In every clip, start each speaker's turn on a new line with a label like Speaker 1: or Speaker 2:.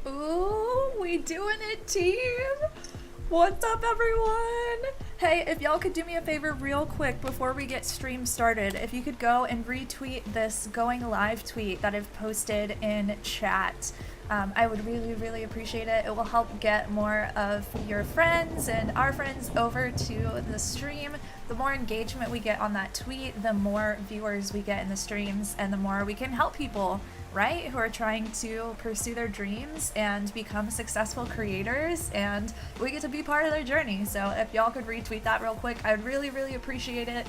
Speaker 1: Ooh, we doing it, team! What's up, everyone? Hey, if y'all could do me a favor real quick before we get stream started, if you could go and retweet this going live tweet that I've posted in chat. I would really appreciate it. It will help get more of your friends and our friends over to the stream. The more engagement we get on that tweet, the more viewers we get in the streams, and the more we can help people, right, who are trying to pursue their dreams and become successful creators, and we get to be part of their journey. So if y'all could retweet that real quick, I'd really appreciate it.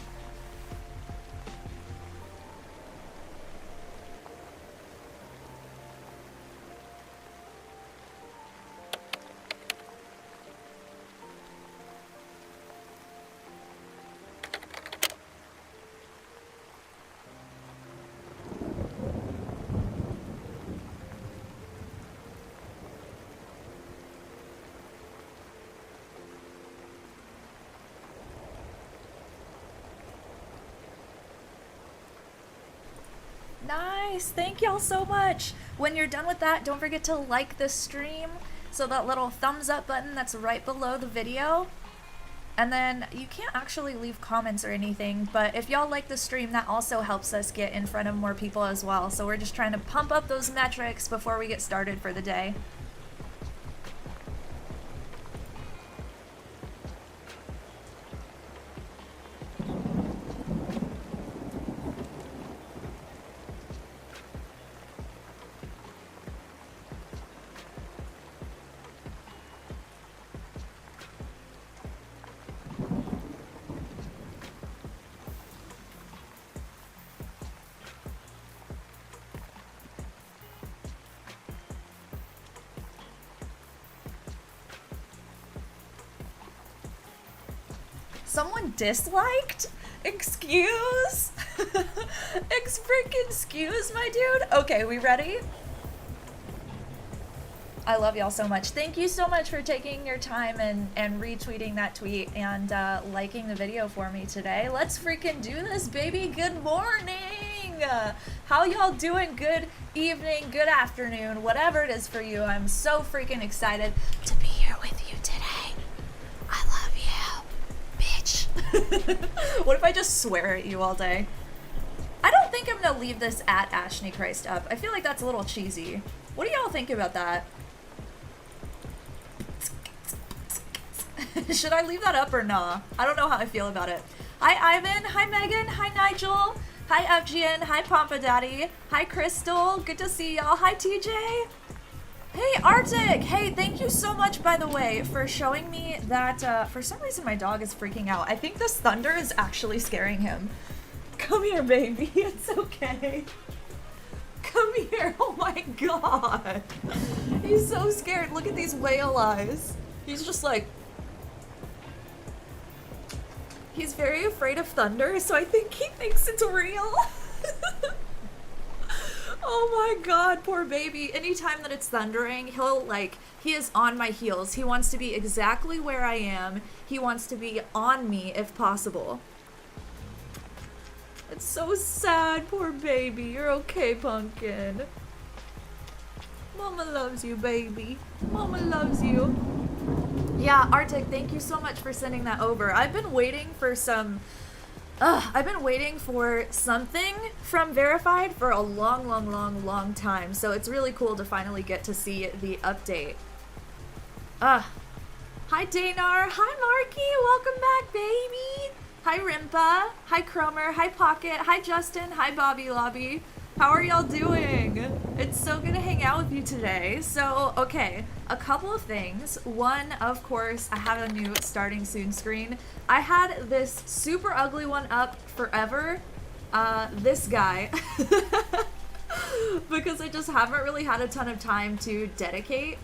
Speaker 1: Nice, thank y'all so much. When you're done with that, don't forget to like this stream. So that little thumbs up button that's right below the video. And then you can't actually leave comments or anything, but if y'all like the stream, that also helps us get in front of more people as well. So we're just trying to pump up those metrics before we get started for the day. Someone disliked? Excuse? Excuse, my dude? Okay, we ready? I love y'all so much. Thank you so much for taking your time and retweeting that tweet and liking the video for me today. Let's freaking do this, baby. Good morning! How y'all doing? Good evening, good afternoon, whatever it is for you. I'm so freaking excited to be here with you today. I love you, bitch. What if I just swear at you all day? I don't think I'm gonna leave this at Ashney Christ up. I feel like that's a little cheesy. What do y'all think about that? Should I leave that up or nah? I don't know how I feel about it. Hi Ivan, hi Megan, hi Nigel, hi FGN, hi Pampa Daddy, hi Crystal, good to see y'all, hi TJ. Hey Arctic, hey, thank you so much, by the way, for showing me that, for some reason my dog is freaking out. I think this thunder is actually scaring him. Come here, baby, it's okay. Come here, oh my god. He's so scared, look at these whale eyes. He's just like... He's very afraid of thunder, so I think he thinks it's real. Oh my god, poor baby. Anytime that it's thundering, he is on my heels. He wants to be exactly where I am. He wants to be on me if possible. It's so sad, poor baby. You're okay, Pumpkin. Mama loves you, baby. Mama loves you. Yeah, Arctic, thank you so much for sending that over. I've been waiting for something from Verified for a long time, so it's really cool to finally get to see the update. Hi Danar, hi Marky, welcome back, baby. Hi Rimpa, hi Cromer, hi Pocket, hi Justin, hi Bobby Lobby. How are y'all doing? It's so good to hang out with you today. So, okay, a couple of things. One, of course, I have a new starting soon screen. I had this super ugly one up forever. This guy. Because I just haven't really had a ton of time to dedicate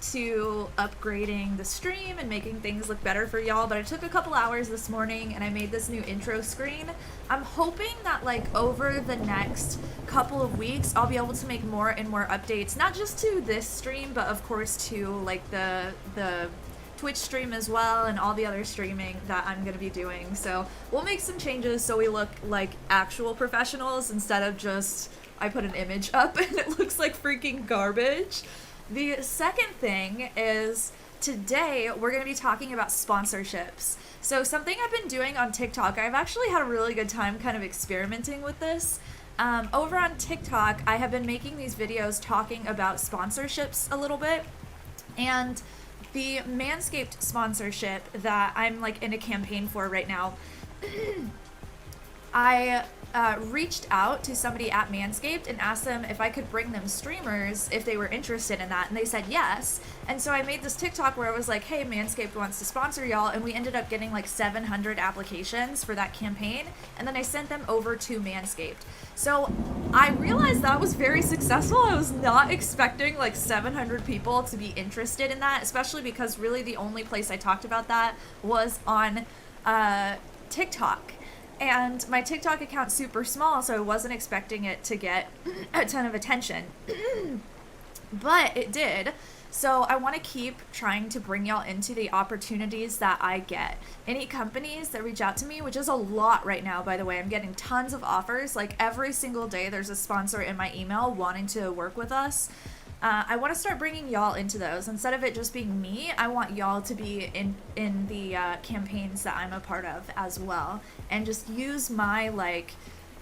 Speaker 1: to upgrading the stream and making things look better for y'all, but I took a couple hours this morning and I made this new intro screen. I'm hoping that over the next couple of weeks I'll be able to make more and more updates, not just to this stream, but of course to the Twitch stream as well and all the other streaming that I'm gonna be doing. So we'll make some changes so we look like actual professionals instead of just I put an image up and it looks like freaking garbage. The second thing is today we're going to be talking about sponsorships. So something I've been doing on TikTok, I've actually had a really good time kind of experimenting with this. Over on TikTok, I have been making these videos talking about sponsorships a little bit. And the Manscaped sponsorship that I'm like in a campaign for right now, I reached out to somebody at Manscaped and asked them if I could bring them streamers if they were interested in that, and they said yes. And so I made this TikTok where I was like, hey, Manscaped wants to sponsor y'all, and we ended up getting like 700 applications for that campaign, and then I sent them over to Manscaped. So I realized that was very successful. I was not expecting like 700 people to be interested in that, especially because really the only place I talked about that was on TikTok. And my TikTok account's super small, so I wasn't expecting it to get a ton of attention. But it did. So I want to keep trying to bring y'all into the opportunities that I get. Any companies that reach out to me, which is a lot right now, by the way, I'm getting tons of offers. Like every single day there's a sponsor in my email wanting to work with us. I want to start bringing y'all into those. Instead of it just being me, I want y'all to be in the campaigns that I'm a part of as well. And just use my, like,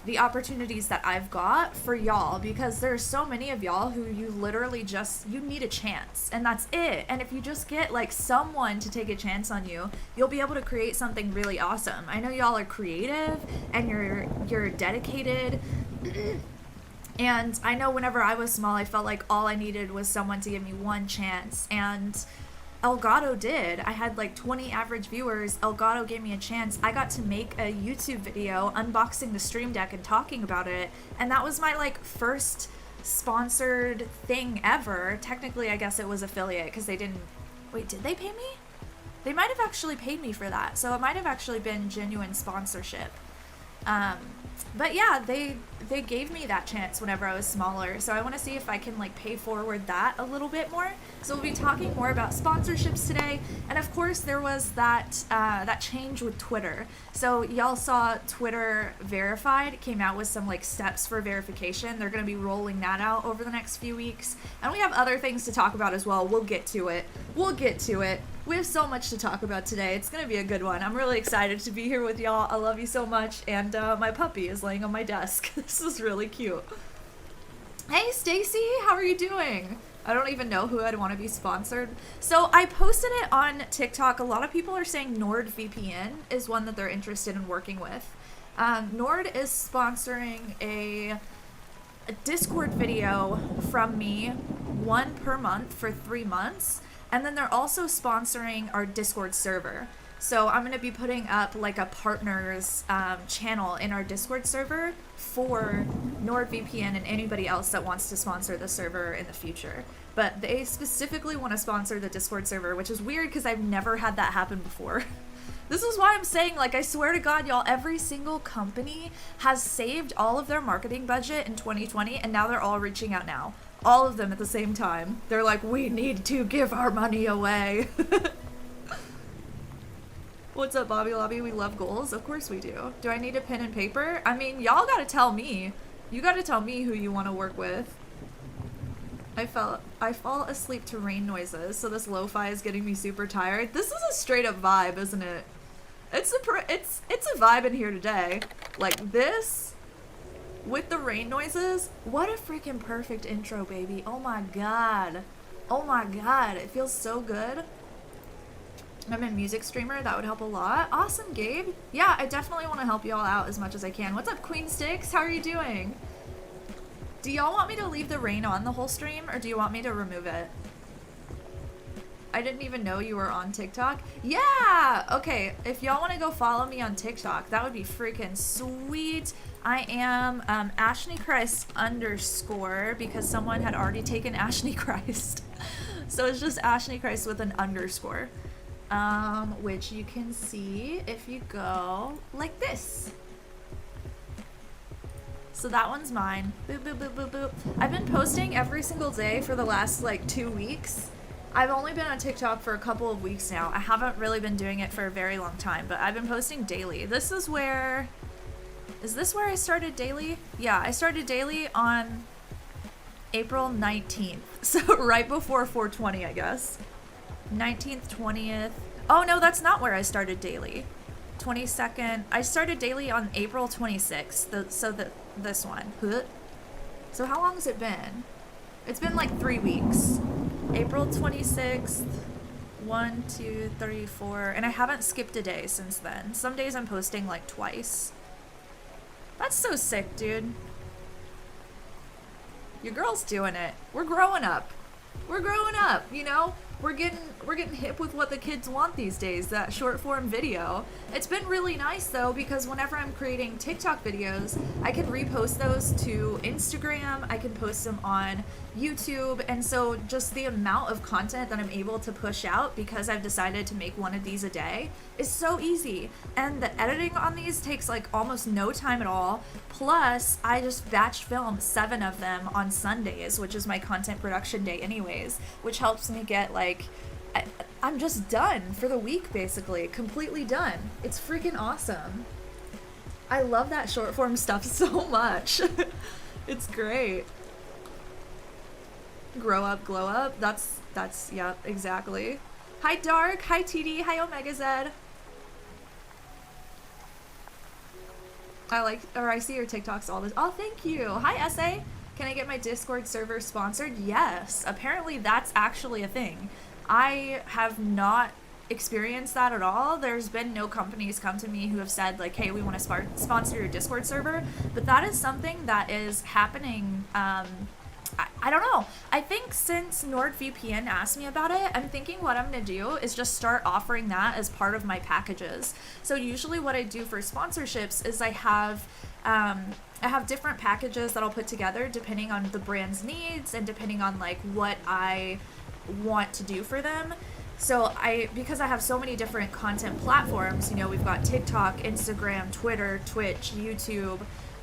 Speaker 1: the opportunities that I've got for y'all, because there's so many of y'all who you literally just, you need a chance, and that's it. And if you just get like someone to take a chance on you, you'll be able to create something really awesome. I know y'all are creative and you're dedicated. And I know whenever I was small, I felt like all I needed was someone to give me one chance. And Elgato did. I had like 20 average viewers. Elgato gave me a chance. I got to make a YouTube video unboxing the Stream Deck and talking about it. And that was my like first sponsored thing ever. Technically, I guess it was affiliate because they didn't... Wait, did they pay me? They might have actually paid me for that. So it might have actually been genuine sponsorship. But yeah, they gave me that chance whenever I was smaller, so I want to see if I can like pay forward that a little bit more. So we'll be talking more about sponsorships today, and of course there was that that change with Twitter. So y'all saw Twitter Verified came out with some like steps for verification. They're going to be rolling that out over the next few weeks, and we have other things to talk about as well. We'll get to it. We have so much to talk about today. It's going to be a good one. I'm really excited to be here with y'all. I love you so much. And my puppy is laying on my desk. This is really cute. Hey, Stacy, how are you doing? I don't even know who I'd want to be sponsored. So I posted it on TikTok. A lot of people are saying NordVPN is one that they're interested in working with. Nord is sponsoring a Discord video from me, one per month for 3 months. And then they're also sponsoring our Discord server. So I'm going to be putting up like a partners channel in our Discord server for NordVPN and anybody else that wants to sponsor the server in the future. But they specifically want to sponsor the Discord server, which is weird because I've never had that happen before. This is why I'm saying, like, I swear to God, y'all, every single company has saved all of their marketing budget in 2020, and now they're all reaching out now. All of them at the same time. They're like, we need to give our money away. What's up, Bobby Lobby? We love goals. Of course we do. Do I need a pen and paper? I mean, y'all gotta tell me. You gotta tell me who you want to work with. I fall asleep to rain noises, so this lo-fi is getting me super tired. This is a straight up vibe, isn't it? It's a vibe in here today. Like this... with the rain noises, what a freaking perfect intro, baby. Oh my god. Oh my god, it feels so good. I'm a music streamer, that would help a lot. Awesome, Gabe. Yeah, I definitely want to help y'all out as much as I can. What's up, Queen Sticks? How are you doing? Do y'all want me to leave the rain on the whole stream, or do you want me to remove it? I didn't even know you were on TikTok. Yeah! Okay, if y'all want to go follow me on TikTok, that would be freaking sweet. I am Ashley Christ _ because someone had already taken Ashley Christ. So it's just Ashley Christ with an underscore. Which you can see if you go like this. So that one's mine. Boop, boop, boop, boop, boop. I've been posting every single day for the last like 2 weeks. I've only been on TikTok for a couple of weeks now. I haven't really been doing it for a very long time, but I've been posting daily. This is where... Is this where I started daily? Yeah, I started daily on April 19th. So right before 420, I guess. 19th, 20th. Oh no, that's not where I started daily. 22nd. I started daily on April 26th. This one. So how long has it been? It's been like 3 weeks. April 26th. 1, 2, 3, 4. And I haven't skipped a day since then. Some days I'm posting like twice. That's so sick, dude. Your girl's doing it. We're growing up. We're growing up, you know? We're getting hip with what the kids want these days, that short form video. It's been really nice though, because whenever I'm creating TikTok videos, I can repost those to Instagram, I can post them on YouTube, and so just the amount of content that I'm able to push out because I've decided to make one of these a day is so easy. And the editing on these takes like almost no time at all. Plus, I just batch film 7 of them on Sundays, which is my content production day anyways, which helps me get like, I'm just done for the week basically, completely done. It's freaking awesome. I love that short form stuff so much. It's great. Grow up, glow up. That's yeah, exactly. Hi Dark, hi TD, hi Omega Zed. I see your TikToks all this. Oh, thank you. Hi SA. Can I get my Discord server sponsored? Yes. Apparently that's actually a thing. I have not experienced that at all. There's been no companies come to me who have said like, hey, we want to sponsor your Discord server, but that is something that is happening. I don't know. I think since NordVPN asked me about it, I'm thinking what I'm going to do is just start offering that as part of my packages. So usually what I do for sponsorships is I have different packages that I'll put together depending on the brand's needs and depending on like what I want to do for them. So because I have so many different content platforms, you know, we've got TikTok, Instagram, Twitter, Twitch, YouTube.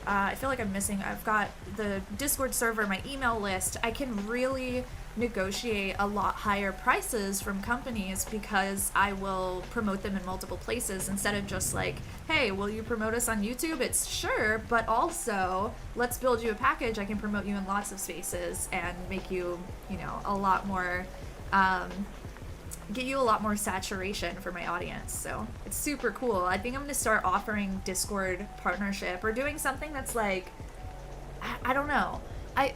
Speaker 1: I feel like I've got the Discord server, my email list. I can really negotiate a lot higher prices from companies because I will promote them in multiple places instead of just like, hey, will you promote us on YouTube? It's sure, but also let's build you a package. I can promote you in lots of spaces and make you, you know, a lot more, get you a lot more saturation for my audience. So it's super cool. I think I'm gonna start offering Discord partnership or doing something that's like, I don't know. I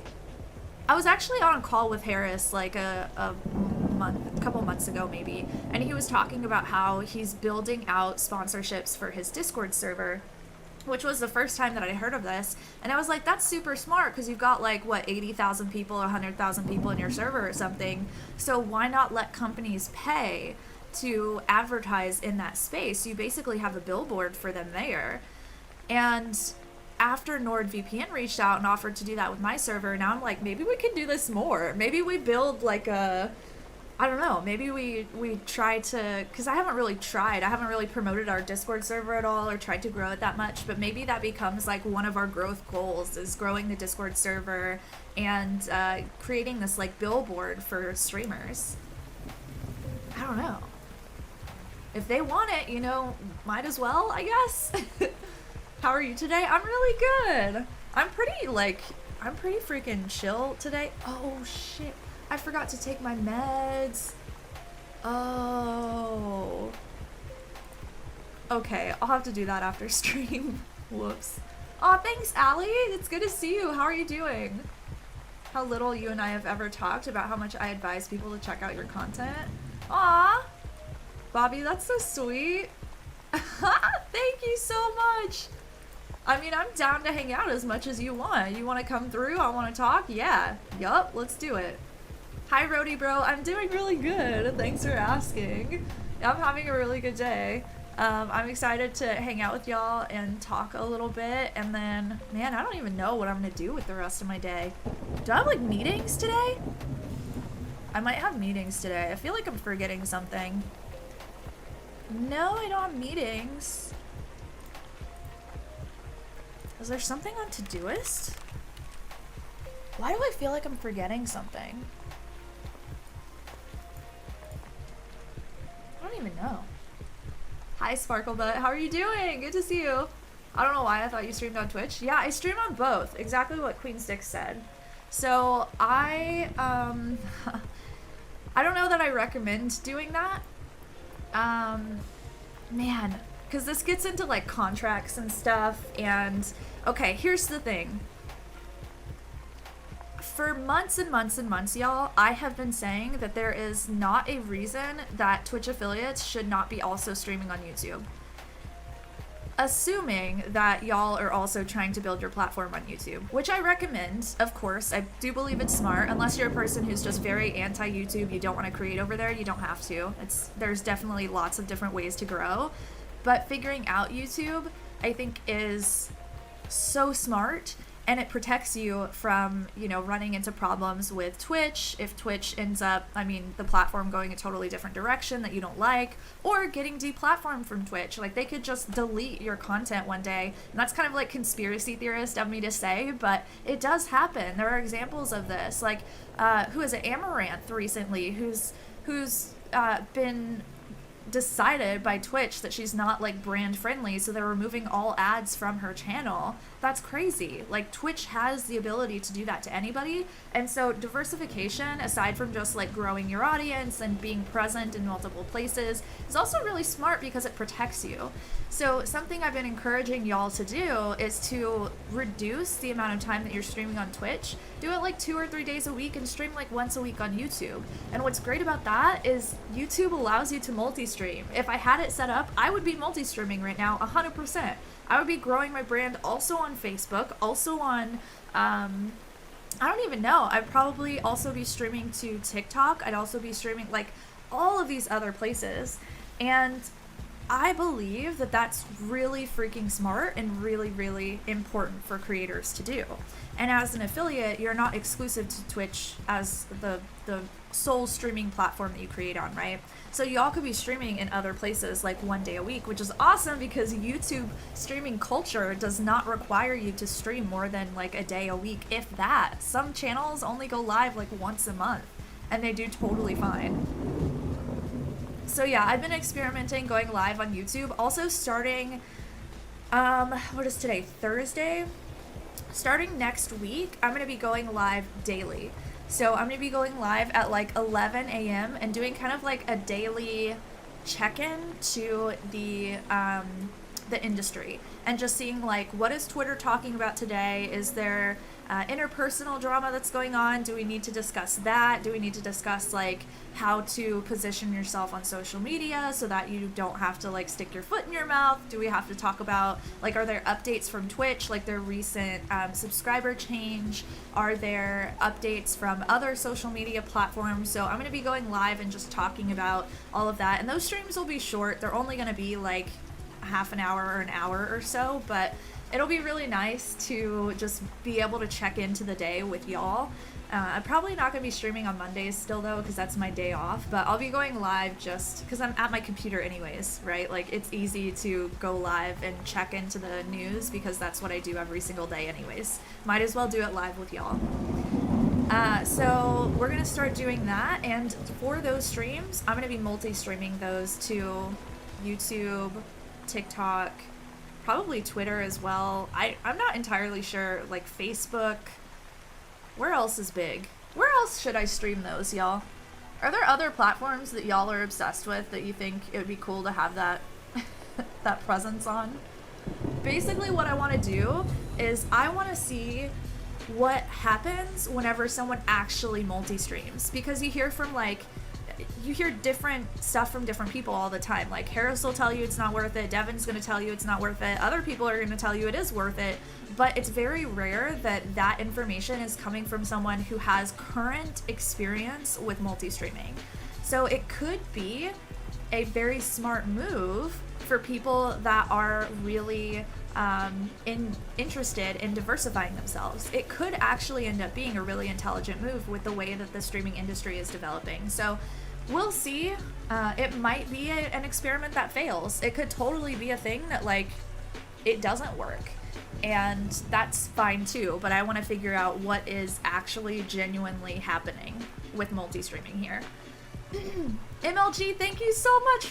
Speaker 1: was actually on a call with Harris like a couple months ago maybe, and he was talking about how he's building out sponsorships for his Discord server, which was the first time that I heard of this. And I was like, that's super smart because you've got like, what, 80,000 people or 100,000 people in your server or something. So why not let companies pay to advertise in that space? You basically have a billboard for them there. And after NordVPN reached out and offered to do that with my server, now I'm like, maybe we can do this more. Maybe we build like I don't know, maybe we try to, because I haven't really promoted our Discord server at all or tried to grow it that much, but maybe that becomes like one of our growth goals is growing the Discord server and creating this like billboard for streamers. I don't know. If they want it, you know, might as well, I guess. How are you today? I'm really good. I'm pretty freaking chill today. Oh shit. I forgot to take my meds. Oh. Okay, I'll have to do that after stream. Whoops. Aw, thanks, Allie. It's good to see you. How are you doing? How little you and I have ever talked about how much I advise people to check out your content. Aw. Bobby, that's so sweet. Thank you so much. I mean, I'm down to hang out as much as you want. You want to come through? I want to talk? Yeah. Yup, let's do it. Hi, Rody bro. I'm doing really good. Thanks for asking. I'm having a really good day. I'm excited to hang out with y'all and talk a little bit. And then, man, I don't even know what I'm going to do with the rest of my day. Do I have, like, meetings today? I might have meetings today. I feel like I'm forgetting something. No, I don't have meetings. Is there something on Todoist? Why do I feel like I'm forgetting something? I don't even know. Hi, Sparklebutt. How are you doing? Good to see you. I don't know why I thought you streamed on Twitch. Yeah, I stream on both. Exactly what Queen Sticks said. So I don't know that I recommend doing that. Man, because this gets into like contracts and stuff. And okay, here's the thing. For months and months and months, y'all, I have been saying that there is not a reason that Twitch affiliates should not be also streaming on YouTube. Assuming that y'all are also trying to build your platform on YouTube, which I recommend, of course. I do believe it's smart, unless you're a person who's just very anti-YouTube, you don't want to create over there, you don't have to. There's definitely lots of different ways to grow, but figuring out YouTube, I think, is so smart, and it protects you from, you know, running into problems with Twitch if Twitch ends up, the platform going a totally different direction that you don't like, or getting deplatformed from Twitch. Like, they could just delete your content one day, and that's kind of like conspiracy theorist of me to say, but it does happen. There are examples of this, like, who is it, Amaranth recently, who's been decided by Twitch that she's not like brand friendly, so they're removing all ads from her channel. That's crazy. Like, Twitch has the ability to do that to anybody, and so diversification, aside from just like growing your audience and being present in multiple places, is also really smart because it protects you. So something I've been encouraging y'all to do is to reduce the amount of time that you're streaming on Twitch. Do it like 2 or 3 days a week and stream like once a week on YouTube. And what's great about that is YouTube allows you to multi-stream. If I had it set up, I would be multi-streaming right now 100%. I would be growing my brand also on Facebook, also on, I don't even know. I'd probably also be streaming to TikTok. I'd also be streaming like all of these other places. And I believe that that's really freaking smart and really, really important for creators to do. And as an affiliate, you're not exclusive to Twitch as the sole streaming platform that you create on, right? So y'all could be streaming in other places like one day a week, which is awesome because YouTube streaming culture does not require you to stream more than like a day a week, if that. Some channels only go live like once a month, and they do totally fine. So yeah, I've been experimenting going live on YouTube. Also starting, what is today? Thursday? Starting next week, I'm going to be going live daily. So I'm going to be going live at like 11 a.m. and doing kind of like a daily check-in to the industry and just seeing like, what is Twitter talking about today? Is there interpersonal drama that's going on? Do we need to discuss that? Do we need to discuss like how to position yourself on social media so that you don't have to like stick your foot in your mouth? Do we have to talk about like, are there updates from Twitch, like their recent subscriber change? Are there updates from other social media platforms? So I'm going to be going live and just talking about all of that, and those streams will be short. They're only going to be like half an hour or an hour or so, but it'll be really nice to just be able to check into the day with y'all. I'm probably not going to be streaming on Mondays still though, because that's my day off, but I'll be going live just because I'm at my computer anyways, right? Like, it's easy to go live and check into the news because that's what I do every single day anyways. Might as well do it live with y'all. So we're going to start doing that, and for those streams, I'm going to be multi-streaming those to YouTube, TikTok, probably Twitter as well. I'm not entirely sure, like Facebook. Where else is big? Where else should I stream those, y'all? Are there other platforms that y'all are obsessed with that you think it would be cool to have that that presence on? Basically what I want to do is I want to see what happens whenever someone actually multi-streams, because you hear different stuff from different people all the time. Like, Harris will tell you it's not worth it, Devin's going to tell you it's not worth it, other people are going to tell you it is worth it, but it's very rare that that information is coming from someone who has current experience with multi-streaming. So it could be a very smart move for people that are really interested in diversifying themselves. It could actually end up being a really intelligent move with the way that the streaming industry is developing. So we'll see. It might be an experiment that fails. It could totally be a thing that like it doesn't work, and that's fine too, but I want to figure out what is actually genuinely happening with multi-streaming here. MLG, thank you so much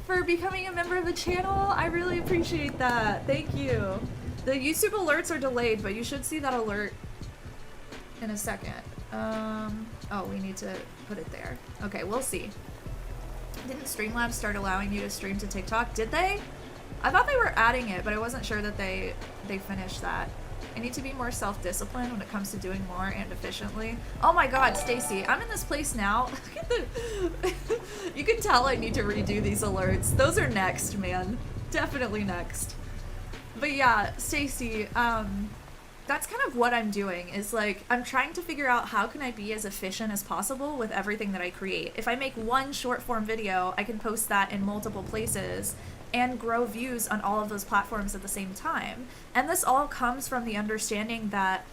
Speaker 1: for becoming a member of the channel. I really appreciate that. Thank you. The YouTube alerts are delayed, but you should see that alert in a second. Oh, we need to put it there. Okay, we'll see. Didn't Streamlabs start allowing you to stream to TikTok? Did they? I thought they were adding it, but I wasn't sure that they finished that. I need to be more self-disciplined when it comes to doing more and efficiently. Oh my god, Stacy, I'm in this place now. Look at the... You can tell I need to redo these alerts. Those are next, man. Definitely next. But yeah, Stacy, that's kind of what I'm doing, is like, I'm trying to figure out how can I be as efficient as possible with everything that I create. If I make one short form video, I can post that in multiple places and grow views on all of those platforms at the same time. And this all comes from the understanding that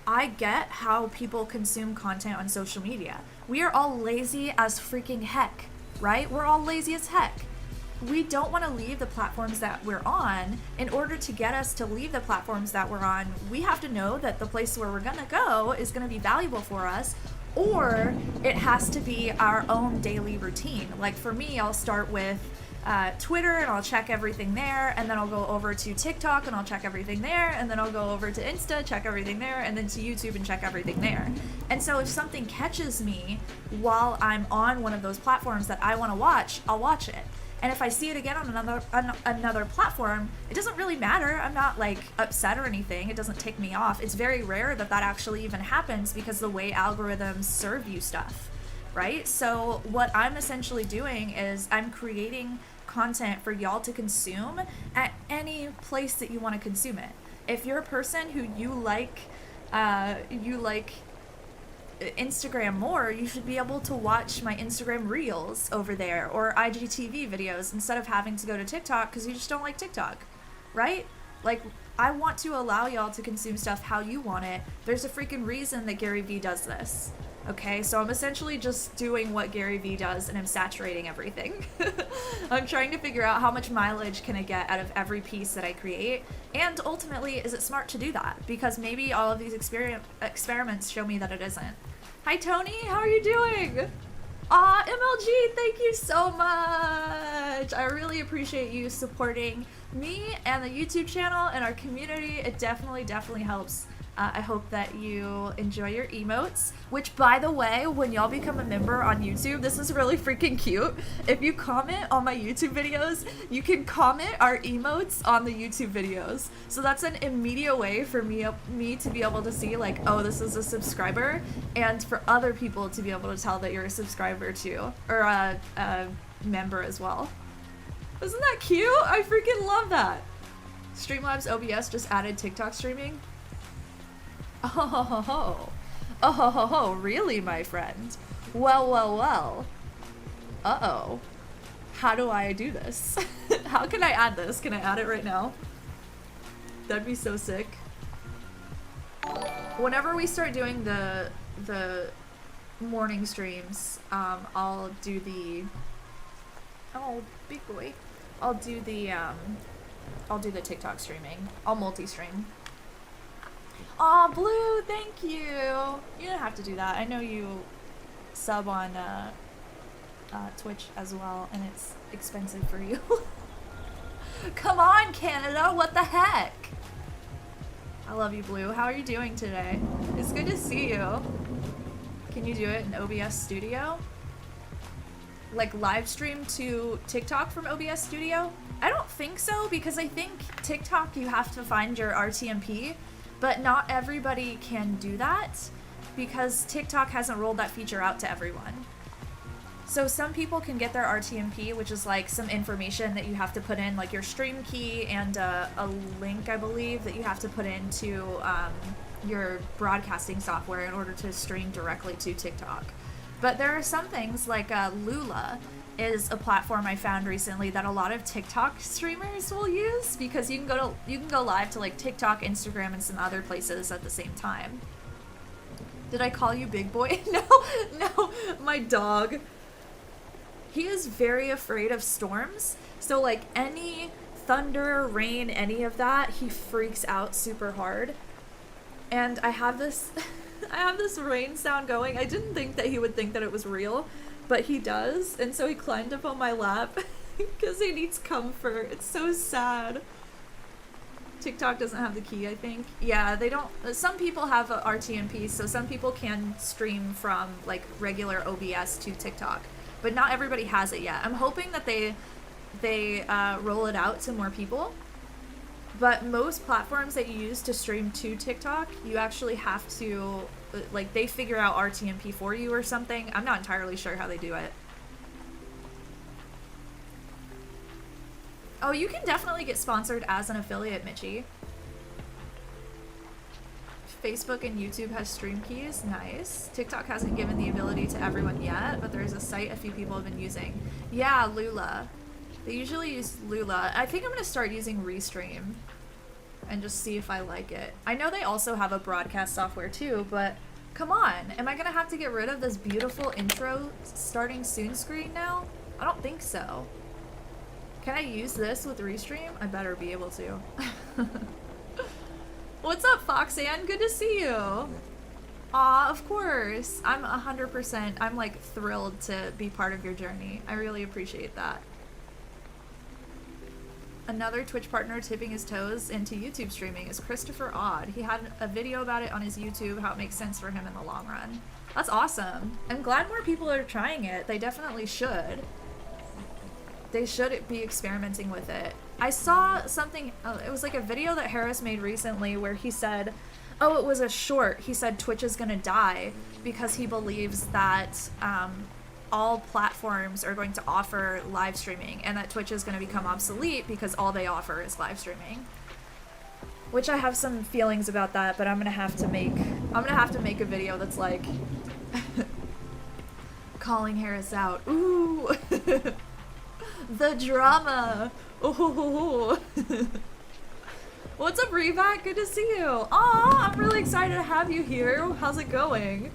Speaker 1: I get how people consume content on social media. We are all lazy as freaking heck, right? We're all lazy as heck. We don't want to leave the platforms that we're on. In order to get us to leave the platforms that we're on, we have to know that the place where we're gonna go is gonna be valuable for us, or it has to be our own daily routine. Like for me, I'll start with Twitter and I'll check everything there, and then I'll go over to TikTok and I'll check everything there, and then I'll go over to Insta, check everything there, and then to YouTube and check everything there. And so if something catches me while I'm on one of those platforms that I want to watch, I'll watch it. And if I see it again on another platform, it doesn't really matter. I'm not like upset or anything. It doesn't tick me off. It's very rare that that actually even happens because the way algorithms serve you stuff, right? So what I'm essentially doing is I'm creating content for y'all to consume at any place that you want to consume it. If you're a person who you like Instagram more, you should be able to watch my Instagram reels over there or IGTV videos instead of having to go to TikTok because you just don't like TikTok, right? Like, I want to allow y'all to consume stuff how you want it. There's a freaking reason that Gary Vee does this. Okay, so I'm essentially just doing what Gary Vee does and I'm saturating everything. I'm trying to figure out how much mileage can I get out of every piece that I create, and ultimately, is it smart to do that? Because maybe all of these experiments show me that it isn't. Hi Tony, how are you doing? Aw, MLG, thank you so much! I really appreciate you supporting me and the YouTube channel and our community. It definitely helps. I hope that you enjoy your emotes, which, by the way, when y'all become a member on YouTube, this is really freaking cute. If you comment on my YouTube videos, you can comment our emotes on the YouTube videos. So that's an immediate way for me to be able to see, like, oh, this is a subscriber, and for other people to be able to tell that you're a subscriber too, or a member as well. Isn't that cute? I freaking love that. Streamlabs OBS just added TikTok streaming. Oh, really, my friend? Well. Uh-oh. How do I do this? How can I add this? Can I add it right now? That'd be so sick. Whenever we start doing the morning streams, I'll do the... Oh, big boy. I'll do the TikTok streaming. I'll multi-stream. Aw, Blue, thank you. You don't have to do that. I know you sub on Twitch as well, and it's expensive for you. Come on, Canada, what the heck? I love you, Blue. How are you doing today? It's good to see you. Can you do it in OBS Studio? Like live stream to TikTok from OBS Studio? I don't think so, because I think TikTok you have to find your RTMP. But not everybody can do that because TikTok hasn't rolled that feature out to everyone. So some people can get their RTMP, which is like some information that you have to put in, like your stream key and a link, I believe, that you have to put into your broadcasting software in order to stream directly to TikTok. But there are some things like Lula is a platform I found recently that a lot of TikTok streamers will use because you can go live to like TikTok, Instagram, and some other places at the same time. Did I call you big boy? No, my dog. He is very afraid of storms. So like any thunder, rain, any of that, he freaks out super hard. And I have this rain sound going. I didn't think that he would think that it was real. But he does, and so he climbed up on my lap because he needs comfort. It's so sad. TikTok doesn't have the key, I think. Yeah, they don't. Some people have a RTMP, so some people can stream from like regular OBS to TikTok, but not everybody has it yet. I'm hoping that they roll it out to more people. But most platforms that you use to stream to TikTok, you actually have to, like, they figure out RTMP for you or something. I'm not entirely sure how they do it. Oh, you can definitely get sponsored as an affiliate, Mitchie. Facebook and YouTube has stream keys. Nice. TikTok hasn't given the ability to everyone yet, but there's a site a few people have been using. Yeah, Lula. They usually use Lula. I think I'm going to start using Restream and just see if I like it. I know they also have a broadcast software too, but come on. Am I going to have to get rid of this beautiful intro starting soon screen now? I don't think so. Can I use this with Restream? I better be able to. What's up, Foxanne? Good to see you. Aw, of course. I'm 100%. I'm like thrilled to be part of your journey. I really appreciate that. Another Twitch partner tipping his toes into YouTube streaming is Christopher Odd. He had a video about it on his YouTube, how it makes sense for him in the long run. That's awesome. I'm glad more people are trying it. They definitely should. They should be experimenting with it. I saw something, it was like a video that Harris made recently where he said, oh, it was a short. He said Twitch is gonna die because he believes that all platforms are going to offer live streaming and that Twitch is going to become obsolete because all they offer is live streaming. Which I have some feelings about that, but I'm going to have to make a video that's like calling Harris out. Ooh. The drama. Ooh. What's up, Revac? Good to see you. Aw, I'm really excited to have you here. How's it going?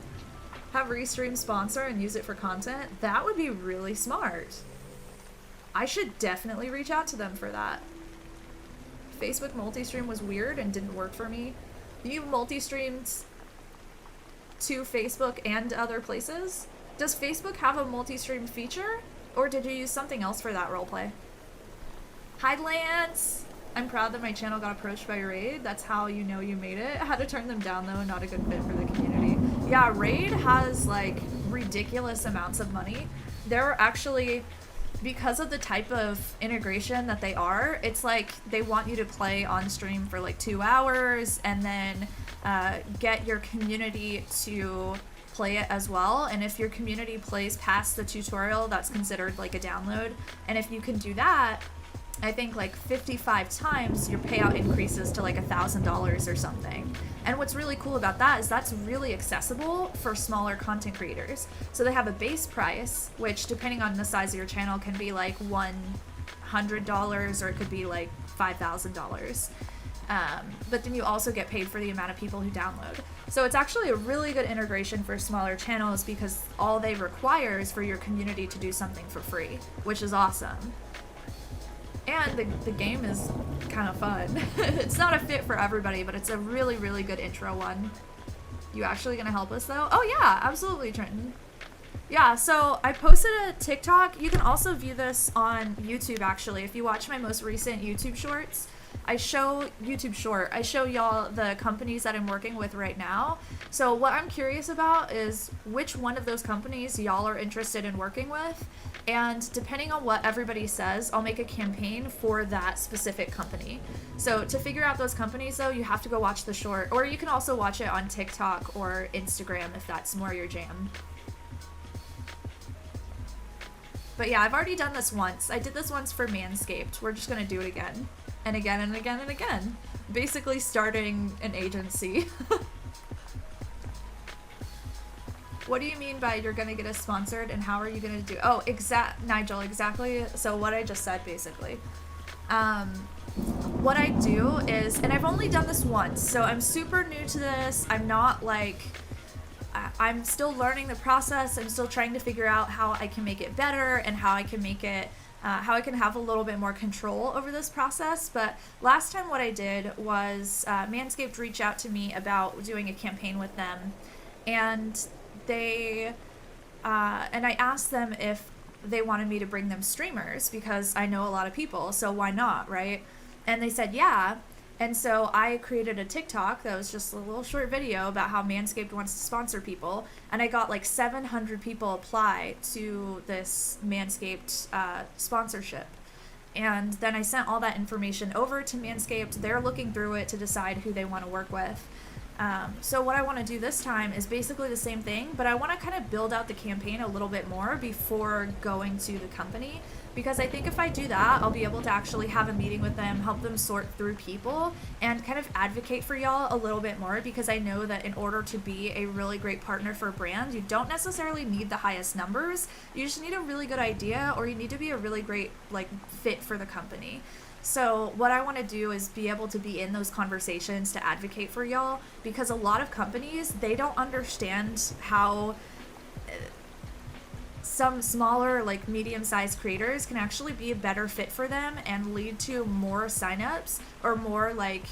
Speaker 1: Have Restream sponsor and use it for content? That would be really smart. I should definitely reach out to them for that. Facebook multi-stream was weird and didn't work for me. You multi-streamed to Facebook and other places? Does Facebook have a multi-stream feature? Or did you use something else for that roleplay? Hi, Lance! I'm proud that my channel got approached by Raid. That's how you know you made it. I had to turn them down though, not a good fit for the community. Yeah, Raid has like ridiculous amounts of money. They're actually, because of the type of integration that they are, it's like they want you to play on stream for like 2 hours and then get your community to play it as well. And if your community plays past the tutorial, that's considered like a download. And if you can do that, I think like 55 times your payout increases to like $1,000 or something. And what's really cool about that is that's really accessible for smaller content creators. So they have a base price, which depending on the size of your channel can be like $100 or it could be like $5,000. But then you also get paid for the amount of people who download. So it's actually a really good integration for smaller channels because all they require is for your community to do something for free, which is awesome. And the game is kind of fun. It's not a fit for everybody, but it's a really, really good intro one. You actually gonna help us though? Oh yeah, absolutely, Trenton. Yeah, so I posted a TikTok. You can also view this on YouTube actually. If you watch my most recent YouTube shorts, I show y'all the companies that I'm working with right now. So what I'm curious about is which one of those companies y'all are interested in working with. And depending on what everybody says, I'll make a campaign for that specific company. So to figure out those companies though, you have to go watch the short, or you can also watch it on TikTok or Instagram if that's more your jam. But yeah, I've already done this once. I did this once for Manscaped. We're just gonna do it again. And again and again and again. Basically starting an agency. What do you mean by you're gonna get us sponsored and how are you gonna do? Oh, Nigel, exactly. So what I just said basically. What I do is, and I've only done this once, so I'm super new to this. I'm not like, I'm still learning the process. I'm still trying to figure out how I can make it better and how I can make it how I can have a little bit more control over this process. But last time what I did was Manscaped reached out to me about doing a campaign with them, and they and I asked them if they wanted me to bring them streamers because I know a lot of people, so why not, right? And they said yeah. And so I created a TikTok that was just a little short video about how Manscaped wants to sponsor people. And I got like 700 people apply to this Manscaped sponsorship. And then I sent all that information over to Manscaped. They're looking through it to decide who they want to work with. So what I want to do this time is basically the same thing, but I want to kind of build out the campaign a little bit more before going to the company, because I think if I do that, I'll be able to actually have a meeting with them, help them sort through people, and kind of advocate for y'all a little bit more, because I know that in order to be a really great partner for a brand, you don't necessarily need the highest numbers. You just need a really good idea, or you need to be a really great like fit for the company. So what I want to do is be able to be in those conversations to advocate for y'all, because a lot of companies, they don't understand how some smaller, like medium-sized creators can actually be a better fit for them and lead to more signups or more like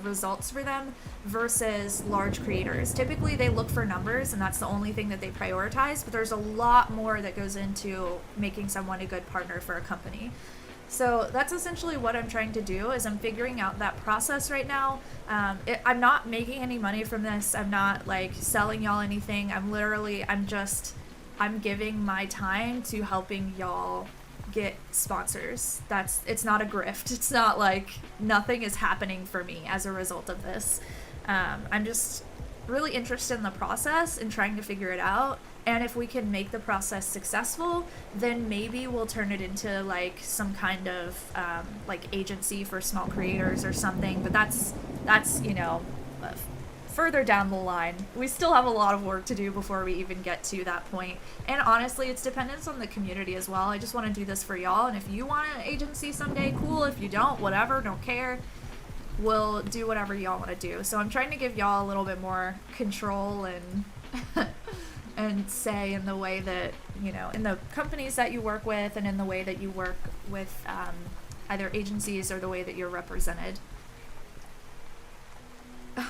Speaker 1: results for them versus large creators. Typically they look for numbers and that's the only thing that they prioritize, but there's a lot more that goes into making someone a good partner for a company. So that's essentially what I'm trying to do, is I'm figuring out that process right now. I'm not making any money from this. I'm not like selling y'all anything. I'm giving my time to helping y'all get sponsors. It's not a grift. It's not like nothing is happening for me as a result of this. I'm just really interested in the process and trying to figure it out. And if we can make the process successful, then maybe we'll turn it into like some kind of like agency for small creators or something. But that's further down the line. We still have a lot of work to do before we even get to that point. And honestly, it's dependent on the community as well. I just want to do this for y'all. And if you want an agency someday, cool. If you don't, whatever, don't care. We'll do whatever y'all want to do. So I'm trying to give y'all a little bit more control and and say in the way that, in the companies that you work with and in the way that you work with either agencies or the way that you're represented.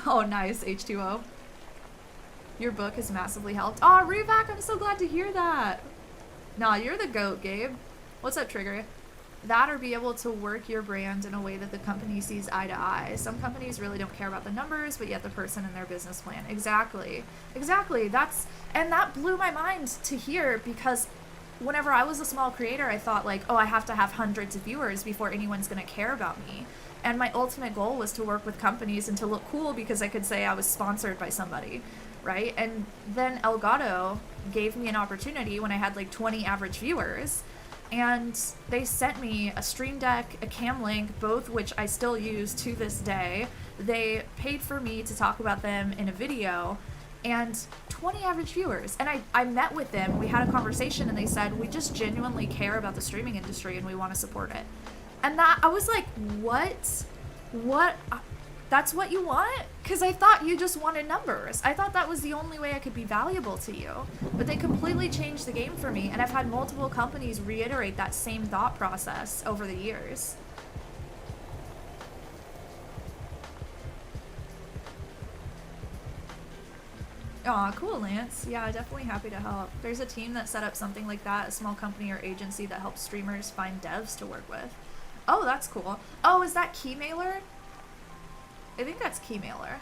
Speaker 1: Oh, nice, H2O. Your book has massively helped. Oh, Rubak, I'm so glad to hear that. Nah, you're the GOAT, Gabe. What's up, Trigger? That or be able to work your brand in a way that the company sees eye to eye. Some companies really don't care about the numbers, but yet the person in their business plan. Exactly. And that blew my mind to hear, because whenever I was a small creator, I thought like, oh, I have to have hundreds of viewers before anyone's going to care about me. And my ultimate goal was to work with companies and to look cool because I could say I was sponsored by somebody, right? And then Elgato gave me an opportunity when I had like 20 average viewers. And they sent me a Stream Deck, a Cam Link, both which I still use to this day. They paid for me to talk about them in a video, and 20 average viewers. And I met with them, we had a conversation, and they said, we just genuinely care about the streaming industry and we want to support it. And that, I was like, what? That's what you want? Because I thought you just wanted numbers. I thought that was the only way I could be valuable to you. But they completely changed the game for me, and I've had multiple companies reiterate that same thought process over the years. Aw, cool, Lance. Yeah, definitely happy to help. There's a team that set up something like that, a small company or agency that helps streamers find devs to work with. Oh, that's cool. Oh, is that Keymailer? I think that's Keymailer,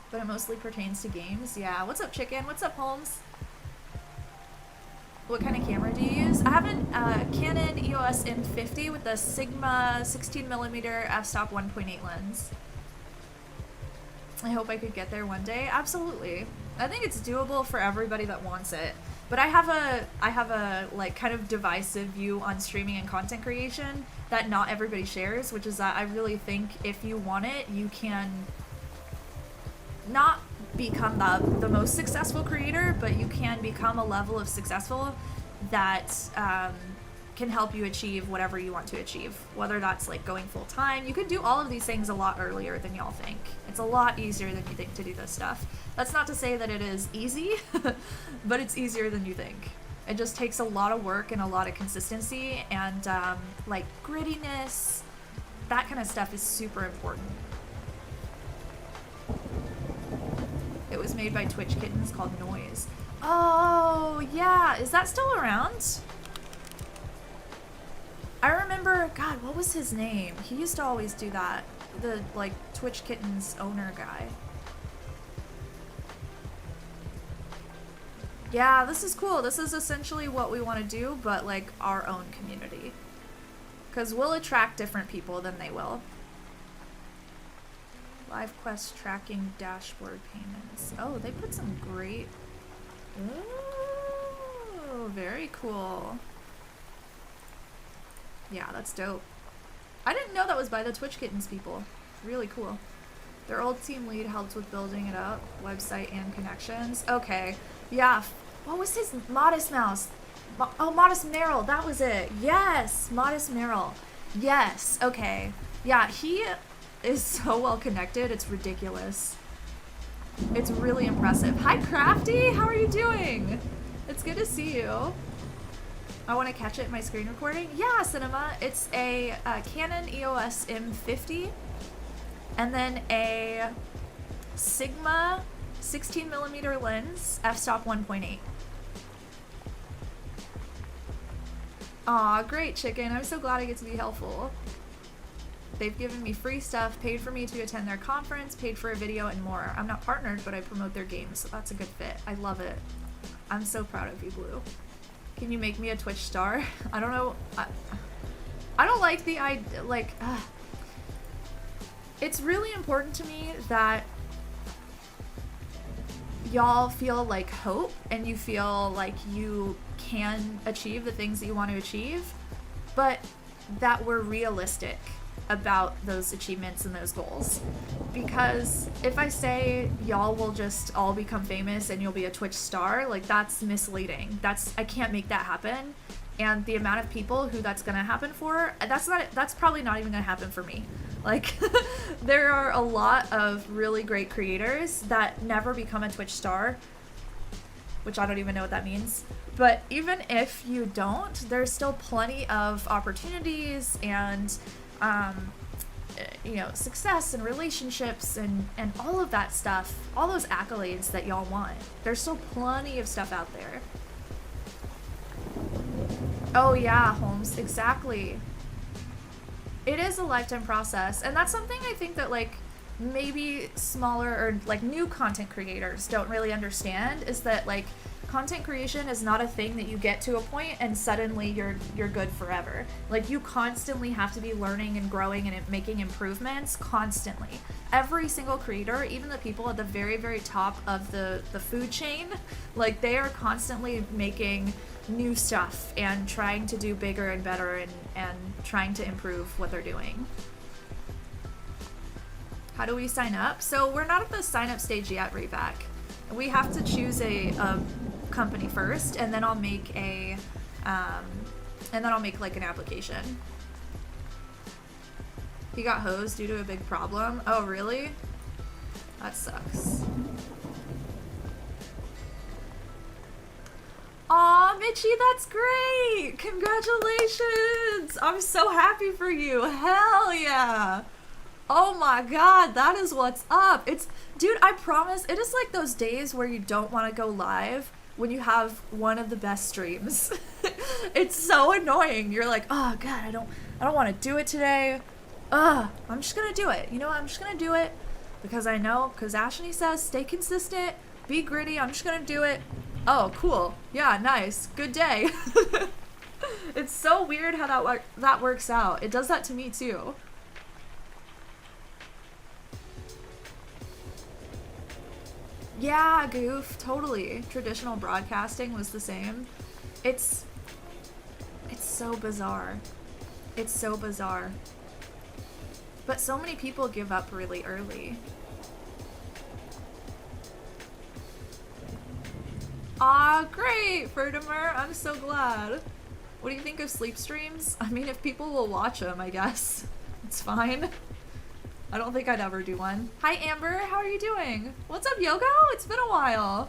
Speaker 1: but it mostly pertains to games. Yeah, what's up, Chicken? What's up, Holmes? What kind of camera do you use? I have a Canon EOS M50 with a Sigma 16mm f-stop 1.8 lens. I hope I could get there one day. Absolutely. I think it's doable for everybody that wants it. But I have a like kind of divisive view on streaming and content creation that not everybody shares, which is that I really think if you want it, you can not become the most successful creator, but you can become a level of successful that can help you achieve whatever you want to achieve, whether that's like going full time. You can do all of these things a lot earlier than y'all think. It's a lot easier than you think to do this stuff. That's not to say that it is easy, but it's easier than you think. It just takes a lot of work and a lot of consistency, and like grittiness, that kind of stuff is super important. It was made by Twitch Kittens, called Noise. Oh, yeah. Is that still around? I remember, God, what was his name? He used to always do that. the like Twitch Kittens owner guy. Yeah, this is cool. This is essentially what we want to do, but like our own community. Because we'll attract different people than they will. Live quest tracking dashboard payments. Oh, they put some great... Oh, very cool. Yeah, that's dope. I didn't know that was by the Twitch Kittens people. Really cool. Their old team lead helped with building it up, website and connections. Okay, yeah. What was his Modest Mouse? Oh, Modest Merrill, that was it. Yes, Modest Merrill. Yes, okay. Yeah, he is so well connected, it's ridiculous. It's really impressive. Hi, Crafty, how are you doing? It's good to see you. I want to catch it in my screen recording. Yeah, Cinema. It's a Canon EOS M50 and then a Sigma 16mm lens f-stop 1.8. Aw, great, Chicken. I'm so glad I get to be helpful. They've given me free stuff, paid for me to attend their conference, paid for a video, and more. I'm not partnered, but I promote their games, so that's a good fit. I love it. I'm so proud of you, Blue. Can you make me a Twitch star? I don't know. I don't like the idea, like, it's really important to me that y'all feel like hope and you feel like you can achieve the things that you want to achieve, but that we're realistic about those achievements and those goals. Because if I say y'all will just all become famous and you'll be a Twitch star, like that's misleading. I can't make that happen. And the amount of people who that's gonna happen for, that's probably not even gonna happen for me. Like, there are a lot of really great creators that never become a Twitch star, which I don't even know what that means. But even if you don't, there's still plenty of opportunities and you know, success and relationships and all of that stuff, all those accolades that y'all want. There's still plenty of stuff out there. Oh yeah, Holmes, exactly. It is a lifetime process, and that's something I think that like maybe smaller or like new content creators don't really understand, is that like content creation is not a thing that you get to a point and suddenly you're good forever. Like, you constantly have to be learning and growing and making improvements constantly. Every single creator, even the people at the very, very top of the food chain, like they are constantly making new stuff and trying to do bigger and better and trying to improve what they're doing. How do we sign up? So we're not at the sign up stage yet, Reback. We have to choose a company first, and then I'll make like an application. He got hosed due to a big problem. Oh, really? That sucks. Aw, Mitchie, that's great! Congratulations! I'm so happy for you. Hell yeah! Oh my god, that is what's up. Dude, I promise, it is like those days where you don't want to go live when you have one of the best streams. It's so annoying. You're like, oh god, I don't want to do it today. I'm just gonna do it. You know what? I'm just gonna do it because I know, because Ashley says, stay consistent, be gritty. I'm just gonna do it. Oh, cool. Yeah, nice. Good day. It's so weird how that works out. It does that to me too. Yeah, Goof, totally. Traditional broadcasting was the same. It's so bizarre. It's so bizarre. But so many people give up really early. Ah, great, Fertimer. I'm so glad. What do you think of sleep streams? I mean, if people will watch them, I guess. It's fine. I don't think I'd ever do one. Hi, Amber. How are you doing? What's up, Yogo? It's been a while.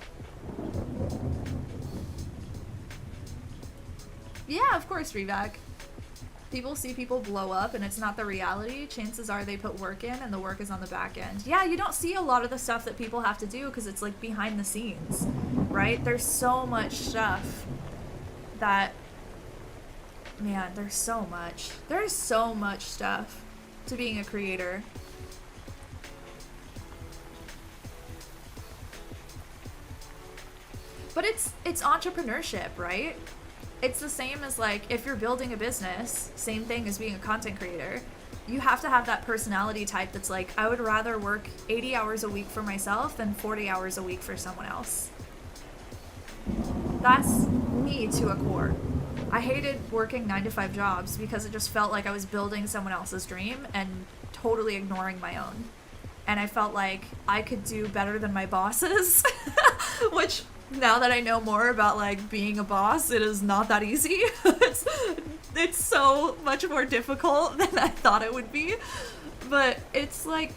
Speaker 1: Yeah, of course, Revac. People see people blow up and it's not the reality. Chances are they put work in and the work is on the back end. Yeah, you don't see a lot of the stuff that people have to do because it's like behind the scenes, right? There's so much stuff that, man, there's so much stuff to being a creator. But it's entrepreneurship, right? It's the same as like if you're building a business, same thing as being a content creator. You have to have that personality type that's like, I would rather work 80 hours a week for myself than 40 hours a week for someone else. That's me to a core. I hated working 9-to-5 jobs because it just felt like I was building someone else's dream and totally ignoring my own. And I felt like I could do better than my bosses, which now that I know more about like being a boss, it is not that easy. It's so much more difficult than I thought it would be. But it's like,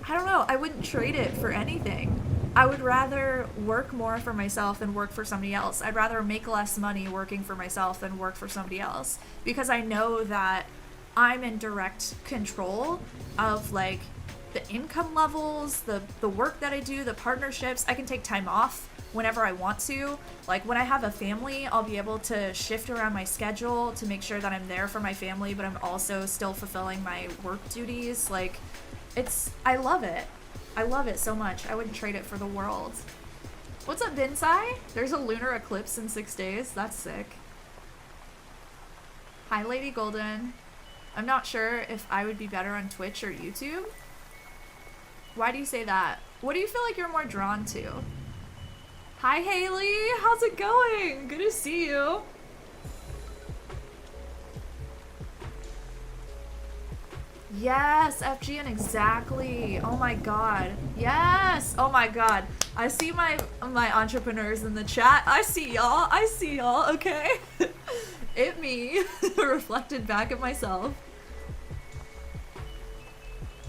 Speaker 1: I don't know, I wouldn't trade it for anything. I would rather work more for myself than work for somebody else. I'd rather make less money working for myself than work for somebody else, because I know that I'm in direct control of like the income levels, the work that I do, the partnerships. I can take time off whenever I want to. Like when I have a family, I'll be able to shift around my schedule to make sure that I'm there for my family, but I'm also still fulfilling my work duties. Like I love it. I love it so much. I wouldn't trade it for the world. What's up, Binsai? There's a lunar eclipse in 6 days. That's sick. Hi, Lady Golden. I'm not sure if I would be better on Twitch or YouTube. Why do you say that? What do you feel like you're more drawn to? Hi, Haley. How's it going? Good to see you. Yes, FGN, exactly. Oh my god. Yes. Oh my god. I see my entrepreneurs in the chat. I see y'all. I see y'all. Okay. It me. Reflected back at myself.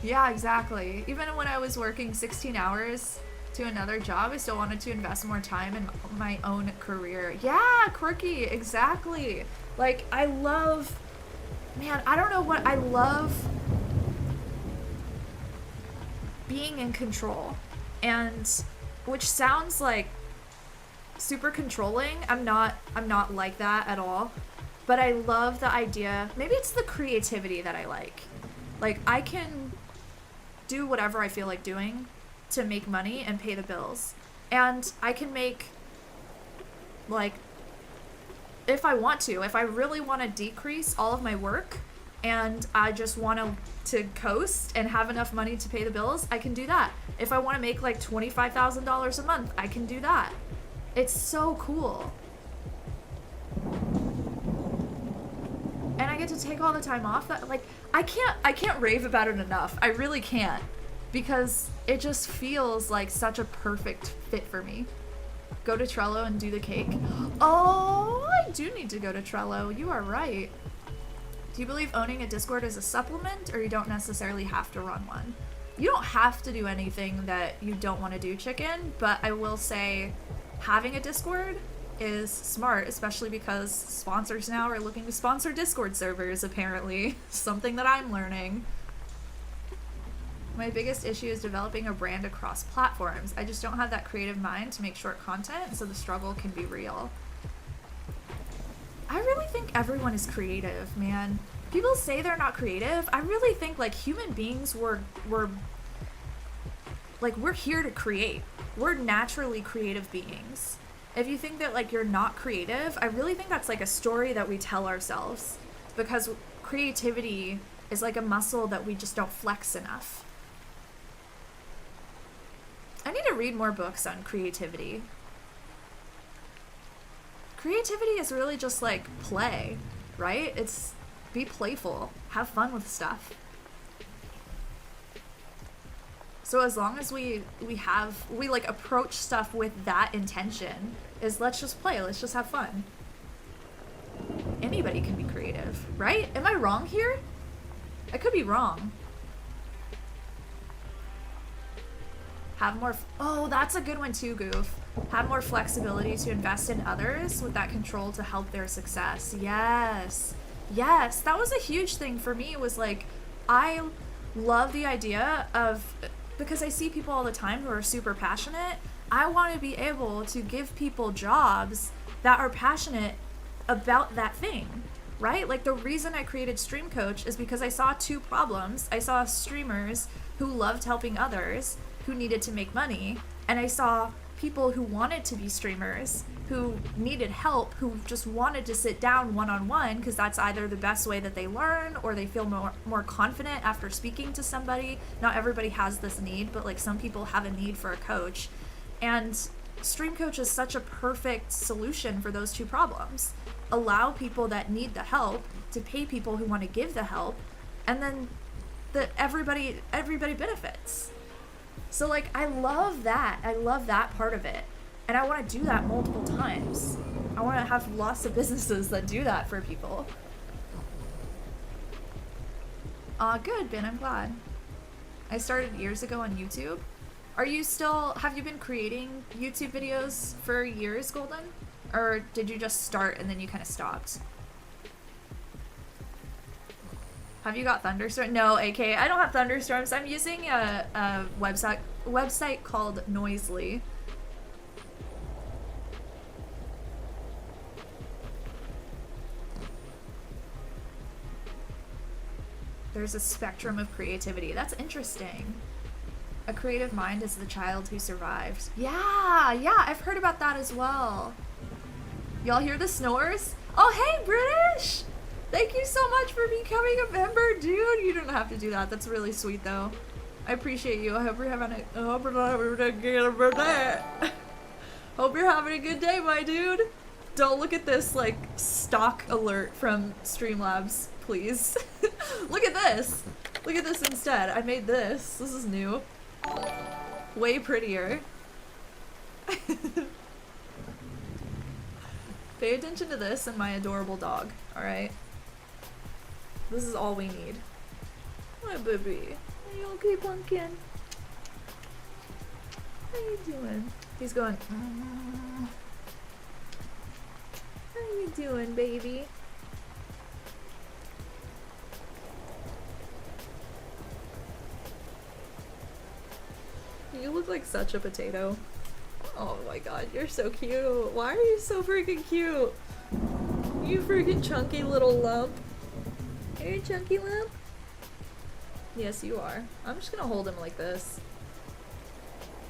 Speaker 1: Yeah, exactly. Even when I was working 16 hours to another job, I still wanted to invest more time in my own career. Yeah, quirky. Exactly. Like, I love... Man, I don't know what I love being in control, and which sounds like super controlling. I'm not like that at all, but I love the idea. Maybe it's the creativity that I like. Like I can do whatever I feel like doing to make money and pay the bills, and I can make, like, if I want to, if I really want to decrease all of my work and I just want to coast and have enough money to pay the bills, I can do that. If I want to make like $25,000 a month, I can do that. It's so cool. And I get to take all the time off that, like, I can't rave about it enough. I really can't, because it just feels like such a perfect fit for me. Go to Trello and do the cake. Oh, I do need to go to Trello. You are right. Do you believe owning a Discord is a supplement, or you don't necessarily have to run one? You don't have to do anything that you don't want to do, chicken, but I will say having a Discord is smart, especially because sponsors now are looking to sponsor Discord servers, apparently. Something that I'm learning. My biggest issue is developing a brand across platforms. I just don't have that creative mind to make short content, so the struggle can be real. I really think everyone is creative, man. People say they're not creative. I really think, like, human beings we're here to create. We're naturally creative beings. If you think that, like, you're not creative, I really think that's like a story that we tell ourselves, because creativity is like a muscle that we just don't flex enough. I need to read more books on creativity. Creativity is really just like play, right? It's be playful, have fun with stuff. So as long as we like approach stuff with that intention, is let's just play, let's just have fun. Anybody can be creative, right? Am I wrong here? I could be wrong. Have more, oh, that's a good one too, Goof. Have more flexibility to invest in others with that control to help their success. Yes. Yes, that was a huge thing for me, was like, I love the idea of, because I see people all the time who are super passionate, I want to be able to give people jobs that are passionate about that thing, right? Like the reason I created Stream Coach is because I saw two problems. I saw streamers who loved helping others, who needed to make money, and I saw people who wanted to be streamers who needed help, who just wanted to sit down one-on-one because that's either the best way that they learn or they feel more confident after speaking to somebody. Not everybody has this need, but like some people have a need for a coach. And Stream Coach is such a perfect solution for those two problems. Allow people that need the help to pay people who want to give the help, and then everybody benefits. So like I love that part of it, and I want to do that multiple times. I want to have lots of businesses that do that for people. Good, Ben, I'm glad. I started years ago on YouTube. Have you been creating YouTube videos for years, Golden? Or did you just start and then you kind of stopped? Have you got thunderstorms? No, AK, I don't have thunderstorms. I'm using a website called Noisely. There's a spectrum of creativity. That's interesting. A creative mind is the child who survived. Yeah, I've heard about that as well. Y'all hear the snores? Oh, hey, British! Thank you so much for becoming a member, dude. You don't have to do that. That's really sweet, though. I appreciate you. I hope you're having a good day, my dude. Don't look at this, like, stock alert from Streamlabs, please. Look at this. Look at this instead. I made this. This is new. Way prettier. Pay attention to this and my adorable dog, alright? This is all we need. Hi, baby. Are you okay, pumpkin? How you doing? He's going, How you doing, baby? You look like such a potato. Oh my god, you're so cute. Why are you so freaking cute? You freaking chunky little lump. Are you a chunky lump? Yes, you are. I'm just gonna hold him like this.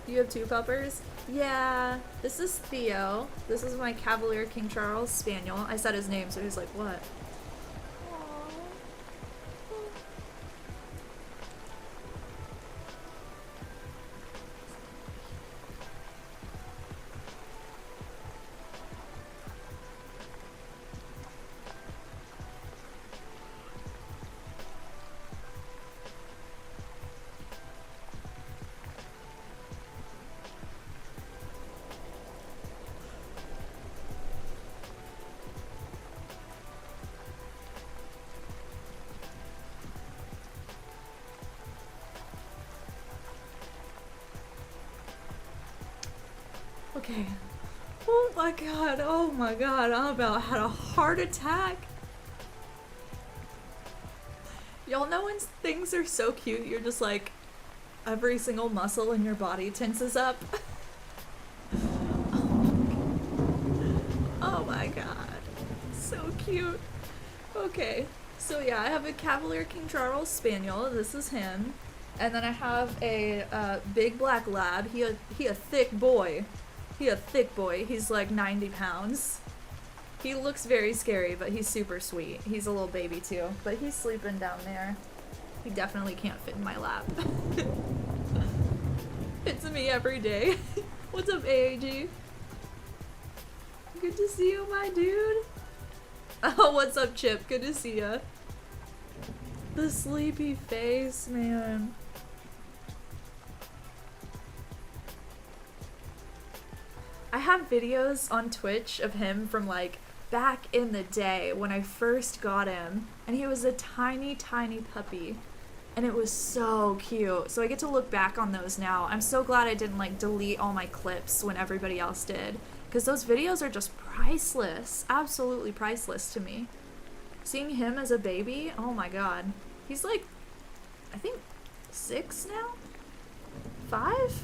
Speaker 1: You have two puppers? Yeah. This is Theo. This is my Cavalier King Charles Spaniel. I said his name, so he's like, what? Okay. Oh my god, I'm about had a heart attack. Y'all know when things are so cute, you're just like, every single muscle in your body tenses up? Oh my god. So cute. Okay. So yeah, I have a Cavalier King Charles Spaniel. This is him. And then I have a big black lab. He a thick boy. He's like 90 pounds. He looks very scary, but he's super sweet. He's a little baby too, but he's sleeping down there. He definitely can't fit in my lap. It's me every day. What's up, AAG? Good to see you, my dude. Oh, what's up, Chip? Good to see ya. The sleepy face, man. I have videos on Twitch of him from like back in the day when I first got him, and he was a tiny puppy, and it was so cute. So I get to look back on those now. I'm so glad I didn't like delete all my clips when everybody else did, because those videos are just priceless, absolutely priceless to me. Seeing him as a baby, oh my god. He's like, I think 6 now? 5?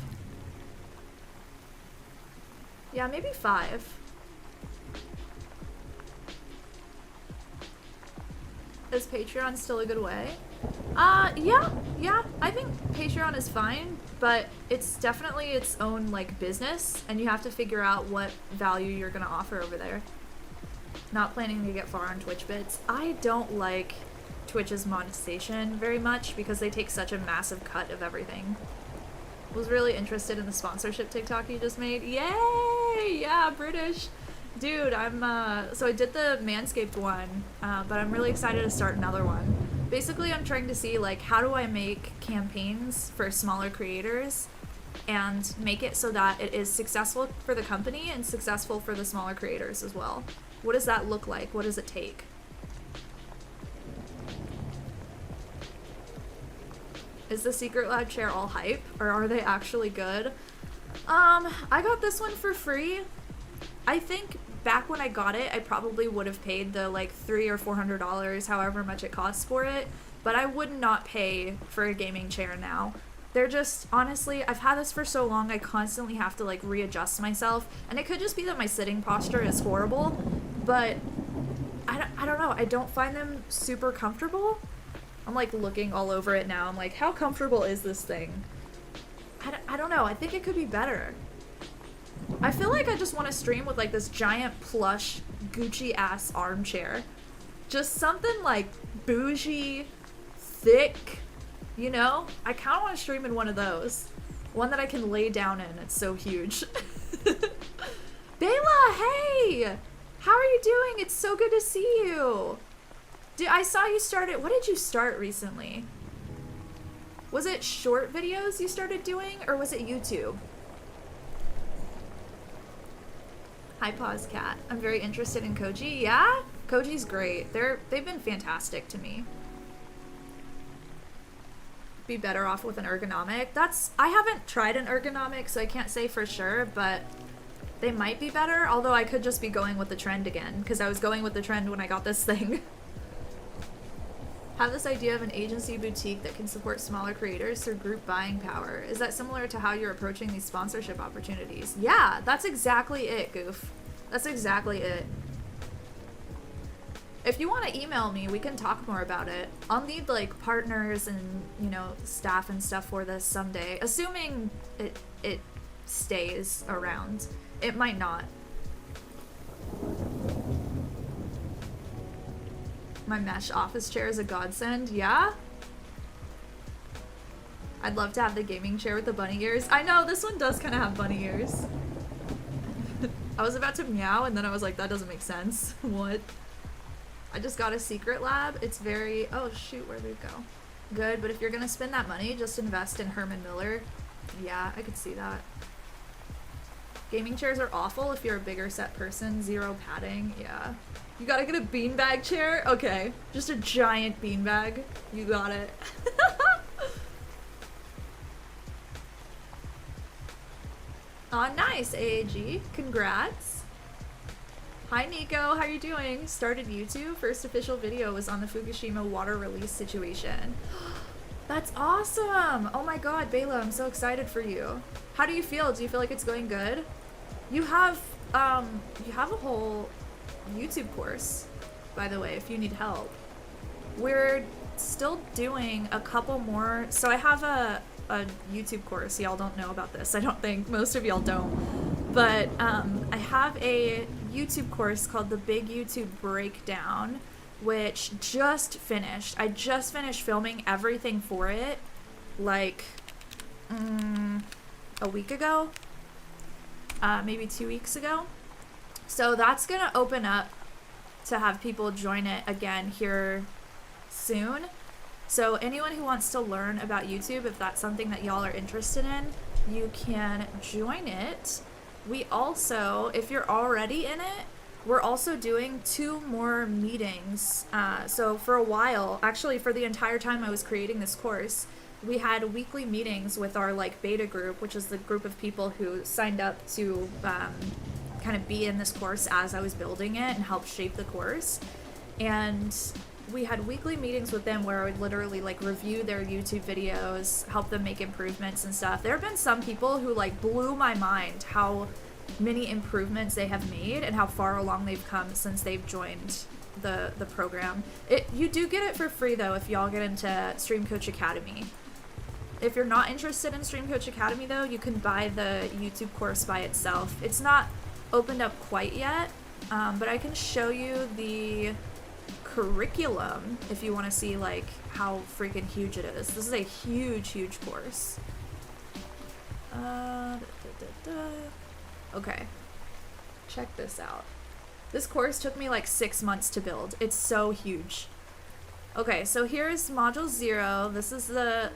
Speaker 1: Yeah, maybe 5. Is Patreon still a good way? Yeah. I think Patreon is fine, but it's definitely its own, like, business, and you have to figure out what value you're gonna offer over there. Not planning to get far on Twitch bits. I don't like Twitch's monetization very much because they take such a massive cut of everything. Was really interested in the sponsorship TikTok you just made. Yay! Yeah, British. Dude, so I did the Manscaped one, but I'm really excited to start another one. Basically, I'm trying to see, like, how do I make campaigns for smaller creators and make it so that it is successful for the company and successful for the smaller creators as well. What does that look like? What does it take? Is the Secret Lab chair all hype, or are they actually good? I got this one for free. I think back when I got it, I probably would have paid the like $300 or $400, however much it costs for it, but I would not pay for a gaming chair now. They're just, honestly, I've had this for so long, I constantly have to like readjust myself, and it could just be that my sitting posture is horrible, but I don't know, I don't find them super comfortable. I'm like looking all over it now, I'm like, how comfortable is this thing? I don't know, I think it could be better. I feel like I just want to stream with like this giant plush Gucci ass armchair. Just something like bougie, thick, you know? I kind of want to stream in one of those. One that I can lay down in, it's so huge. Bela, hey! How are you doing? It's so good to see you. I saw you started, what did you start recently? Was it short videos you started doing, or was it YouTube? Hi, Pause Cat. I'm very interested in Koji. Yeah? Koji's great. They've been fantastic to me. Be better off with an ergonomic. I haven't tried an ergonomic, so I can't say for sure, but they might be better, although I could just be going with the trend again, because I was going with the trend when I got this thing. Have this idea of an agency boutique that can support smaller creators through group buying power. Is that similar to how you're approaching these sponsorship opportunities? Yeah, that's exactly it, Goof. That's exactly it. If you want to email me, we can talk more about it. I'll need like partners and, you know, staff and stuff for this someday, assuming it stays around. It might not. My mesh office chair is a godsend. Yeah? I'd love to have the gaming chair with the bunny ears. I know, this one does kind of have bunny ears. I was about to meow and then I was like, that doesn't make sense. What? I just got a Secret Lab. It's very... Oh shoot, where did it go? Good, but if you're gonna spend that money, just invest in Herman Miller. Yeah, I could see that. Gaming chairs are awful if you're a bigger set person. Zero padding. Yeah. You gotta get a beanbag chair? Okay. Just a giant beanbag. You got it. Aw, nice, AAG. Congrats. Hi, Nico. How you doing? Started YouTube. First official video was on the Fukushima water release situation. That's awesome. Oh my god, Bela, I'm so excited for you. How do you feel? Do you feel like it's going good? You have a whole YouTube course, by the way, if you need help. We're still doing a couple more. So I have a YouTube course. Y'all don't know about this. I don't think most of y'all don't. But I have a YouTube course called The Big YouTube Breakdown, which just finished. I just finished filming everything for it, like a week ago, maybe 2 weeks ago. So that's gonna open up to have people join it again here soon. So anyone who wants to learn about YouTube, if that's something that y'all are interested in, you can join it. We also, if you're already in it, we're also doing 2 more meetings. So for a while, actually for the entire time I was creating this course, we had weekly meetings with our like beta group, which is the group of people who signed up to kind of be in this course as I was building it and help shape the course. And we had weekly meetings with them where I would literally like review their YouTube videos, help them make improvements and stuff. There have been some people who like blew my mind how many improvements they have made and how far along they've come since they've joined the program. You do get it for free though if y'all get into Stream Coach Academy. If you're not interested in Stream Coach Academy though, you can buy the YouTube course by itself. It's not opened up quite yet, but I can show you the curriculum if you want to see like how freaking huge it is. This is a huge course. Okay, check this out. This course took me like 6 months to build. It's so huge. Okay, so here's module 0. This is the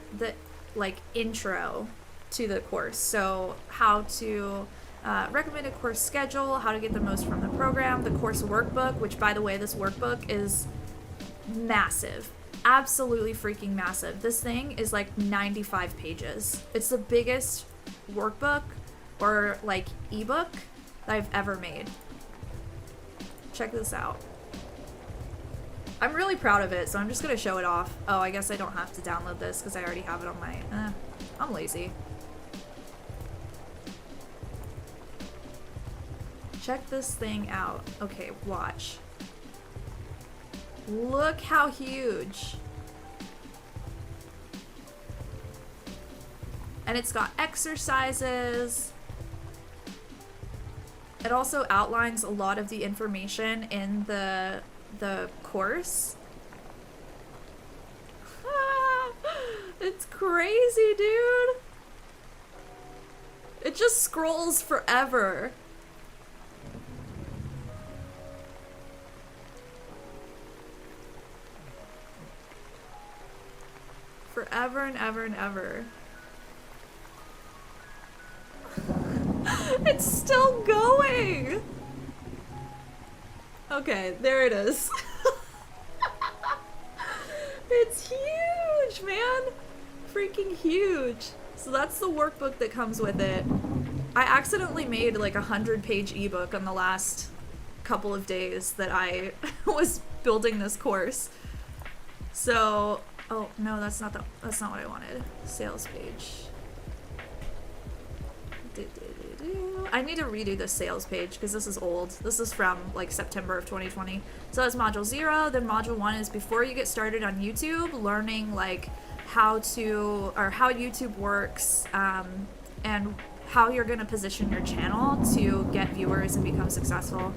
Speaker 1: like intro to the course. So how to recommend a course schedule, how to get the most from the program, the course workbook, which by the way, this workbook is massive. Absolutely freaking massive. This thing is like 95 pages. It's the biggest workbook or like ebook that I've ever made. Check this out. I'm really proud of it, so I'm just gonna show it off. Oh, I guess I don't have to download this because I already have it on my... I'm lazy. Check this thing out. Okay, watch. Look how huge. And it's got exercises. It also outlines a lot of the information in the course. It's crazy, dude. It just scrolls forever. Forever and ever and ever. It's still going. Okay, there it is. It's huge, man. Freaking huge. So that's the workbook that comes with it. I accidentally made like a 100-page ebook on the last couple of days that I was building this course. So, oh no, that's not what I wanted. Sales page. I need to redo the sales page because this is old. This is from like September of 2020. So that's module 0. Then module 1 is before you get started on YouTube, learning like how YouTube works, and how you're going to position your channel to get viewers and become successful.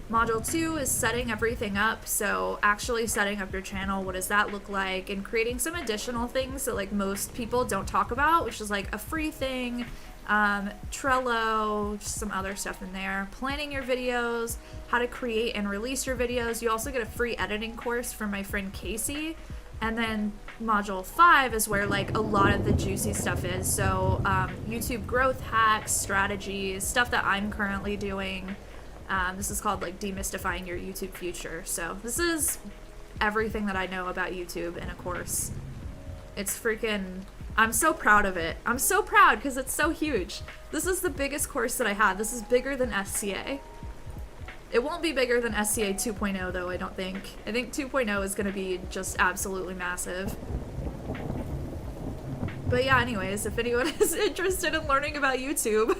Speaker 1: Module 2 is setting everything up. So actually setting up your channel, what does that look like? And creating some additional things that like most people don't talk about, which is like a free thing, Trello, just some other stuff in there, planning your videos, how to create and release your videos. You also get a free editing course from my friend Casey. And then module 5 is where like a lot of the juicy stuff is. So YouTube growth hacks, strategies, stuff that I'm currently doing. This is called like demystifying your YouTube future. So this is everything that I know about YouTube in a course. It's freaking... I'm so proud of it. I'm so proud because it's so huge. This is the biggest course that I have. This is bigger than SCA. It won't be bigger than SCA 2.0 though, I don't think. I think 2.0 is going to be just absolutely massive. But yeah, anyways, if anyone is interested in learning about YouTube,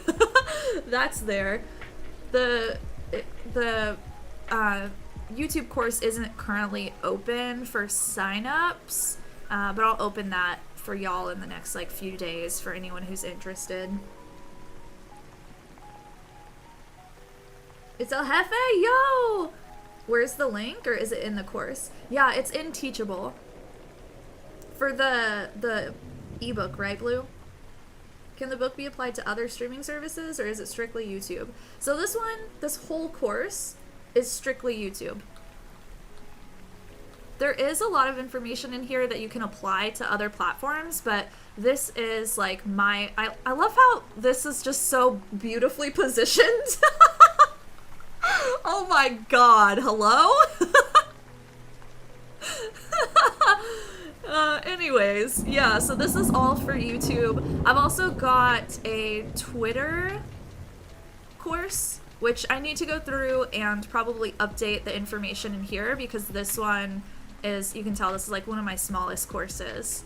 Speaker 1: that's there. The YouTube course isn't currently open for signups, but I'll open that for y'all in the next like few days for anyone who's interested. It's El Jefe, yo! Where's the link, or is it in the course? Yeah, it's in Teachable. For the ebook, right, Blue? Can the book be applied to other streaming services, or is it strictly YouTube? So this whole course is strictly YouTube. There is a lot of information in here that you can apply to other platforms, but this is like I love how this is just so beautifully positioned. Oh my god, hello? Anyways, yeah, so this is all for YouTube. I've also got a Twitter course, which I need to go through and probably update the information in here, because this one is, you can tell this is like one of my smallest courses.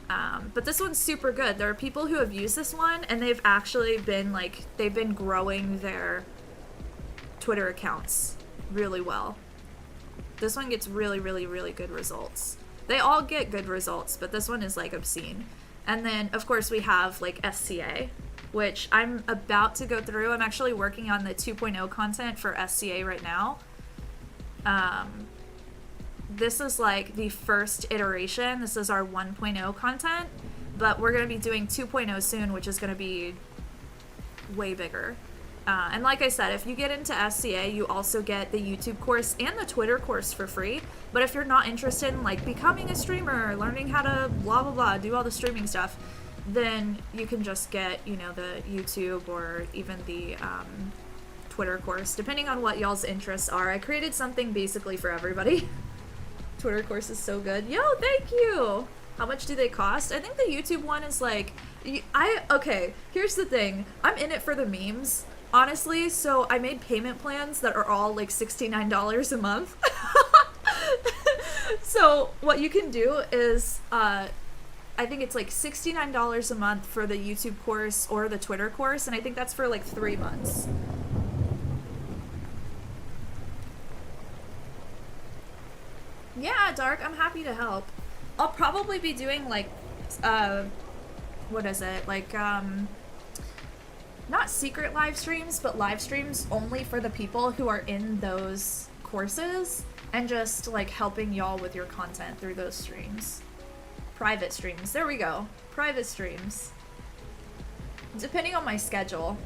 Speaker 1: But this one's super good. There are people who have used this one and they've actually been like, they've been growing their Twitter accounts really well. This one gets really, really, really good results. They all get good results, but this one is like obscene. And then, of course, we have like SCA, which I'm about to go through. I'm actually working on the 2.0 content for SCA right now. This is like the first iteration. This is our 1.0 content, but we're going to be doing 2.0 soon, which is going to be way bigger. And like I said, if you get into SCA, you also get the YouTube course and the Twitter course for free. But if you're not interested in like becoming a streamer, learning how to blah, blah, blah, do all the streaming stuff, then you can just get, you know, the YouTube or even the Twitter course, depending on what y'all's interests are. I created something basically for everybody. Twitter course is so good. Yo, thank you. How much do they cost? I think the YouTube one is like, okay, here's the thing. I'm in it for the memes, honestly, so I made payment plans that are all like $69 a month. So what you can do is, I think it's like $69 a month for the YouTube course or the Twitter course, and I think that's for like 3 months. Yeah, Dark, I'm happy to help. I'll probably be doing like, what is it? Like, not secret live streams, but live streams only for the people who are in those courses, and just like helping y'all with your content through those streams. Private streams. There we go. Private streams. Depending on my schedule.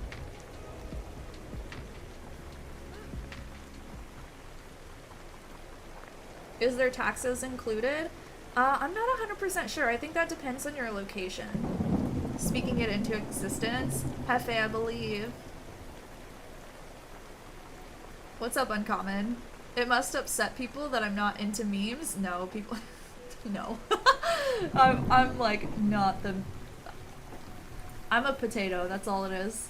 Speaker 1: Is there taxes included? I'm not 100% sure. I think that depends on your location. Speaking it into existence. Hefe, I believe. What's up, Uncommon? It must upset people that I'm not into memes. No, people... no. I'm like not the... I'm a potato, that's all it is.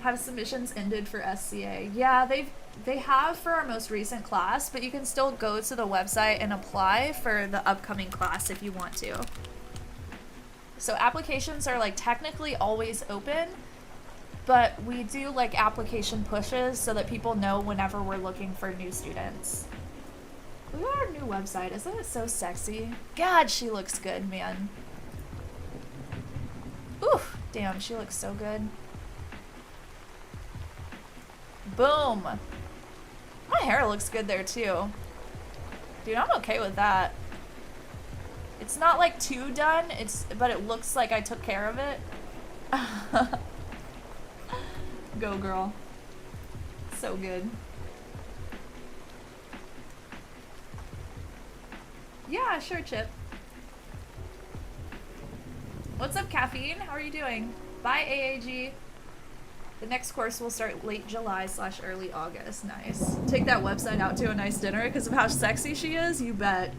Speaker 1: Have submissions ended for SCA? Yeah, they have for our most recent class, but you can still go to the website and apply for the upcoming class if you want to. So applications are like technically always open, but we do like application pushes so that people know whenever we're looking for new students. Look at our new website. Isn't it so sexy? God, she looks good, man. Oof, damn, she looks so good. Boom. My hair looks good there too. Dude, I'm okay with that. It's not like too done, but it looks like I took care of it. Go girl. So good. Yeah, sure, Chip. What's up, Caffeine? How are you doing? Bye, AAG. The next course will start late July / early August. Nice. Take that website out to a nice dinner because of how sexy she is? You bet.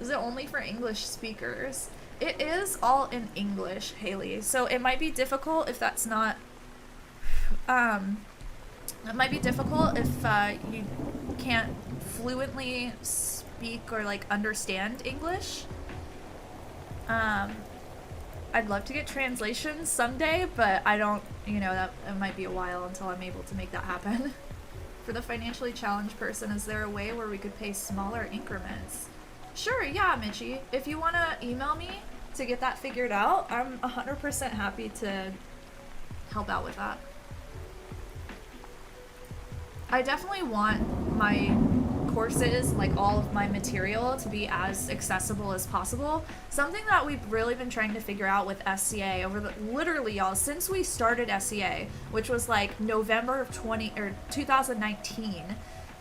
Speaker 1: Is it only for English speakers? It is all in English, Haley. So it might be difficult if that's not... it might be difficult if you can't fluently speak or like understand English. I'd love to get translations someday, but I don't, you know, that it might be a while until I'm able to make that happen. For the financially challenged person, is there a way where we could pay smaller increments? Sure, yeah, Mitchie. If you want to email me to get that figured out, I'm 100% happy to help out with that. I definitely want my courses, like all of my material, to be as accessible as possible. Something that we've really been trying to figure out with SCA over the, literally y'all, since we started SCA, which was like November of 2019,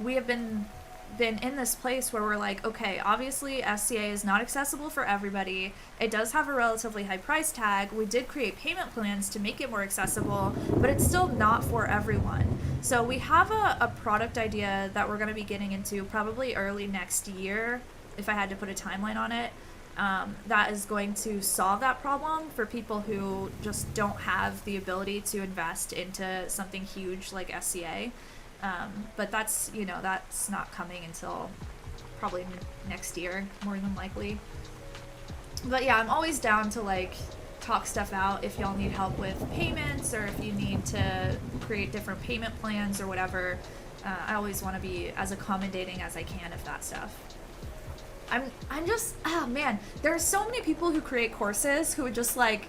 Speaker 1: we have been in this place where we're like, okay, obviously SCA is not accessible for everybody. It does have a relatively high price tag. We did create payment plans to make it more accessible, but it's still not for everyone. So we have a product idea that we're going to be getting into probably early next year, if I had to put a timeline on it, that is going to solve that problem for people who just don't have the ability to invest into something huge like SCA. But that's, you know, that's not coming until probably next year, more than likely. But yeah, I'm always down to like talk stuff out if y'all need help with payments, or if you need to create different payment plans or whatever. I always want to be as accommodating as I can of that stuff. I'm just, oh man, there are so many people who create courses who would just like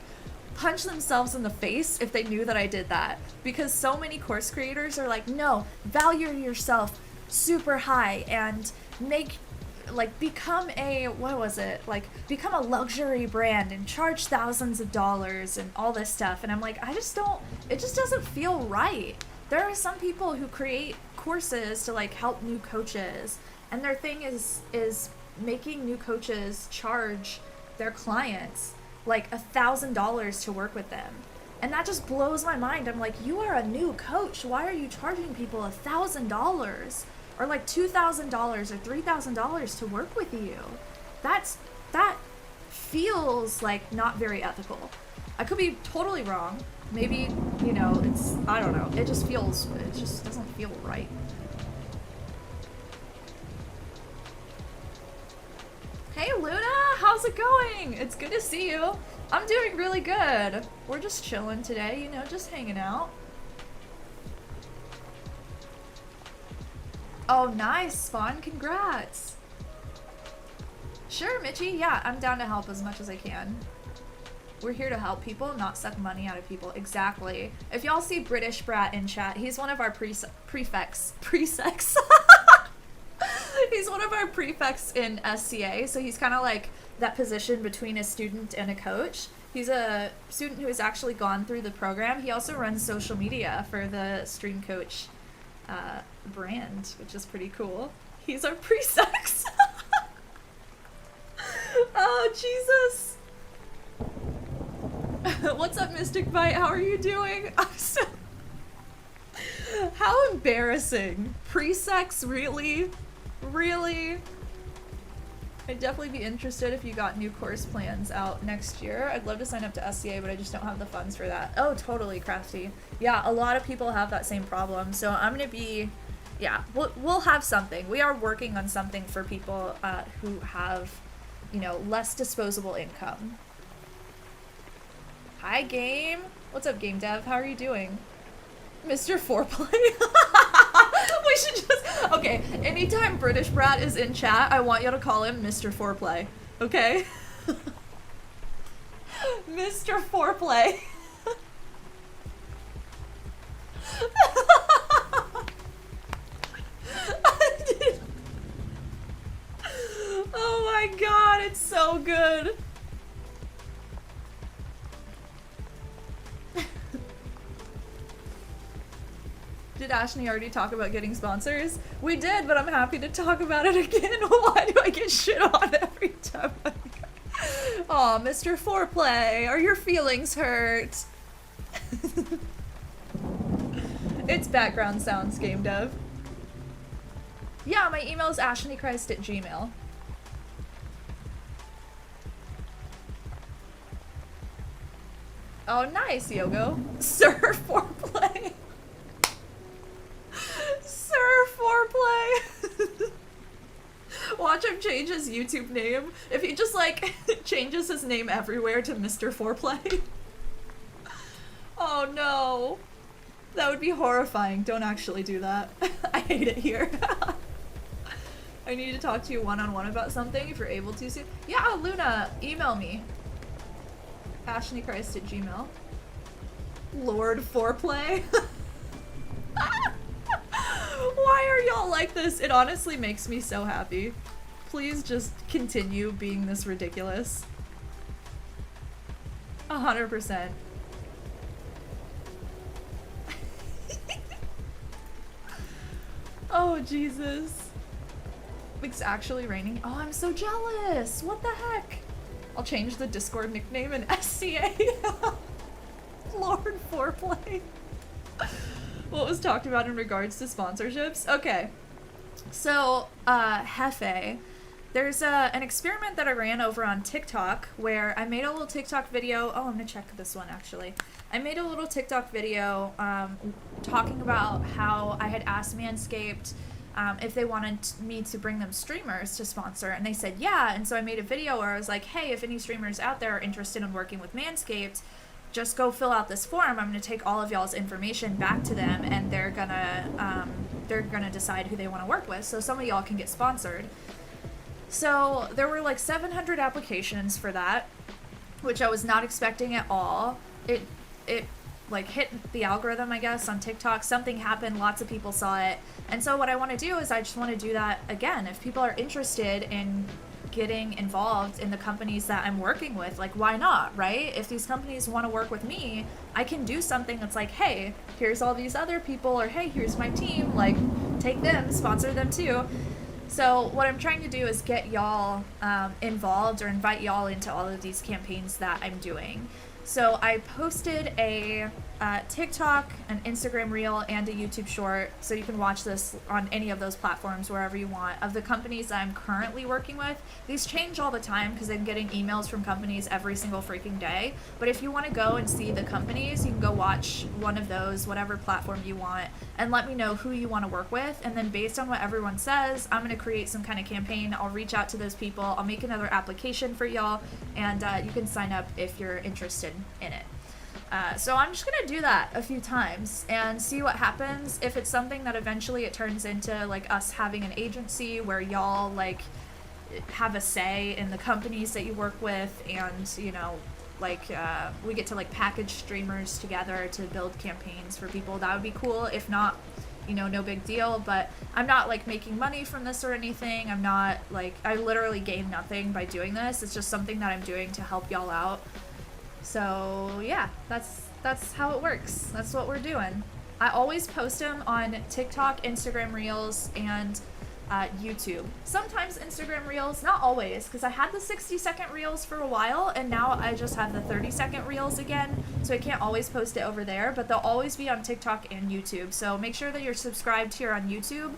Speaker 1: punch themselves in the face if they knew that I did that. Because so many course creators are like, no, value yourself super high and make, like, become a, what was it? Like, become a luxury brand and charge thousands of dollars and all this stuff. And I'm like, I just don't, it just doesn't feel right. There are some people who create courses to like help new coaches, and their thing is making new coaches charge their clients like $1,000 to work with them. And that just blows my mind. I'm like, you are a new coach. Why are you charging people $1,000 or like $2,000 or $3,000 to work with you? That feels like not very ethical. I could be totally wrong. Maybe, you know, it's, I don't know. It just doesn't feel right. Hey Luna, how's it going? It's good to see you. I'm doing really good. We're just chilling today, you know, just hanging out. Oh, nice, Spawn. Congrats. Sure, Mitchie. Yeah, I'm down to help as much as I can. We're here to help people, not suck money out of people. Exactly. If y'all see British Brat in chat, he's one of our prefects. He's one of our prefects in SCA, so he's kind of like that position between a student and a coach. He's a student who has actually gone through the program. He also runs social media for the Stream Coach brand, which is pretty cool. He's our prefects. Oh, Jesus. What's up, Mystic Bite? How are you doing? How embarrassing. Pre-sex, really? Really? I'd definitely be interested if you got new course plans out next year. I'd love to sign up to SCA, but I just don't have the funds for that. Oh, totally, Crafty. Yeah, a lot of people have that same problem. So I'm gonna be, yeah, we'll have something. We are working on something for people who have, you know, less disposable income. Hi, Game. What's up, Game Dev? How are you doing? Mr. Foreplay? We should just... Okay, anytime British Brat is in chat, I want you to call him Mr. Foreplay. Okay? Mr. Foreplay. Oh my god, it's so good. Did Ashley already talk about getting sponsors? We did, but I'm happy to talk about it again. Why do I get shit on every time? Aw, Mr. Foreplay, are your feelings hurt? It's background sounds, Game Dev. Yeah, my email is ashleykreist@gmail.com. Oh, nice, Yogo. Sir Foreplay. Sir Foreplay. Watch him change his YouTube name. If he just like changes his name everywhere to Mr. Foreplay. Oh no. That would be horrifying. Don't actually do that. I hate it here. I need to talk to you one-on-one about something if you're able to soon. Yeah, Luna, email me. ashleykreist@gmail.com. Lord Foreplay. Why are y'all like this? It honestly makes me so happy. Please just continue being this ridiculous. 100%. Oh, Jesus. It's actually raining. Oh, I'm so jealous. What the heck? I'll change the Discord nickname in SCA. Lord Foreplay. What was talked about in regards to sponsorships? Okay. So, Hefe, there's an experiment that I ran over on TikTok where I made a little TikTok video. Oh, I'm gonna check this one actually. I made a little TikTok video talking about how I had asked Manscaped if they wanted me to bring them streamers to sponsor, and they said yeah. And so I made a video where I was like, hey, if any streamers out there are interested in working with Manscaped, just go fill out this form. I'm going to take all of y'all's information back to them, and they're gonna they're gonna decide who they want to work with. So some of y'all can get sponsored. So there were like 700 applications for that, which I was not expecting at all. It like hit the algorithm, I guess, on TikTok. Something happened, lots of people saw it. And so what I want to do is I just want to do that again. If people are interested in getting involved in the companies that I'm working with, like, why not, right? If these companies want to work with me, I can do something that's like, hey, here's all these other people, or hey, here's my team, like, take them, sponsor them too. So what I'm trying to do is get y'all involved, or invite y'all into all of these campaigns that I'm doing. So I posted a TikTok, an Instagram reel, and a YouTube short, so you can watch this on any of those platforms wherever you want, of the companies that I'm currently working with. These change all the time because I'm getting emails from companies every single freaking day. But if you want to go and see the companies, you can go watch one of those, whatever platform you want, and let me know who you want to work with. And then based on what everyone says, I'm going to create some kind of campaign. I'll reach out to those people. I'll make another application for y'all, and you can sign up if you're interested in it. So I'm just gonna do that a few times and see what happens. If it's something that eventually it turns into like us having an agency where y'all like have a say in the companies that you work with, and you know, like we get to like package streamers together to build campaigns for people, that would be cool. If not, you know, no big deal. But I'm not like making money from this or anything. I'm not like, I literally gain nothing by doing this. It's just something that I'm doing to help y'all out. So yeah, that's how it works. That's what we're doing. I always post them on TikTok, Instagram Reels, and YouTube. Sometimes Instagram Reels, not always, because I had the 60-second Reels for a while, and now I just have the 30-second Reels again, so I can't always post it over there, but they'll always be on TikTok and YouTube. So make sure that you're subscribed here on YouTube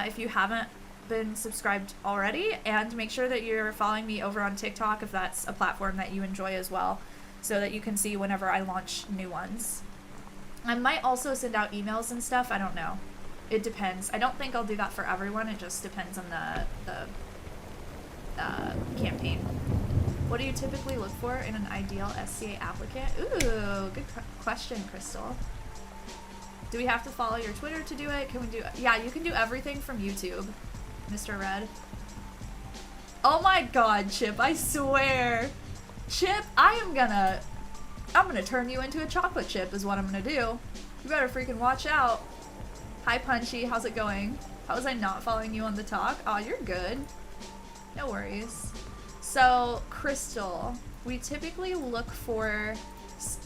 Speaker 1: if you haven't been subscribed already, and make sure that you're following me over on TikTok if that's a platform that you enjoy as well, so that you can see whenever I launch new ones. I might also send out emails and stuff, I don't know. It depends. I don't think I'll do that for everyone, it just depends on the campaign. What do you typically look for in an ideal SCA applicant? Ooh, good question, Crystal. Do we have to follow your Twitter to do it? Can we do, yeah, you can do everything from YouTube, Mr. Red. Oh my god, Chip, I swear. Chip, I'm gonna turn you into a chocolate chip is what I'm gonna do. You better freaking watch out. Hi Punchy, how's it going? How was I not following you on the talk? Aw, you're good. No worries. So, Crystal, we typically look for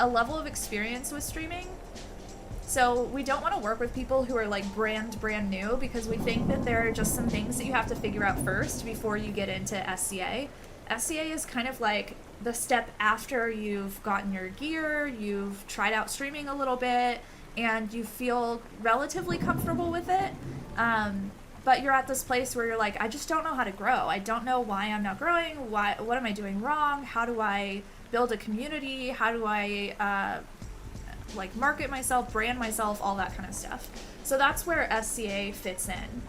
Speaker 1: a level of experience with streaming. So we don't want to work with people who are like brand new, because we think that there are just some things that you have to figure out first before you get into SCA. SCA is kind of like the step after you've gotten your gear, you've tried out streaming a little bit, and you feel relatively comfortable with it. But you're at this place where you're like, I just don't know how to grow. I don't know why I'm not growing. What am I doing wrong? How do I build a community? How do I like market myself, brand myself, all that kind of stuff. So that's where SCA fits in.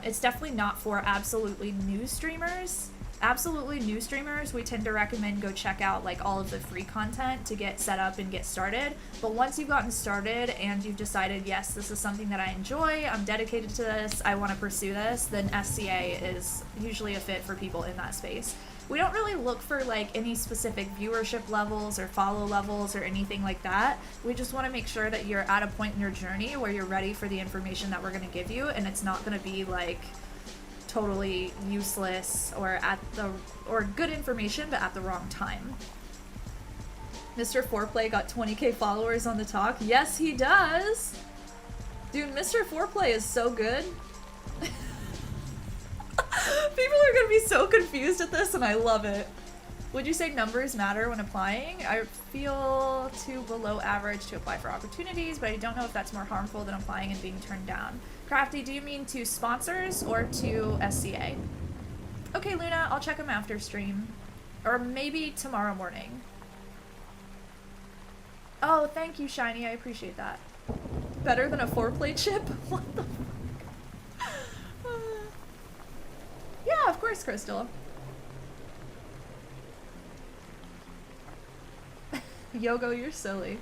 Speaker 1: It's definitely not for absolutely new streamers. Absolutely new streamers, we tend to recommend go check out like all of the free content to get set up and get started. But once you've gotten started and you've decided, yes, this is something that I enjoy, I'm dedicated to this, I want to pursue this, then SCA is usually a fit for people in that space. We don't really look for like any specific viewership levels or follow levels or anything like that. We just want to make sure that you're at a point in your journey where you're ready for the information that we're going to give you, and it's not going to be like totally useless or good information but at the wrong time. Mr. Foreplay got 20k followers on the talk. Yes, he does. Dude, Mr. Foreplay is so good. People are gonna be so confused at this, and I love it. Would you say numbers matter when applying? I feel too below average to apply for opportunities, but I don't know if that's more harmful than applying and being turned down. Crafty, do you mean to sponsors or to SCA? Okay, Luna, I'll check them after stream. Or maybe tomorrow morning. Oh, thank you, Shiny, I appreciate that. Better than a foreplay chip? What the fuck? Yeah, of course, Crystal. Yogo, you're silly.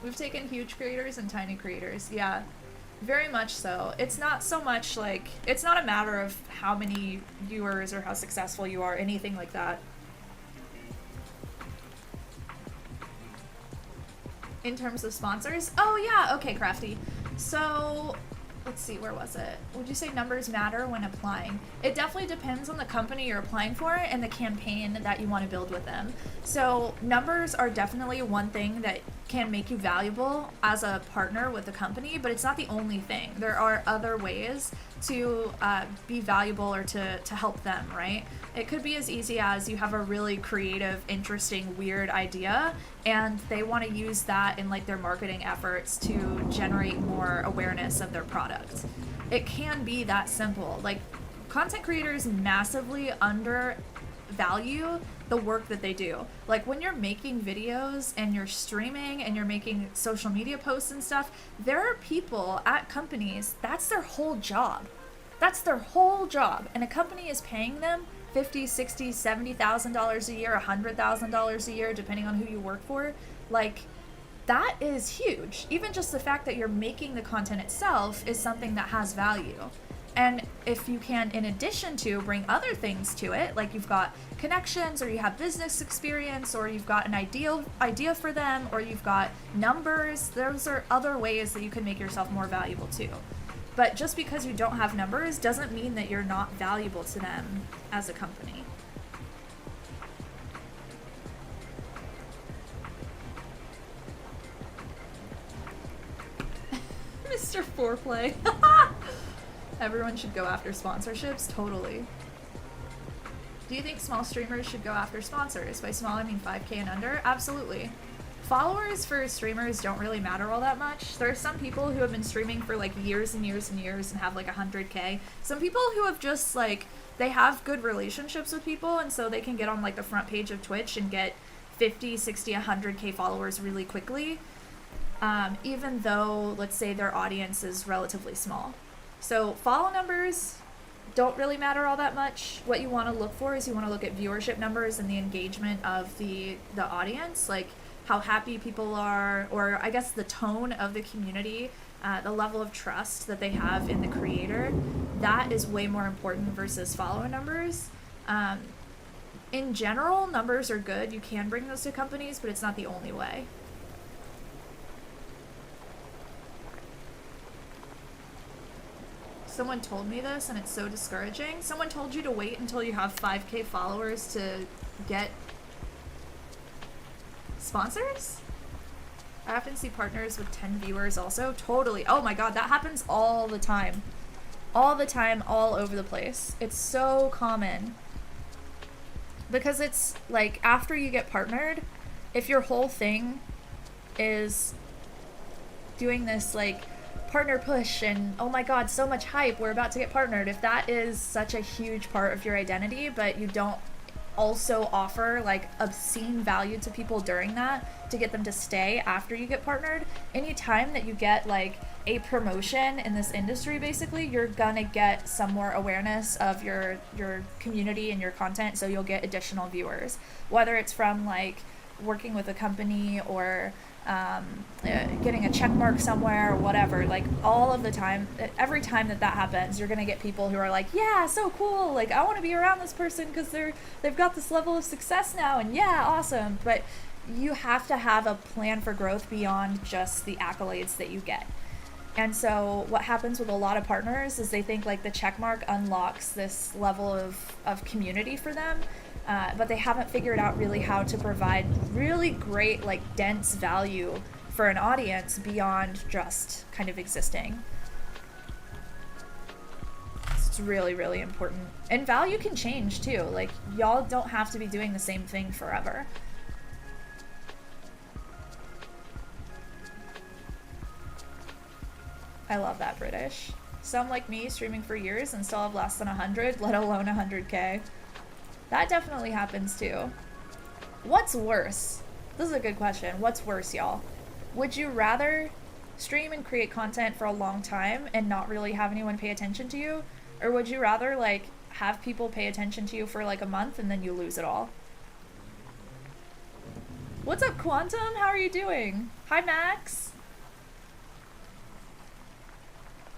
Speaker 1: We've taken huge creators and tiny creators. Yeah. Very much so. It's not so much like, it's not a matter of how many viewers or how successful you are, anything like that. In terms of sponsors? Oh yeah, okay, Crafty. So, let's see, where was it? Would you say numbers matter when applying? It definitely depends on the company you're applying for and the campaign that you want to build with them. So numbers are definitely one thing that can make you valuable as a partner with the company, but it's not the only thing. There are other ways to be valuable or to help them, right? It could be as easy as you have a really creative, interesting, weird idea, and they want to use that in like their marketing efforts to generate more awareness of their product. It can be that simple. Like, content creators massively undervalue the work that they do. Like, when you're making videos and you're streaming and you're making social media posts and stuff, there are people at companies, that's their whole job. That's their whole job. And a company is paying them $50,000, $60,000, $70,000 a year, $100,000 a year, depending on who you work for. Like, that is huge. Even just the fact that you're making the content itself is something that has value. And if you can, in addition to, bring other things to it, like you've got connections, or you have business experience, or you've got an idea for them, or you've got numbers, those are other ways that you can make yourself more valuable too. But just because you don't have numbers doesn't mean that you're not valuable to them as a company. Mr. Foreplay. Everyone should go after sponsorships? Totally. Do you think small streamers should go after sponsors? By small, I mean 5K and under? Absolutely. Followers for streamers don't really matter all that much. There are some people who have been streaming for like years and years and years and have like 100K. Some people who have just like, they have good relationships with people, and so they can get on like the front page of Twitch and get 50, 60, 100K followers really quickly. Even though, let's say, their audience is relatively small. So follow numbers don't really matter all that much. What you want to look for is you want to look at viewership numbers and the engagement of the audience, like how happy people are, or I guess the tone of the community, the level of trust that they have in the creator. That is way more important versus follower numbers. In general, numbers are good. You can bring those to companies, but it's not the only way. Someone told me this, and it's so discouraging. Someone told you to wait until you have 5K followers to get sponsors? I often see partners with 10 viewers also. Totally. Oh my god, that happens all the time. All the time, all over the place. It's so common. Because it's like, after you get partnered, if your whole thing is doing this like partner push and oh my god, so much hype, we're about to get partnered, if that is such a huge part of your identity, but you don't also offer like obscene value to people during that to get them to stay after you get partnered, anytime that you get like a promotion in this industry, basically you're gonna get some more awareness of your community and your content, so you'll get additional viewers, whether it's from like working with a company or getting a check mark somewhere or whatever. Like, all of the time, every time that happens, you're gonna get people who are like, yeah, so cool, like I want to be around this person because they've got this level of success now, and yeah, awesome. But you have to have a plan for growth beyond just the accolades that you get. And so what happens with a lot of partners is they think like the check mark unlocks this level of community for them, but they haven't figured out really how to provide really great, like, dense value for an audience beyond just kind of existing. It's really, really important. And value can change too. Like, y'all don't have to be doing the same thing forever. I love that, British. Some like me streaming for years and still have less than 100, let alone 100K. That definitely happens too. What's worse? This is a good question. What's worse, y'all? Would you rather stream and create content for a long time and not really have anyone pay attention to you? Or would you rather like have people pay attention to you for like a month and then you lose it all? What's up, Quantum? How are you doing? Hi, Max.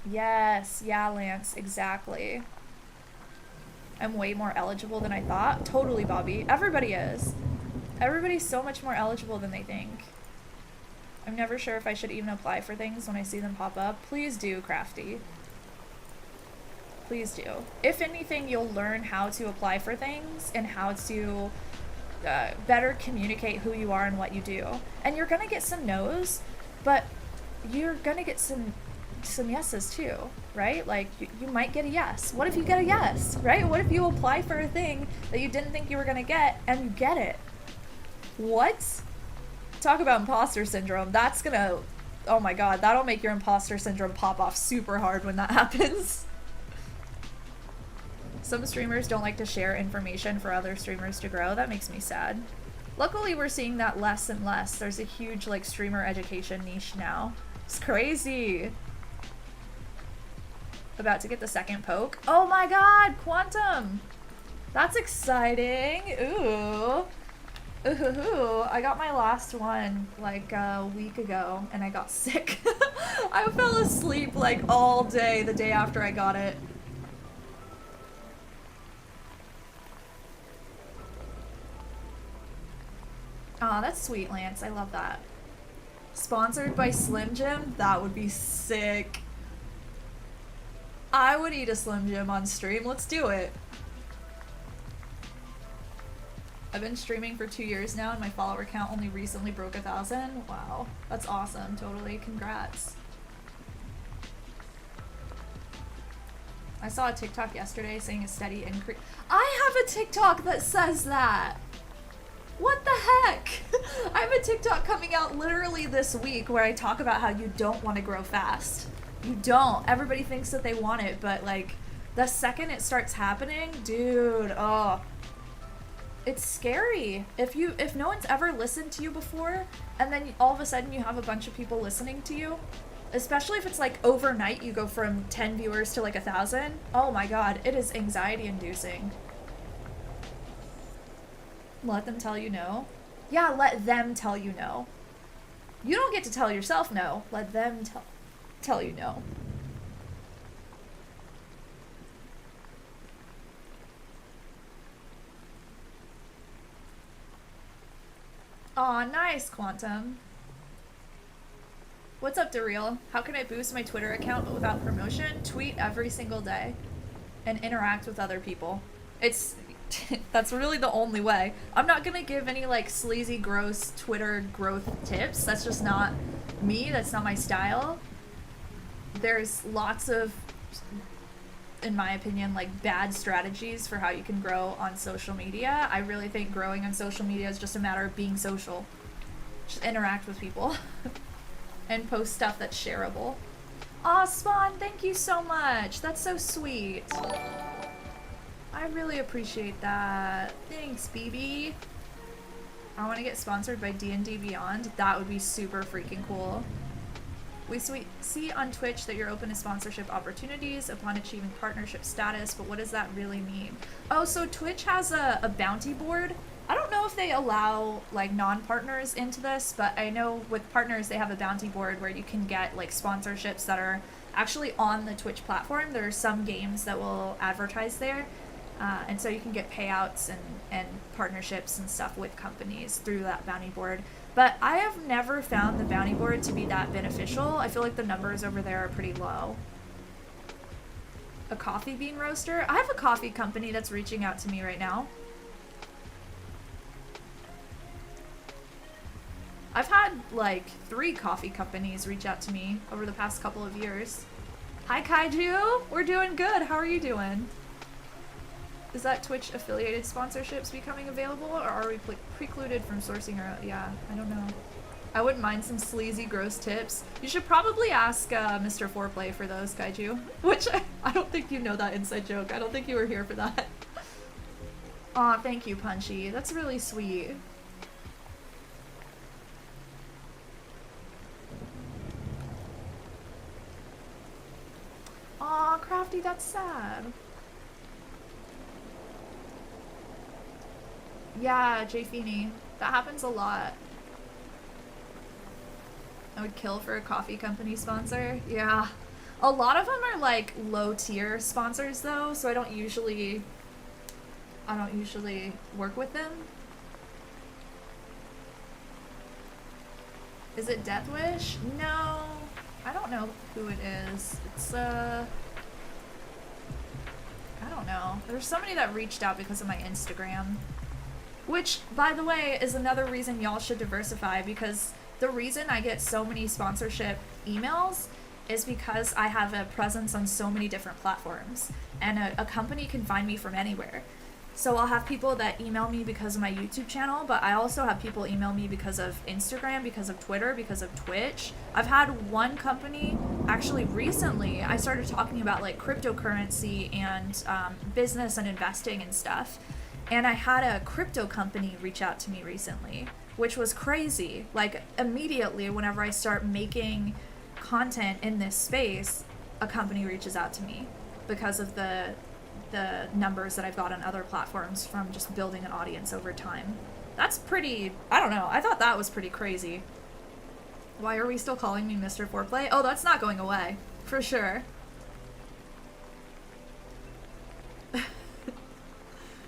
Speaker 1: Yes, yeah, Lance, exactly. I'm way more eligible than I thought. Totally, Bobby. Everybody is. Everybody's so much more eligible than they think. I'm never sure if I should even apply for things when I see them pop up. Please do, Crafty. Please do. If anything, you'll learn how to apply for things and how to better communicate who you are and what you do. And you're gonna get some no's, but you're gonna get some yeses too, right? Like you might get a yes. What if you get a yes, right? What if you apply for a thing that you didn't think you were gonna get and you get it? What? Talk about imposter syndrome. That's gonna, oh my god, that'll make your imposter syndrome pop off super hard when that happens. Some streamers don't like to share information for other streamers to grow. That makes me sad. Luckily, we're seeing that less and less. There's a huge, like, streamer education niche now. It's crazy. About to get the second poke. Oh my god, Quantum! That's exciting. Ooh. Ooh, I got my last one, like, a week ago, and I got sick. I fell asleep, like, all day the day after I got it. Aw, that's sweet, Lance. I love that. Sponsored by Slim Jim? That would be sick. I would eat a Slim Jim on stream. Let's do it. I've been streaming for 2 years now and my follower count only recently broke 1,000. Wow. That's awesome. Totally. Congrats. I saw a TikTok yesterday saying a steady increase. I have a TikTok that says that. What the heck? I have a TikTok coming out literally this week where I talk about how you don't want to grow fast. You don't. Everybody thinks that they want it, but like the second it starts happening, dude, oh. It's scary. If no one's ever listened to you before and then all of a sudden you have a bunch of people listening to you, especially if it's like overnight you go from 10 viewers to like 1,000. Oh my god, it is anxiety inducing. Let them tell you no? Yeah, let them tell you no. You don't get to tell yourself no. Let them tell you no. Aw, nice, Quantum. What's up, Dareal? How can I boost my Twitter account without promotion? Tweet every single day and interact with other people. It's that's really the only way. I'm not gonna give any like sleazy, gross Twitter growth tips. That's just not me. That's not my style. There's lots of, in my opinion, like bad strategies for how you can grow on social media. I really think growing on social media is just a matter of being social. Just interact with people and post stuff that's shareable. Aw, Spawn, thank you so much. That's so sweet. I really appreciate that. Thanks, BB. I want to get sponsored by D&D Beyond. That would be super freaking cool. We see on Twitch that you're open to sponsorship opportunities upon achieving partnership status, but what does that really mean? Oh, so Twitch has a bounty board. I don't know if they allow like non-partners into this, but I know with partners they have a bounty board where you can get like sponsorships that are actually on the Twitch platform. There are some games that will advertise there. And so you can get payouts and partnerships and stuff with companies through that bounty board. But I have never found the bounty board to be that beneficial. I feel like the numbers over there are pretty low. A coffee bean roaster? I have a coffee company that's reaching out to me right now. I've had like 3 coffee companies reach out to me over the past couple of years. Hi Kaiju! We're doing good. How are you doing? Is that Twitch affiliated sponsorships becoming available, or are we precluded from sourcing our own? Yeah, I don't know. I wouldn't mind some sleazy, gross tips. You should probably ask Mr. Foreplay for those, Kaiju. Which, I don't think you know that inside joke. I don't think you were here for that. Aw, thank you, Punchy. That's really sweet. Aw, Crafty, that's sad. Yeah, Jay Feeney. That happens a lot. I would kill for a coffee company sponsor. Yeah. A lot of them are like low tier sponsors though, so I don't usually work with them. Is it Deathwish? No, I don't know who it is. It's I don't know. There's somebody that reached out because of my Instagram. Which, by the way, is another reason y'all should diversify, because the reason I get so many sponsorship emails is because I have a presence on so many different platforms, and a company can find me from anywhere. So I'll have people that email me because of my YouTube channel, but I also have people email me because of Instagram, because of Twitter, because of Twitch. I've had one company, actually recently, I started talking about like cryptocurrency and business and investing and stuff. And I had a crypto company reach out to me recently, which was crazy. Like immediately whenever I start making content in this space, a company reaches out to me because of the numbers that I've got on other platforms from just building an audience over time. That's pretty, I don't know, I thought that was pretty crazy. Why are we still calling me Mr. Foreplay? Oh, that's not going away, for sure.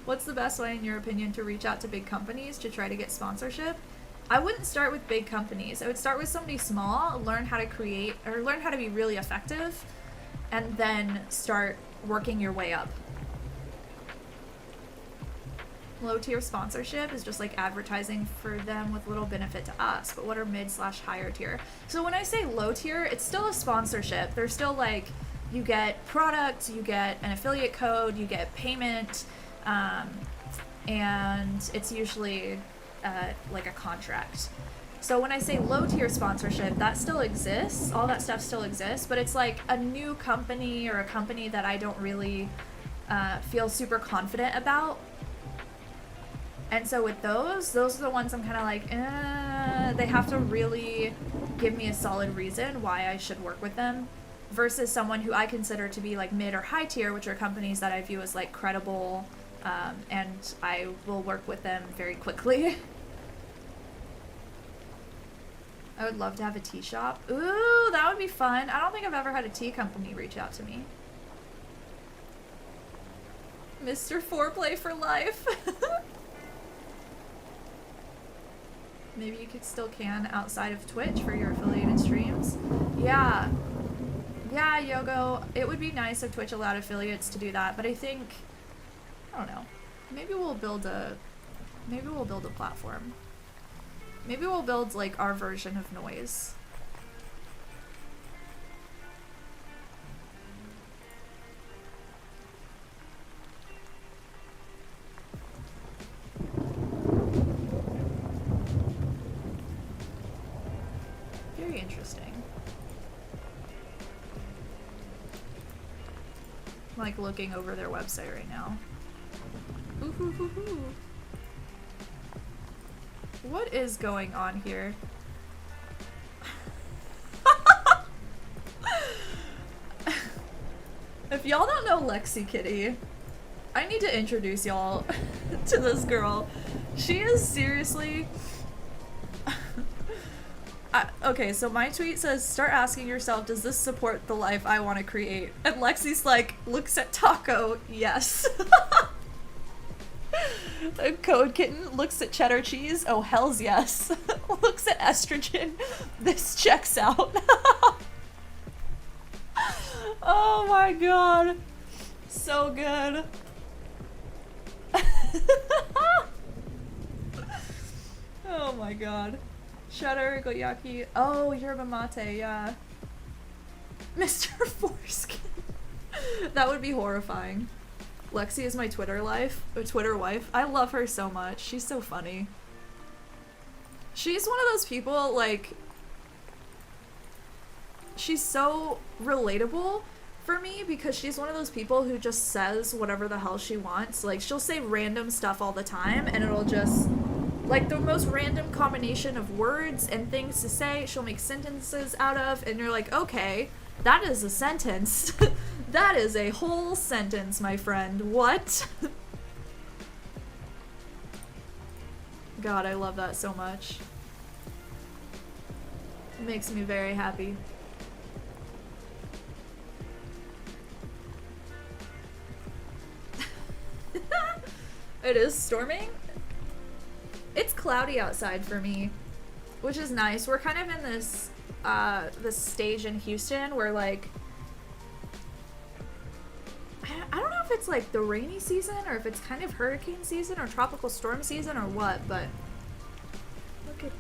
Speaker 1: What's the best way, in your opinion, to reach out to big companies to try to get sponsorship? I wouldn't start with big companies. I would start with somebody small, learn how to create, or learn how to be really effective, and then start working your way up. Low tier sponsorship is just like advertising for them with little benefit to us, but what are mid/higher tier? So when I say low tier, it's still a sponsorship. They're still like, you get product, you get an affiliate code, you get payment, and it's usually like a contract. So when I say low tier sponsorship, that still exists, all that stuff still exists, but it's like a new company or a company that I don't really feel super confident about. And so with those are the ones I'm kind of like, they have to really give me a solid reason why I should work with them, versus someone who I consider to be like mid or high tier, which are companies that I view as like credible, and I will work with them very quickly. I would love to have a tea shop. Ooh, that would be fun. I don't think I've ever had a tea company reach out to me. Mr. Foreplay for life. Maybe you could still can outside of Twitch for your affiliated streams. Yeah. Yeah, Yogo. It would be nice if Twitch allowed affiliates to do that, but I think, I don't know. Maybe we'll build a platform. Maybe we'll build like our version of Noise. Very interesting. I'm like looking over their website right now. Ooh, hoo, hoo, hoo. What is going on here? If y'all don't know Lexi Kitty, I need to introduce y'all to this girl. She is seriously... okay, so my tweet says, start asking yourself, does this support the life I want to create? And Lexi's like, looks at Taco, yes. Code Kitten looks at cheddar cheese, oh hells yes. Looks at estrogen, this checks out. Oh my god. So good. Oh my god. Cheddar, Goyaki. Oh, yerba mate, yeah. Mr. Foreskin. That would be horrifying. Lexi is my Twitter wife. I love her so much. She's so funny. She's one of those people, like, she's so relatable for me because she's one of those people who just says whatever the hell she wants. Like, she'll say random stuff all the time and it'll just, like, the most random combination of words and things to say, she'll make sentences out of, and you're like, okay, that is a sentence. That is a whole sentence, my friend. What? God, I love that so much. It makes me very happy. It is storming. It's cloudy outside for me, which is nice. We're kind of in this this stage in Houston where like I don't know if it's like the rainy season or if it's kind of hurricane season or tropical storm season or what, but look at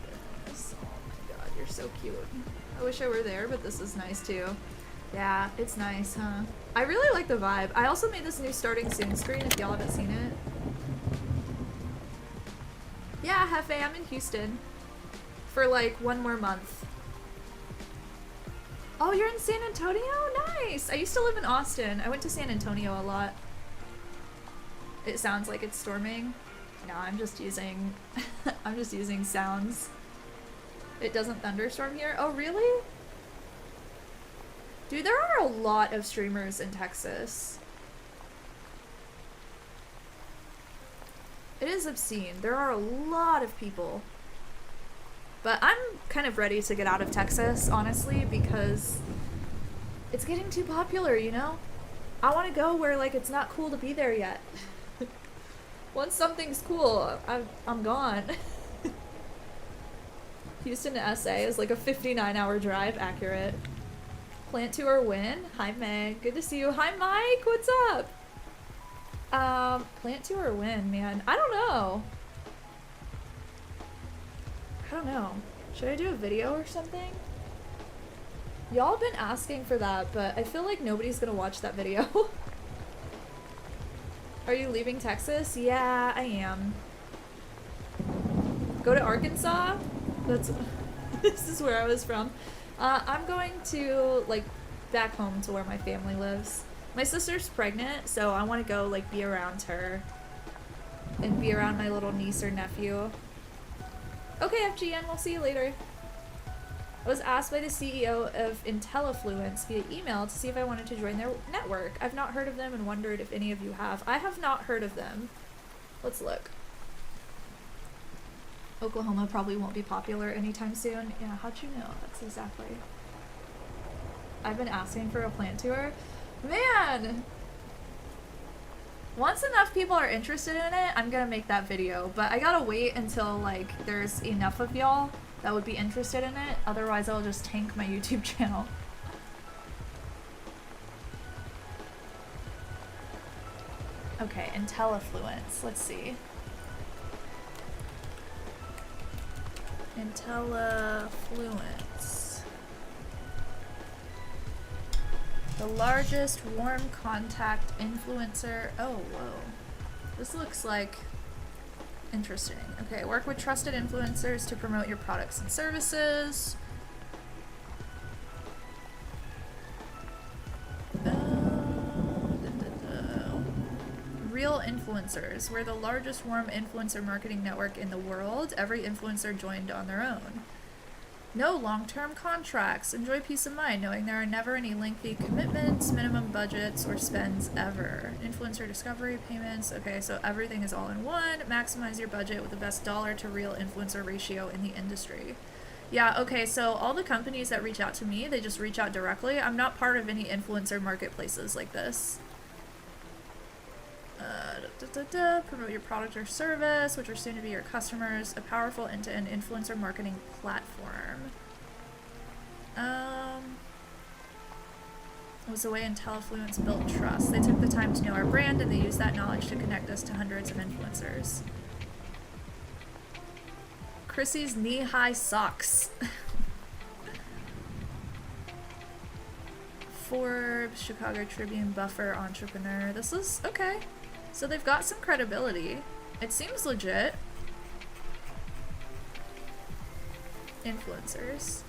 Speaker 1: this. Oh my god, you're so cute. I wish I were there, but this is nice too. Yeah, it's nice, huh? I really like the vibe. I also made this new starting soon screen if y'all haven't seen it. Yeah, Hefe, I'm in Houston for like 1 more month. Oh, you're in San Antonio? Nice! I used to live in Austin. I went to San Antonio a lot. It sounds like it's storming. No, I'm just using I'm just using sounds. It doesn't thunderstorm here. Oh, really? Dude, there are a lot of streamers in Texas. It is obscene. There are a lot of people. But I'm kind of ready to get out of Texas, honestly, because it's getting too popular, you know? I want to go where, like, it's not cool to be there yet. Once something's cool, I'm gone. Houston to SA is like a 59-hour drive, accurate. Plant tour win. Hi, Meg. Good to see you. Hi, Mike. What's up? Plant tour win, man. I don't know. I don't know. Should I do a video or something? Y'all have been asking for that, but I feel like nobody's gonna watch that video. Are you leaving Texas? Yeah, I am. Go to Arkansas? That's this is where I was from. I'm going to like back home to where my family lives. My sister's pregnant, so I want to go like be around her and be around my little niece or nephew. Okay, FGN, we'll see you later. I was asked by the CEO of IntelliFluence via email to see if I wanted to join their network. I've not heard of them and wondered if any of you have. I have not heard of them. Let's look. Oklahoma probably won't be popular anytime soon. Yeah, how'd you know? That's exactly. I've been asking for a plant tour. Man! Once enough people are interested in it, I'm gonna make that video, but I gotta wait until like there's enough of y'all that would be interested in it, otherwise I'll just tank my YouTube channel. Okay, IntelliFluence, let's see. IntelliFluence. The largest warm contact influencer. Oh, whoa. This looks like interesting. Okay, work with trusted influencers to promote your products and services. Real influencers. We're the largest warm influencer marketing network in the world. Every influencer joined on their own. No long-term contracts. Enjoy peace of mind knowing there are never any lengthy commitments, minimum budgets, or spends ever. Influencer discovery payments. Okay, so everything is all in one. Maximize your budget with the best dollar to real influencer ratio in the industry. Yeah, okay, so all the companies that reach out to me, they just reach out directly. I'm not part of any influencer marketplaces like this. Promote your product or service, which are soon to be your customers. A powerful end-to-end influencer marketing platform. It was the way IntelliFluence built trust. They took the time to know our brand and they used that knowledge to connect us to hundreds of influencers. Chrissy's knee-high socks. Forbes, Chicago Tribune, Buffer, Entrepreneur. This is okay. So they've got some credibility. It seems legit. Influencers.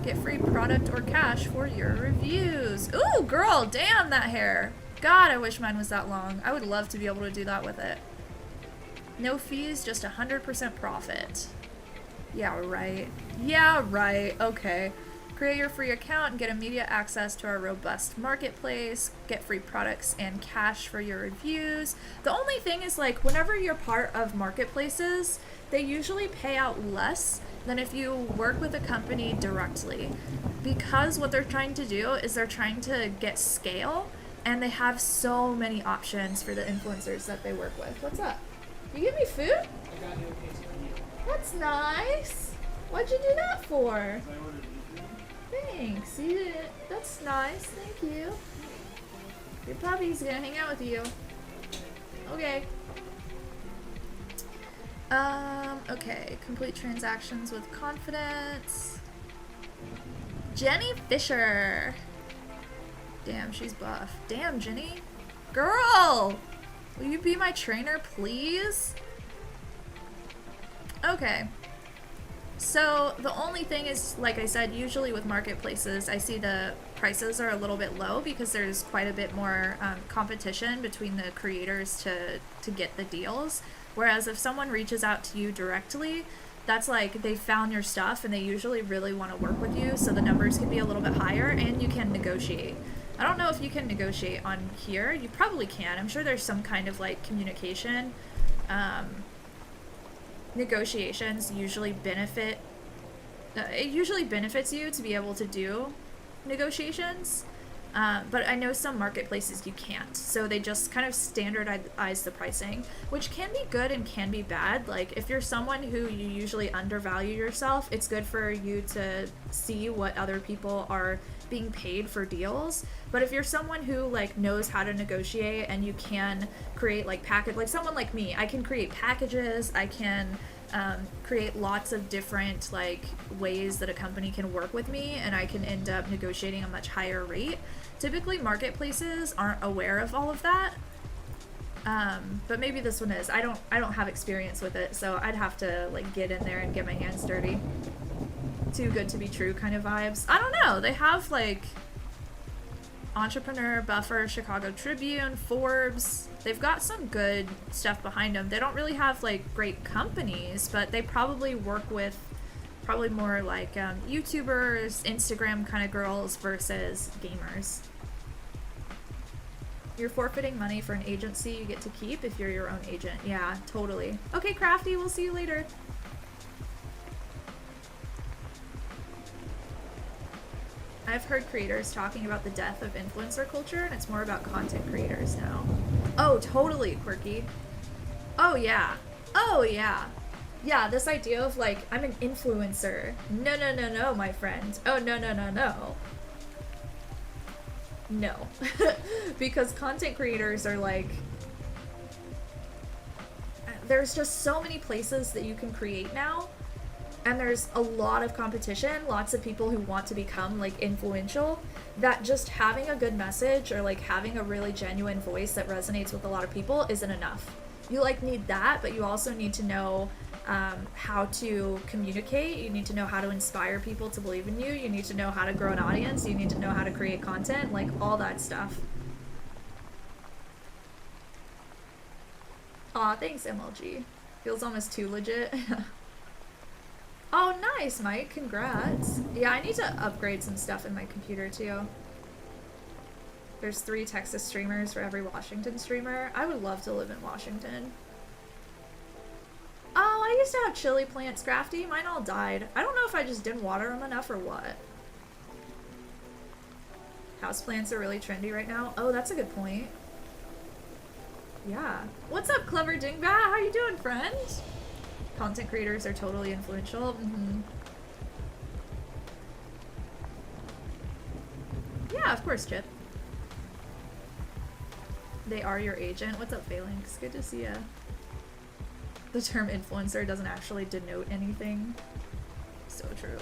Speaker 1: Get free product or cash for your reviews. Ooh, girl, damn that hair. God, I wish mine was that long. I would love to be able to do that with it. No fees, just 100% profit. Yeah, right. Yeah, right. Okay. Create your free account and get immediate access to our robust marketplace. Get free products and cash for your reviews. The only thing is, like, whenever you're part of marketplaces, they usually pay out less than if you work with a company directly. Because what they're trying to do is they're trying to get scale, and they have so many options for the influencers that they work with. What's up? You give me food? That's nice. What'd you do that for? Thanks. You did it. That's nice. Thank you. Your puppy's gonna hang out with you. Okay. Okay. Complete transactions with confidence. Jenny Fisher. Damn, she's buff. Damn, Jenny. Girl! Will you be my trainer, please? Okay. So, the only thing is, like I said, usually with marketplaces, I see the prices are a little bit low because there's quite a bit more competition between the creators to get the deals. Whereas if someone reaches out to you directly, that's like they found your stuff and they usually really want to work with you, so the numbers can be a little bit higher and you can negotiate. I don't know if you can negotiate on here. You probably can. I'm sure there's some kind of like communication. Negotiations usually benefit. It usually benefits you to be able to do negotiations. But I know some marketplaces you can't, so they just kind of standardize the pricing, which can be good and can be bad. Like, if you're someone who you usually undervalue yourself, it's good for you to see what other people are being paid for deals. But if you're someone who like knows how to negotiate and you can create like like someone like me, I can create packages, I can create lots of different like ways that a company can work with me, and I can end up negotiating a much higher rate. Typically marketplaces aren't aware of all of that, but maybe this one is. I don't have experience with it, so I'd have to like get in there and get my hands dirty. Too good to be true kind of vibes. I don't know, they have like Entrepreneur, Buffer, Chicago Tribune, Forbes. They've got some good stuff behind them. They don't really have like great companies, but they probably work with probably more like YouTubers, Instagram kind of girls versus gamers. You're forfeiting money for an agency you get to keep if you're your own agent. Yeah, totally. Okay, Crafty, we'll see you later. I've heard creators talking about the death of influencer culture, and it's more about content creators now. Oh, totally, Quirky. Oh, yeah. Oh, yeah. Yeah, this idea of, like, I'm an influencer. No, no, no, no, my friend. Oh, no, no, no, no. No. Because content creators are, like... There's just so many places that you can create now. And there's a lot of competition, lots of people who want to become like influential, that just having a good message or like having a really genuine voice that resonates with a lot of people isn't enough. You like need that, but you also need to know how to communicate. You need to know how to inspire people to believe in you. You need to know how to grow an audience. You need to know how to create content, like all that stuff. Aw, thanks MLG. Feels almost too legit. Oh, nice, Mike. Congrats. Yeah, I need to upgrade some stuff in my computer, too. There's 3 Texas streamers for every Washington streamer. I would love to live in Washington. Oh, I used to have chili plants, Crafty. Mine all died. I don't know if I just didn't water them enough or what. Houseplants are really trendy right now. Oh, that's a good point. Yeah. What's up, Clever Dingbat? How you doing, friend? Content creators are totally influential. Mm-hmm. Yeah, of course, Chip. They are your agent. What's up, Phalanx? Good to see ya. The term influencer doesn't actually denote anything. So true.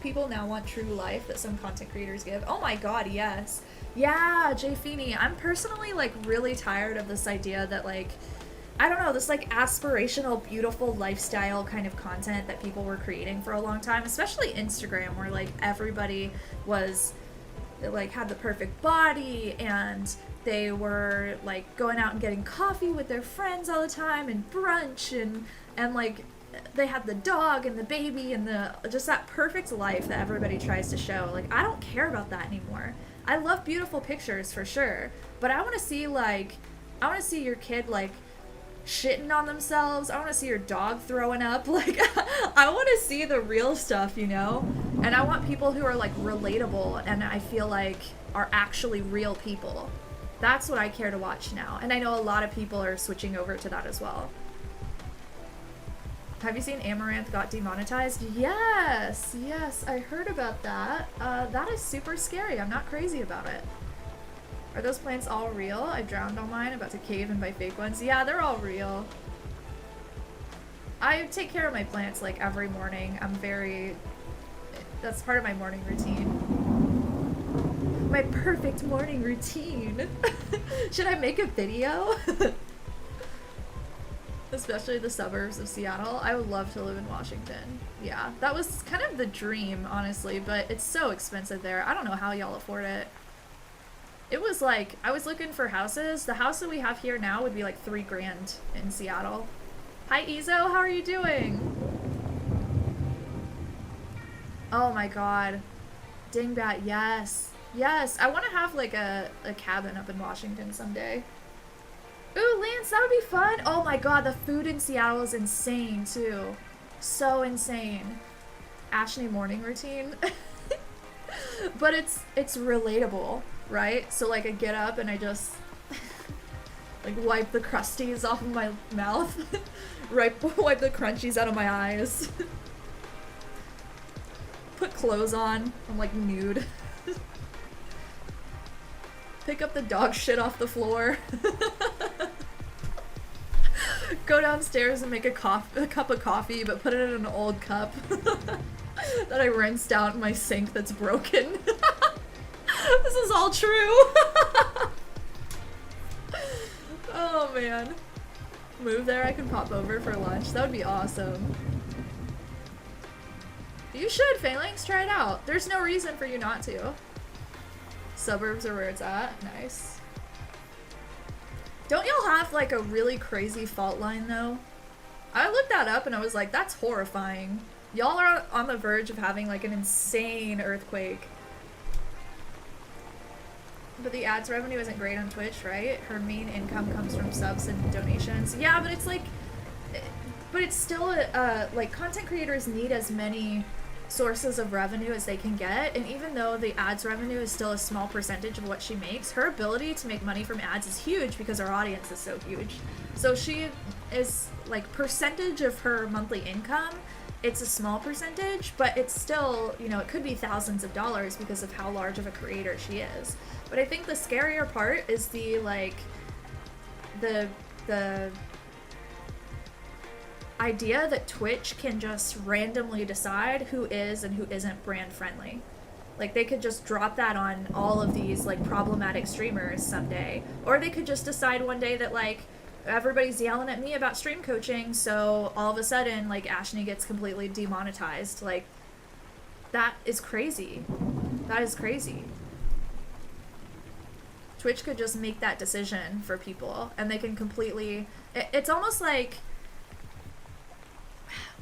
Speaker 1: People now want true life that some content creators give. Oh my god, yes. Yeah, Jay Feeney. I'm personally, like, really tired of this idea that, like, I don't know, this like aspirational, beautiful lifestyle kind of content that people were creating for a long time, especially Instagram, where like everybody was like had the perfect body and they were like going out and getting coffee with their friends all the time and brunch and like they had the dog and the baby and the just that perfect life that everybody tries to show. Like, I don't care about that anymore. I love beautiful pictures for sure, but I want to see like I want to see your kid like shitting on themselves. I want to see your dog throwing up. Like, I want to see the real stuff, you know? And I want people who are like relatable and I feel like are actually real people. That's what I care to watch now. And I know a lot of people are switching over to that as well. Have you seen Amaranth got demonetized? Yes, yes, I heard about that. That is super scary. I'm not crazy about it. Are those plants all real? I drowned all mine, about to cave and buy fake ones. Yeah, they're all real. I take care of my plants like every morning. That's part of my morning routine. My perfect morning routine. Should I make a video? Especially the suburbs of Seattle. I would love to live in Washington. Yeah, that was kind of the dream, honestly, but it's so expensive there. I don't know how y'all afford it. It was like, I was looking for houses. The house that we have here now would be like $3 grand in Seattle. Hi, Ezo, how are you doing? Oh my god. Dingbat, yes. Yes, I want to have like a cabin up in Washington someday. Ooh, Lance, that would be fun. Oh my god, the food in Seattle is insane too. So insane. Ashley morning routine. But it's relatable, right? So like I get up and I just like wipe the crusties off of my mouth. Wipe the crunchies out of my eyes. Put clothes on. I'm like nude. Pick up the dog shit off the floor. Go downstairs and make a cup of coffee, but put it in an old cup that I rinsed out in my sink that's broken. This is all true. Oh man. Move there, I can pop over for lunch. That would be awesome. You should, Phalanx, try it out. There's no reason for you not to. Suburbs are where it's at. Nice. Don't y'all have like a really crazy fault line though? I looked that up and I was like, that's horrifying. Y'all are on the verge of having like an insane earthquake. But the ads revenue isn't great on Twitch, right? Her main income comes from subs and donations. Yeah, but it's like, but it's still like content creators need as many sources of revenue as they can get, and even though the ads revenue is still a small percentage of what she makes, her ability to make money from ads is huge because her audience is so huge. So she is like, percentage of her monthly income, it's a small percentage, but it's still, you know, it could be thousands of dollars because of how large of a creator she is. But I think the scarier part is the like the idea that Twitch can just randomly decide who is and who isn't brand friendly. Like they could just drop that on all of these like problematic streamers someday. Or they could just decide one day that like everybody's yelling at me about stream coaching, so all of a sudden like Ashney gets completely demonetized. Like that is crazy. That is crazy. Twitch could just make that decision for people and they can completely, it's almost like,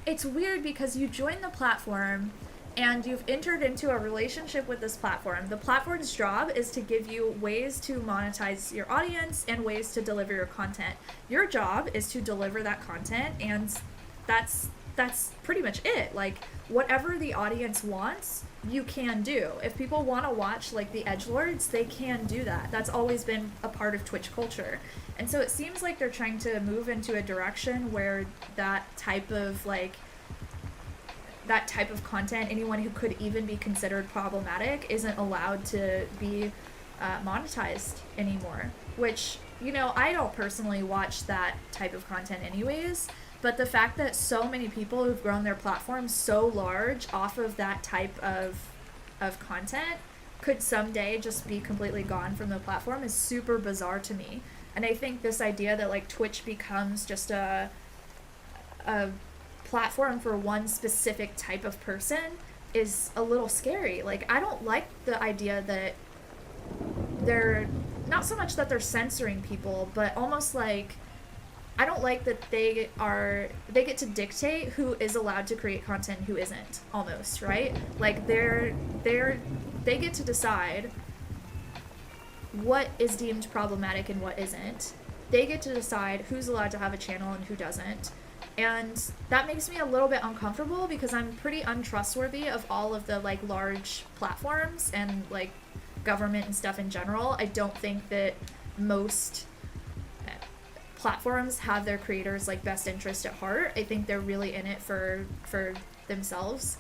Speaker 1: it's weird because you join the platform and you've entered into a relationship with this platform. The platform's job is to give you ways to monetize your audience and ways to deliver your content. Your job is to deliver that content, and that's pretty much it. Like whatever the audience wants, you can do. If people want to watch like the edgelords, they can do that. That's always been a part of Twitch culture. And so it seems like they're trying to move into a direction where that type of content, anyone who could even be considered problematic, isn't allowed to be monetized anymore. Which, you know, I don't personally watch that type of content anyways, but the fact that so many people who've grown their platforms so large off of that type of content could someday just be completely gone from the platform is super bizarre to me. And I think this idea that like Twitch becomes just a platform for one specific type of person is a little scary. Like I don't like the idea that they're, not so much that they're censoring people, but almost like, I don't like that they get to dictate who is allowed to create content and who isn't, almost, right? Like they get to decide what is deemed problematic and what isn't. They get to decide who's allowed to have a channel and who doesn't. And that makes me a little bit uncomfortable because I'm pretty untrustworthy of all of the like large platforms and like government and stuff in general. I don't think that most platforms have their creators like best interest at heart. I think they're really in it for themselves.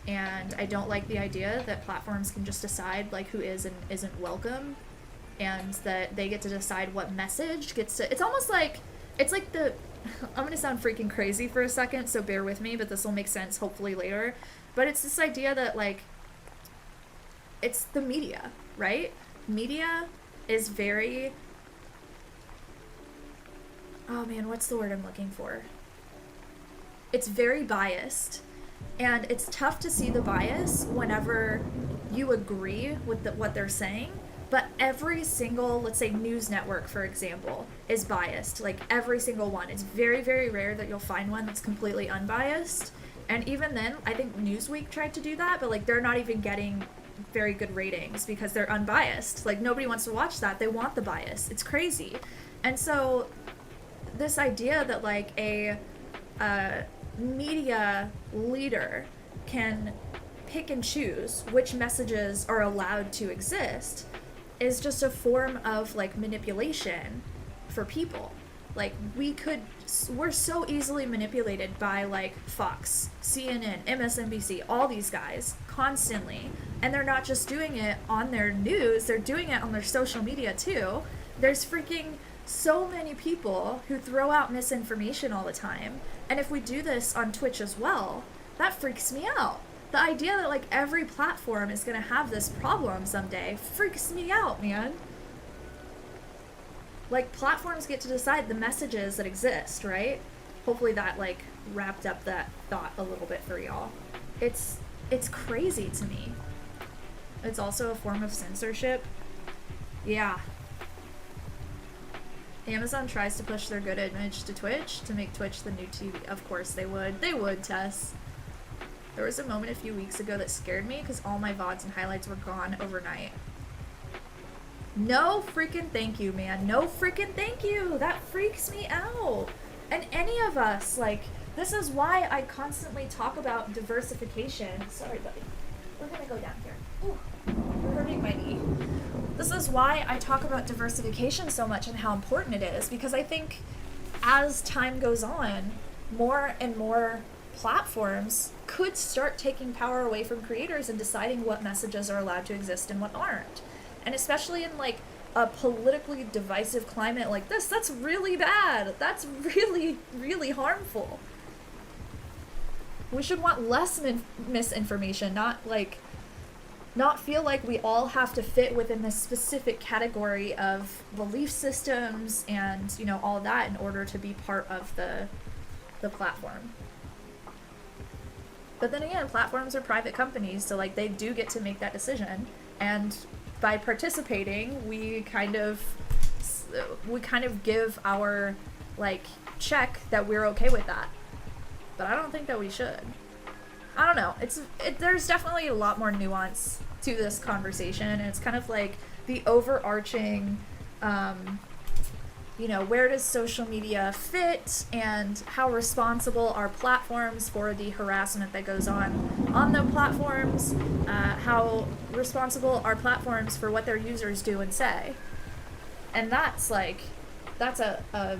Speaker 1: And I don't like the idea that platforms can just decide like who is and isn't welcome, and that they get to decide what message gets to. It's almost like I'm gonna sound freaking crazy for a second, so bear with me, but this will make sense hopefully later. But it's this idea that like it's the media, right? Media is very, oh man, what's the word I'm looking for? It's very biased. And it's tough to see the bias whenever you agree with what they're saying, but every single, let's say, news network, for example, is biased. Like, every single one. It's very, very rare that you'll find one that's completely unbiased. And even then, I think Newsweek tried to do that, but, like, they're not even getting very good ratings because they're unbiased. Like, nobody wants to watch that. They want the bias. It's crazy. And so, this idea that, like, a media leader can pick and choose which messages are allowed to exist is just a form of like manipulation for people. Like we're so easily manipulated by like Fox, CNN, MSNBC, all these guys constantly, and they're not just doing it on their news, they're doing it on their social media too. There's freaking so many people who throw out misinformation all the time. And if we do this on Twitch as well, that freaks me out. The idea that like every platform is gonna have this problem someday freaks me out, man. Like platforms get to decide the messages that exist, right? Hopefully that like wrapped up that thought a little bit for y'all. It's crazy to me. It's also a form of censorship. Yeah. Amazon tries to push their good image to Twitch to make Twitch the new TV. Of course they would. They would, Tess. There was a moment a few weeks ago that scared me because all my VODs and highlights were gone overnight. No freaking thank you, man. No freaking thank you. That freaks me out. And any of us, like, this is why I constantly talk about diversification. Sorry, buddy. We're gonna go down here. Ooh, you're hurting my knee. This is why I talk about diversification so much and how important it is, because I think as time goes on, more and more platforms could start taking power away from creators and deciding what messages are allowed to exist and what aren't. And especially in like a politically divisive climate like this, that's really bad. That's really, really harmful. We should want less misinformation, not feel like we all have to fit within this specific category of belief systems and, you know, all that in order to be part of the platform. But then again, platforms are private companies, so like they do get to make that decision, and by participating, we kind of give our like check that we're okay with that. But I don't think that we should. I don't know. There's definitely a lot more nuance to this conversation, and it's kind of like the overarching, you know, where does social media fit, and how responsible are platforms for the harassment that goes on the platforms, how responsible are platforms for what their users do and say. And that's a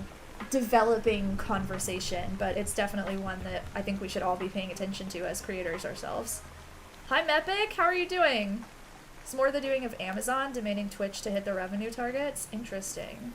Speaker 1: developing conversation, but it's definitely one that I think we should all be paying attention to as creators ourselves. Hi Mepic, how are you doing? It's more the doing of Amazon demanding Twitch to hit the revenue targets. Interesting.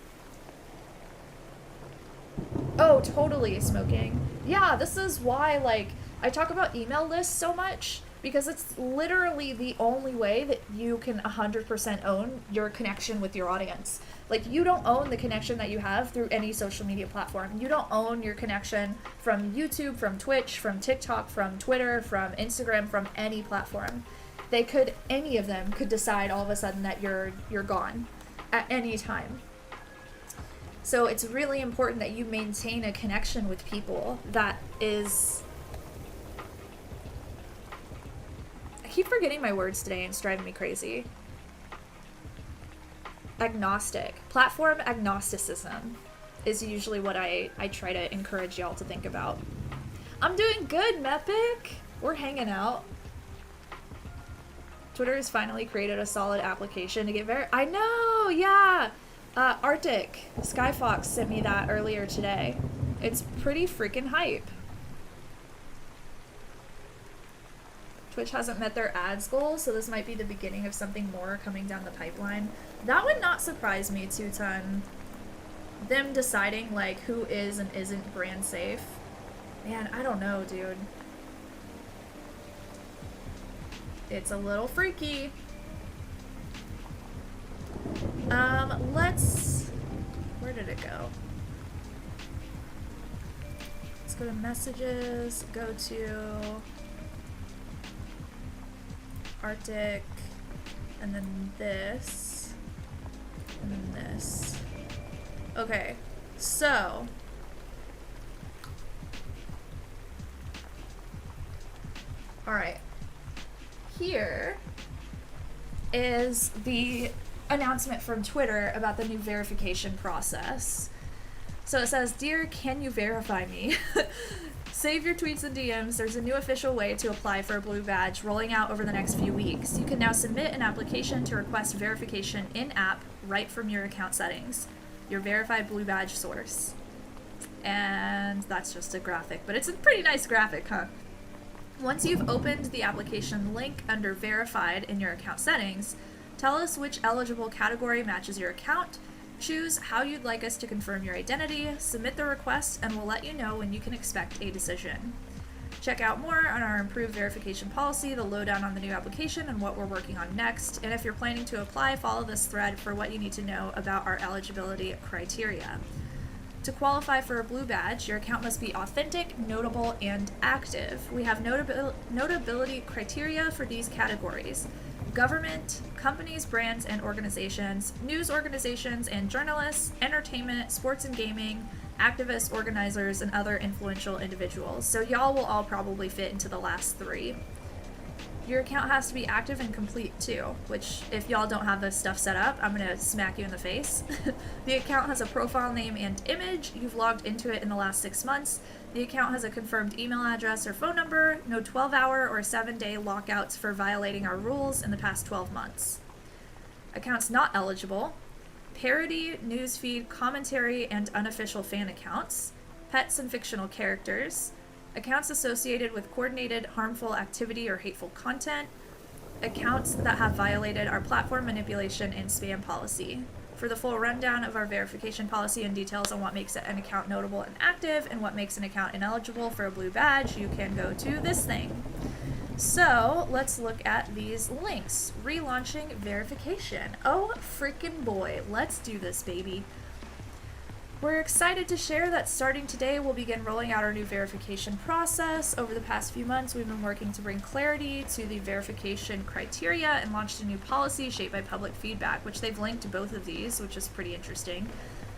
Speaker 1: Oh, totally, Smoking. Yeah, this is why, like, I talk about email lists so much, because it's literally the only way that you can 100% own your connection with your audience. Like, you don't own the connection that you have through any social media platform. You don't own your connection from YouTube, from Twitch, from TikTok, from Twitter, from Instagram, from any platform. Any of them could decide all of a sudden that you're gone at any time. So it's really important that you maintain a connection with people that is... I keep forgetting my words today and it's driving me crazy. Agnostic. Platform agnosticism is usually what I try to encourage y'all to think about. I'm doing good, Mepic. We're hanging out. Twitter has finally created a solid application to get I know, yeah. Arctic Skyfox sent me that earlier today. It's pretty freaking hype. Twitch hasn't met their ads goal, so this might be the beginning of something more coming down the pipeline. That would not surprise me, 2ton. Them deciding, like, who is and isn't brand safe. Man, I don't know, dude. It's a little freaky. Where did it go? Let's go to messages, go to Arctic, and then this, and then this. Okay, so alright, here is the announcement from Twitter about the new verification process. So it says, "Dear, can you verify me?" Save your tweets and DMs. There's a new official way to apply for a blue badge rolling out over the next few weeks. You can now submit an application to request verification in-app right from your account settings. Your verified blue badge source. And that's just a graphic, but it's a pretty nice graphic, huh? Once you've opened the application link under verified in your account settings, tell us which eligible category matches your account, choose how you'd like us to confirm your identity, submit the request, and we'll let you know when you can expect a decision. Check out more on our improved verification policy, the lowdown on the new application, and what we're working on next. And if you're planning to apply, follow this thread for what you need to know about our eligibility criteria. To qualify for a blue badge, your account must be authentic, notable, and active. We have notability criteria for these categories: government, companies, brands, and organizations, news organizations and journalists, entertainment, sports and gaming, activists, organizers, and other influential individuals. So y'all will all probably fit into the last three. Your account has to be active and complete too, which if y'all don't have this stuff set up, I'm gonna smack you in the face. The account has a profile name and image. You've logged into it in the last 6 months. The account has a confirmed email address or phone number, no 12-hour or 7-day lockouts for violating our rules in the past 12 months. Accounts not eligible: parody, newsfeed, commentary, and unofficial fan accounts, pets and fictional characters, accounts associated with coordinated harmful activity or hateful content, accounts that have violated our platform manipulation and spam policy. For the full rundown of our verification policy and details on what makes an account notable and active and what makes an account ineligible for a blue badge, you can go to this thing. So let's look at these links. Relaunching verification. Oh freaking boy, let's do this, baby. We're excited to share that starting today, we'll begin rolling out our new verification process. Over the past few months, we've been working to bring clarity to the verification criteria and launched a new policy shaped by public feedback, which they've linked to both of these, which is pretty interesting.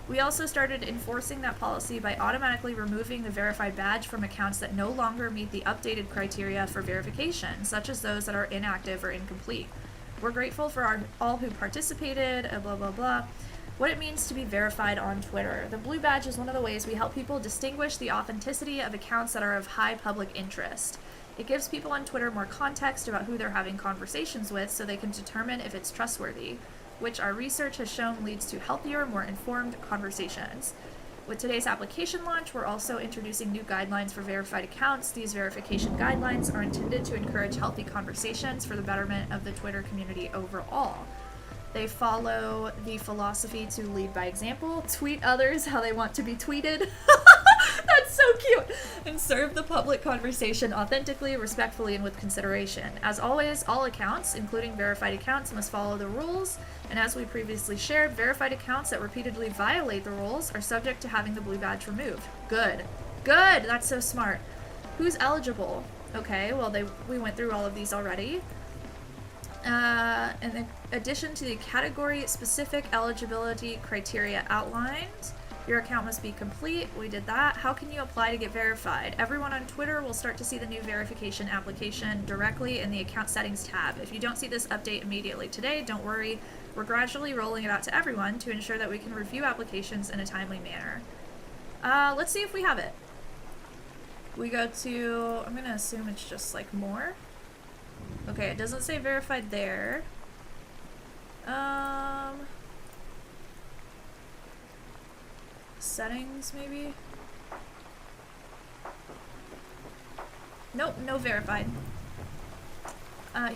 Speaker 1: We also started enforcing that policy by automatically removing the verified badge from accounts that no longer meet the updated criteria for verification, such as those that are inactive or incomplete. We're grateful for all who participated, blah, blah, blah. What it means to be verified on Twitter. The blue badge is one of the ways we help people distinguish the authenticity of accounts that are of high public interest. It gives people on Twitter more context about who they're having conversations with so they can determine if it's trustworthy, which our research has shown leads to healthier, more informed conversations. With today's application launch, we're also introducing new guidelines for verified accounts. These verification guidelines are intended to encourage healthy conversations for the betterment of the Twitter community overall. They follow the philosophy to lead by example, tweet others how they want to be tweeted. That's so cute. And serve the public conversation authentically, respectfully, and with consideration. As always, all accounts, including verified accounts, must follow the rules. And as we previously shared, verified accounts that repeatedly violate the rules are subject to having the blue badge removed. Good. Good. That's so smart. Who's eligible? Okay, well, we went through all of these already. In addition to the category-specific eligibility criteria outlined, your account must be complete. We did that. How can you apply to get verified? Everyone on Twitter will start to see the new verification application directly in the account settings tab. If you don't see this update immediately today, don't worry. We're gradually rolling it out to everyone to ensure that we can review applications in a timely manner. Let's see if we have it. We go to, I'm gonna assume it's just like more. Okay, it doesn't say verified there. Settings, maybe? Nope, no verified.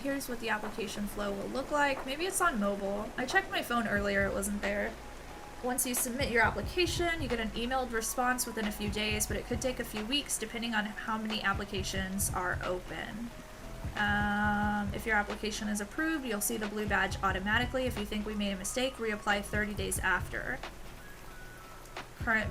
Speaker 1: Here's what the application flow will look like. Maybe it's on mobile. I checked my phone earlier, it wasn't there. Once you submit your application, you get an emailed response within a few days, but it could take a few weeks depending on how many applications are open. If your application is approved, you'll see the blue badge automatically. If you think we made a mistake, reapply 30 days after. Current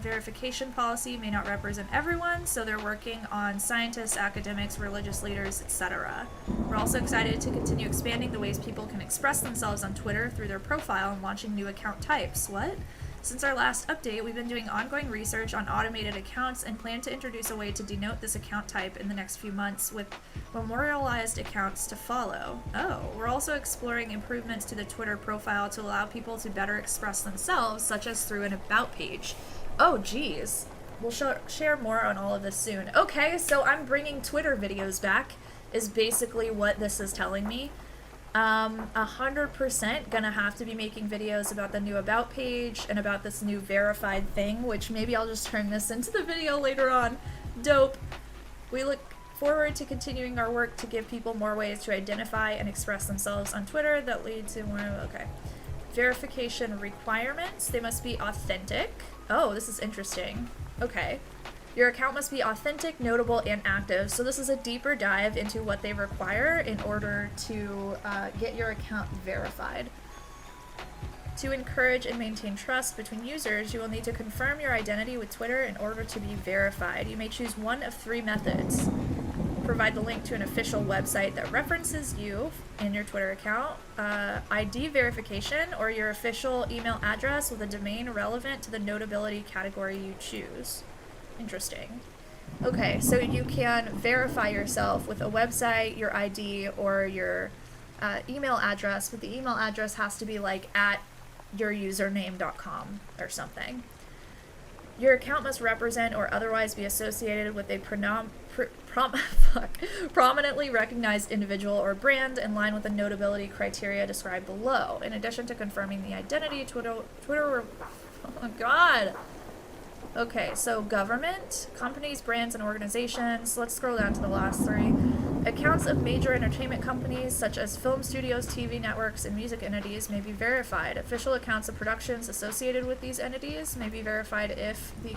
Speaker 1: verification policy may not represent everyone, so they're working on scientists, academics, religious leaders, etc. We're also excited to continue expanding the ways people can express themselves on Twitter through their profile and launching new account types. What? Since our last update, we've been doing ongoing research on automated accounts and plan to introduce a way to denote this account type in the next few months with memorialized accounts to follow. Oh, we're also exploring improvements to the Twitter profile to allow people to better express themselves, such as through an about page. Oh, geez. We'll share more on all of this soon. Okay, so I'm bringing Twitter videos back, is basically what this is telling me. 100% gonna have to be making videos about the new about page and about this new verified thing, which maybe I'll just turn this into the video later on. Dope. We look forward to continuing our work to give people more ways to identify and express themselves on Twitter that lead to more, okay. Verification requirements. They must be authentic. Oh, this is interesting. Okay. Your account must be authentic, notable, and active. So this is a deeper dive into what they require in order to get your account verified. To encourage and maintain trust between users, you will need to confirm your identity with Twitter in order to be verified. You may choose one of 3 methods. Provide the link to an official website that references you and your Twitter account, ID verification, or your official email address with a domain relevant to the notability category you choose. Interesting. Okay, so you can verify yourself with a website, your ID, or your email address, but the email address has to be like at yourusername.com or something. Your account must represent or otherwise be associated with a prominently recognized individual or brand in line with the notability criteria described below. In addition to confirming the identity, Twitter oh god. Okay, so government, companies, brands, and organizations. Let's scroll down to the last 3. Accounts of major entertainment companies such as film studios, TV networks, and music entities may be verified. Official accounts of productions associated with these entities may be verified if the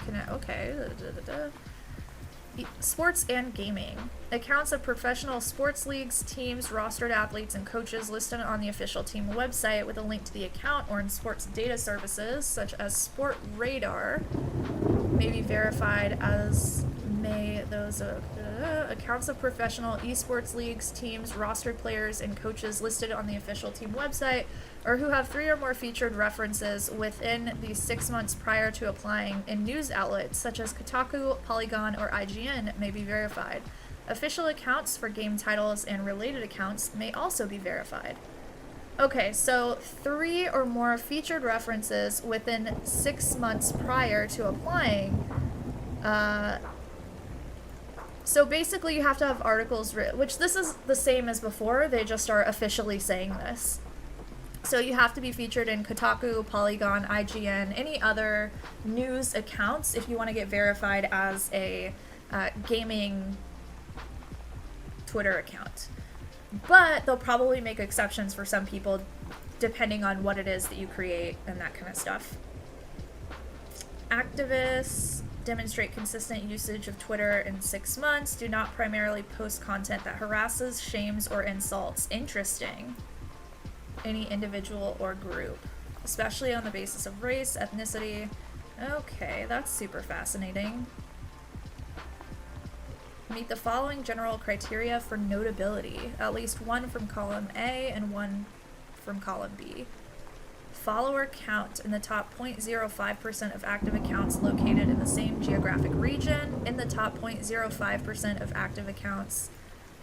Speaker 1: Sports and gaming. Accounts of professional sports leagues, teams, rostered athletes, and coaches listed on the official team website with a link to the account or in sports data services such as Sport Radar may be verified, as may those accounts of professional esports leagues, teams, rostered players, and coaches listed on the official team website, or who have 3 or more featured references within the 6 months prior to applying in news outlets such as Kotaku, Polygon, or IGN may be verified. Official accounts for game titles and related accounts may also be verified. Okay, so 3 or more featured references within 6 months prior to applying. So basically you have to have articles written, which this is the same as before, they just are officially saying this. So you have to be featured in Kotaku, Polygon, IGN, any other news accounts if you want to get verified as a gaming Twitter account. But they'll probably make exceptions for some people depending on what it is that you create and that kind of stuff. Activists demonstrate consistent usage of Twitter in 6 months. Do not primarily post content that harasses, shames, or insults. Interesting. Any individual or group, especially on the basis of race, ethnicity. Okay, that's super fascinating. Meet the following general criteria for notability. At least 1 from column A and 1 from column B. Follower count in the top 0.05% of active accounts located in the same geographic region. In the top 0.05% of active accounts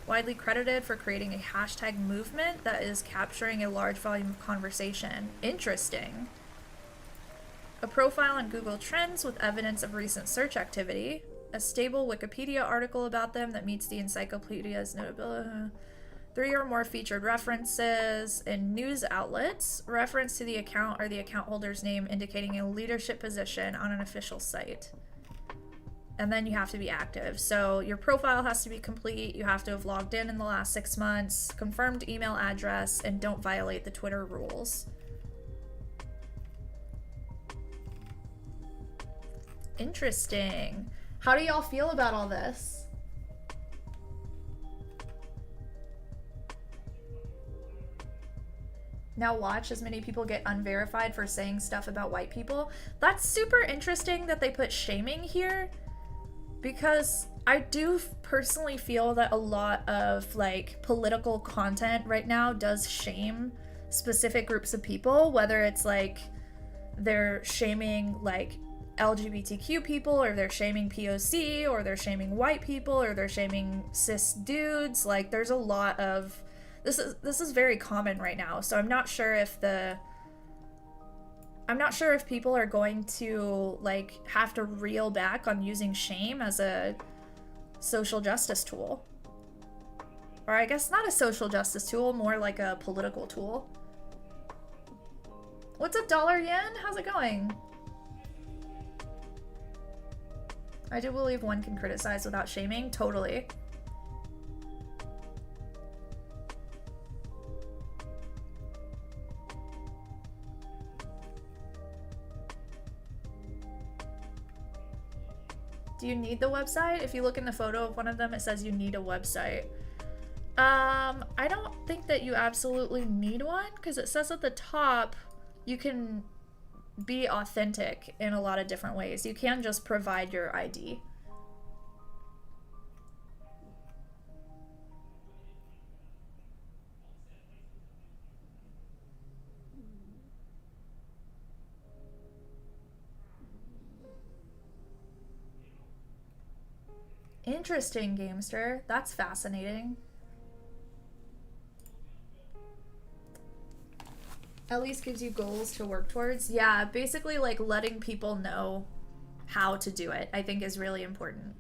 Speaker 1: widely credited for creating a hashtag movement that is capturing a large volume of conversation. Interesting. A profile on Google Trends with evidence of recent search activity. A stable Wikipedia article about them that meets the encyclopedia's notability. 3 or more featured references in news outlets, reference to the account or the account holder's name indicating a leadership position on an official site. And then you have to be active. So your profile has to be complete. You have to have logged in the last 6 months, confirmed email address, and don't violate the Twitter rules. Interesting. How do y'all feel about all this? Now watch as many people get unverified for saying stuff about white people. That's super interesting that they put shaming here, because I do personally feel that a lot of like political content right now does shame specific groups of people, whether it's like they're shaming like LGBTQ people, or they're shaming POC, or they're shaming white people, or they're shaming cis dudes. Like there's a lot of this is very common right now. So I'm not sure if people are going to like have to reel back on using shame as a social justice tool. Or I guess not a social justice tool, more like a political tool. What's up, Dollar Yen? How's it going? I do believe one can criticize without shaming. Totally. Do you need the website? If you look in the photo of one of them, it says you need a website. I don't think that you absolutely need one, because it says at the top you can be authentic in a lot of different ways. You can just provide your ID. Interesting, Gamester. That's fascinating. At least gives you goals to work towards. Yeah, basically like letting people know how to do it, I think is really important.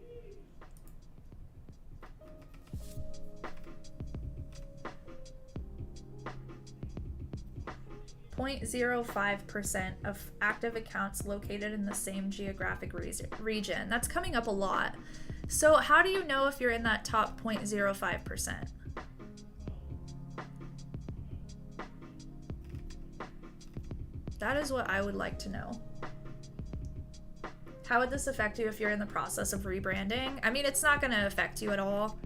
Speaker 1: .05% of active accounts located in the same geographic region. That's coming up a lot. So how do you know if you're in that top 0.05%? That is what I would like to know. How would this affect you if you're in the process of rebranding? I mean, it's not going to affect you at all.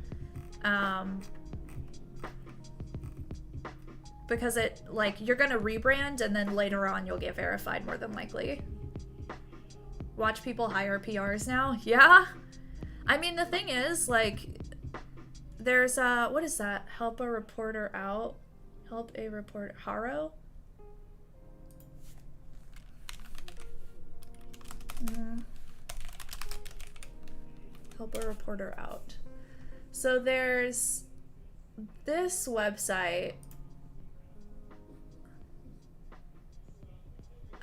Speaker 1: Because it, like, you're going to rebrand and then later on you'll get verified more than likely. Watch people hire PRs now? Yeah. I mean, the thing is, like, there's, what is that? Help a reporter out? Help a reporter, Haro? Help a reporter out. So there's this website.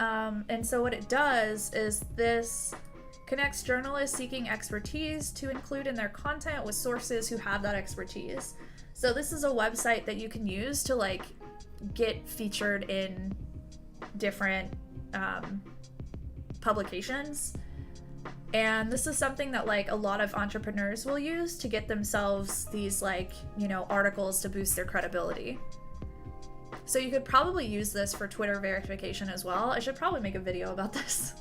Speaker 1: And so what it does is this connects journalists seeking expertise to include in their content with sources who have that expertise. So this is a website that you can use to like get featured in different publications. And this is something that like a lot of entrepreneurs will use to get themselves these like, you know, articles to boost their credibility. So you could probably use this for Twitter verification as well. I should probably make a video about this.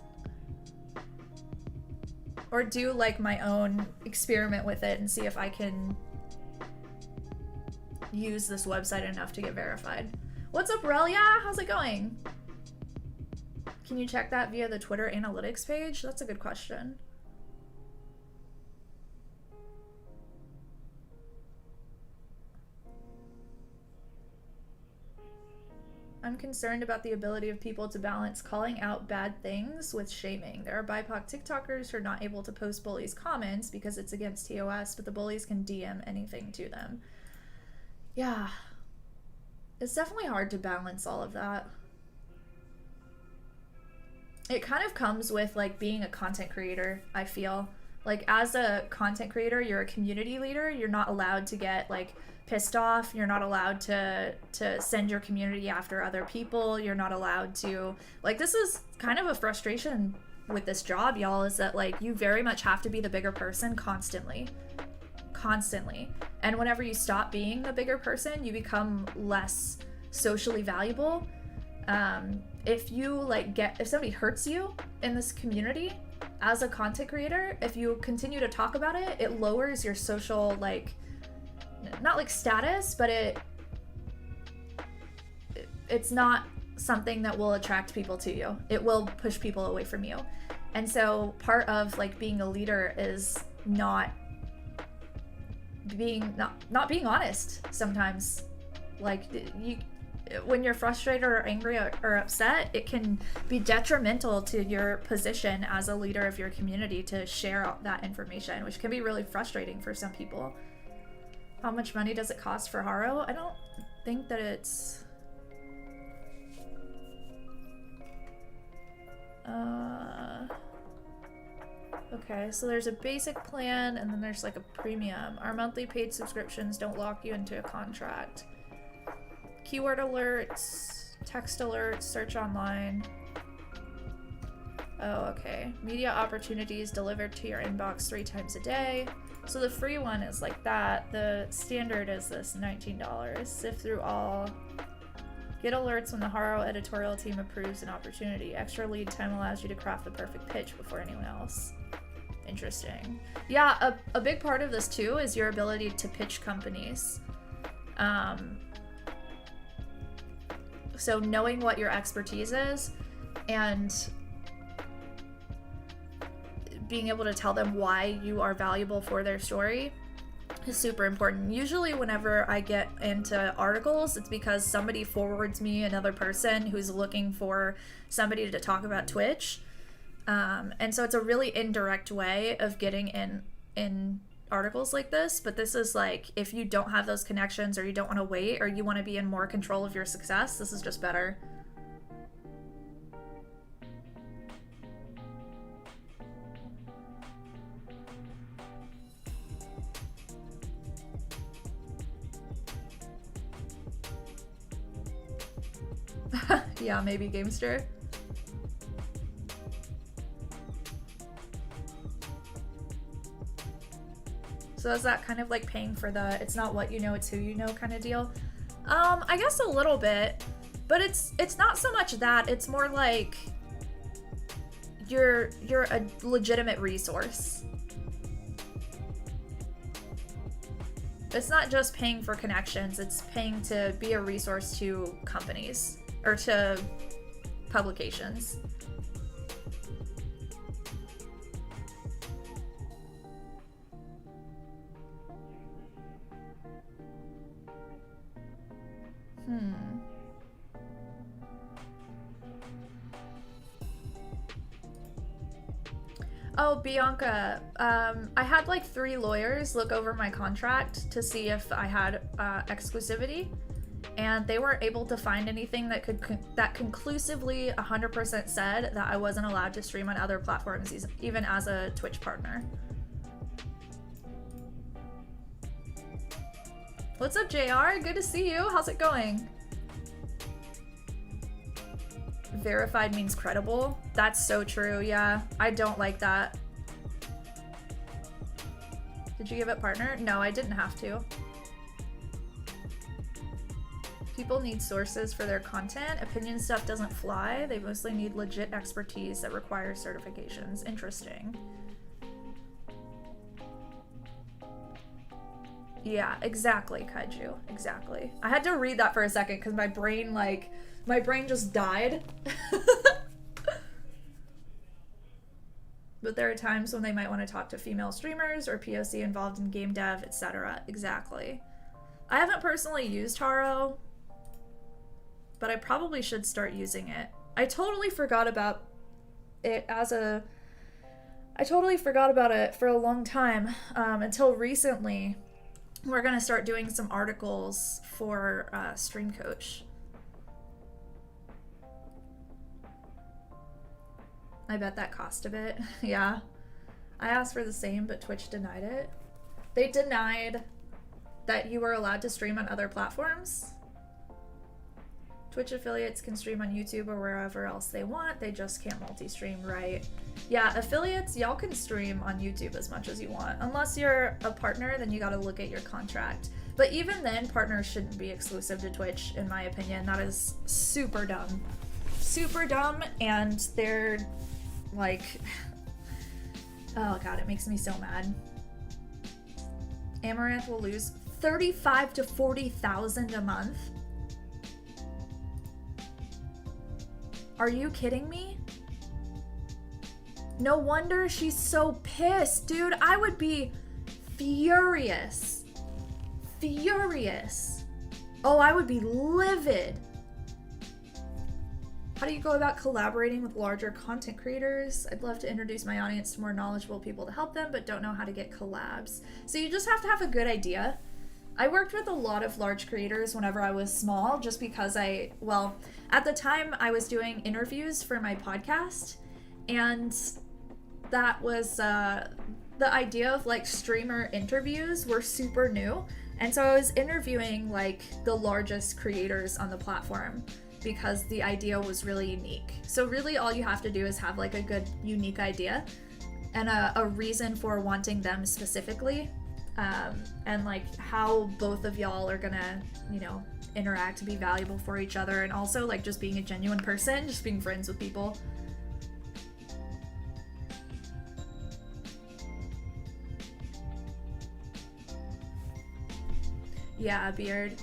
Speaker 1: Or do like my own experiment with it and see if I can use this website enough to get verified. What's up, Relia? How's it going? Can you check that via the Twitter analytics page? That's a good question. I'm concerned about the ability of people to balance calling out bad things with shaming. There are BIPOC TikTokers who are not able to post bullies' comments because it's against TOS, but the bullies can DM anything to them. Yeah. It's definitely hard to balance all of that. It kind of comes with like being a content creator, I feel. Like, as a content creator, you're a community leader. You're not allowed to get like pissed off. You're not allowed to send your community after other people. You're not allowed to, like, this is kind of a frustration with this job, y'all, is that like you very much have to be the bigger person constantly. And whenever you stop being the bigger person, you become less socially valuable. If you like if somebody hurts you in this community as a content creator, if you continue to talk about it, it lowers your social, like, not like status, but it's not something that will attract people to you. It will push people away from you. And so part of like being a leader is not being honest sometimes. Like, when you're frustrated or angry or upset, it can be detrimental to your position as a leader of your community to share that information, which can be really frustrating for some people. How much money does it cost for Haro? I don't think that it's... Okay, so there's a basic plan and then there's like a premium. Our monthly paid subscriptions don't lock you into a contract. Keyword alerts, text alerts, search online. Oh, okay. Media opportunities delivered to your inbox 3 times a day. So the free one is like that. The standard is this $19. Sift through all. Get alerts when the Haro editorial team approves an opportunity. Extra lead time allows you to craft the perfect pitch before anyone else. Interesting. Yeah, a big part of this too is your ability to pitch companies. So knowing what your expertise is and being able to tell them why you are valuable for their story is super important. Usually whenever I get into articles, it's because somebody forwards me another person who's looking for somebody to talk about Twitch. And so it's a really indirect way of getting in articles like this. But this is like, if you don't have those connections or you don't want to wait or you want to be in more control of your success, this is just better. Yeah, maybe Gamester. So is that kind of like paying for the it's not what you know, it's who you know kind of deal? I guess a little bit, but it's not so much that, it's more like you're a legitimate resource. It's not just paying for connections, it's paying to be a resource to companies or to publications. Oh, Bianca, I had like 3 lawyers look over my contract to see if I had exclusivity, and they weren't able to find anything that that conclusively 100% said that I wasn't allowed to stream on other platforms, even as a Twitch partner. What's up, JR? Good to see you. How's it going? Verified means credible. That's so true, yeah. I don't like that. Did you give it partner? No, I didn't have to. People need sources for their content. Opinion stuff doesn't fly. They mostly need legit expertise that requires certifications. Interesting. Yeah, exactly, Kaiju. Exactly. I had to read that for a second because my brain just died. But there are times when they might want to talk to female streamers or POC involved in game dev, etc. Exactly. I haven't personally used Haro, but I probably should start using it. I totally forgot about it for a long time, until recently. We're gonna start doing some articles for Stream Coach. I bet that cost a bit. Yeah. I asked for the same, but Twitch denied it. They denied that you were allowed to stream on other platforms. Twitch affiliates can stream on YouTube or wherever else they want. They just can't multi-stream, right? Yeah, affiliates, y'all can stream on YouTube as much as you want. Unless you're a partner, then you gotta look at your contract. But even then, partners shouldn't be exclusive to Twitch, in my opinion. That is super dumb. Super dumb, and they're like... Oh god, it makes me so mad. Amaranth will lose 35 to 40,000 a month. Are you kidding me? No wonder she's so pissed, dude. I would be furious. Furious. Oh, I would be livid. How do you go about collaborating with larger content creators? I'd love to introduce my audience to more knowledgeable people to help them, but don't know how to get collabs. So you just have to have a good idea. I worked with a lot of large creators whenever I was small, just because at the time I was doing interviews for my podcast, and that was, the idea of like streamer interviews were super new. And so I was interviewing like the largest creators on the platform because the idea was really unique. So really all you have to do is have like a good, unique idea and a reason for wanting them specifically. And like how both of y'all are gonna, you know, interact, be valuable for each other, and also like just being a genuine person, just being friends with people. Yeah, Beard.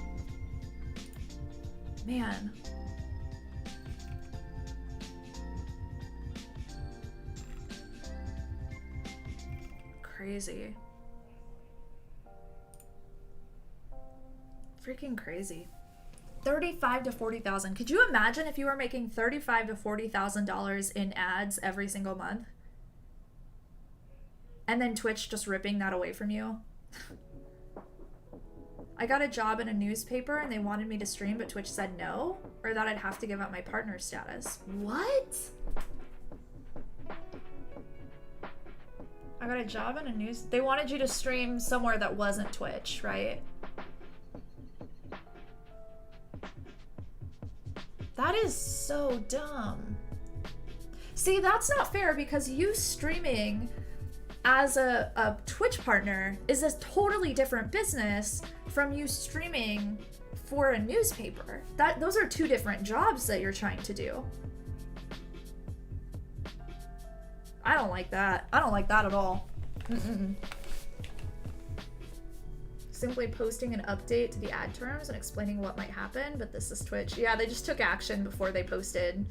Speaker 1: Man. Crazy. Freaking crazy. 35 to 40,000. Could you imagine if you were making $35 to $40,000 in ads every single month? And then Twitch just ripping that away from you? I got a job in a newspaper and they wanted me to stream, but Twitch said no, or that I'd have to give up my partner status. What? I got a job in a news... They wanted you to stream somewhere that wasn't Twitch, right? That is so dumb. See, that's not fair because you streaming as a Twitch partner is a totally different business from you streaming for a newspaper. Those are two different jobs that you're trying to do. I don't like that. I don't like that at all. Mm-mm. Simply posting an update to the ad terms and explaining what might happen, but this is Twitch. Yeah, they just took action before they posted.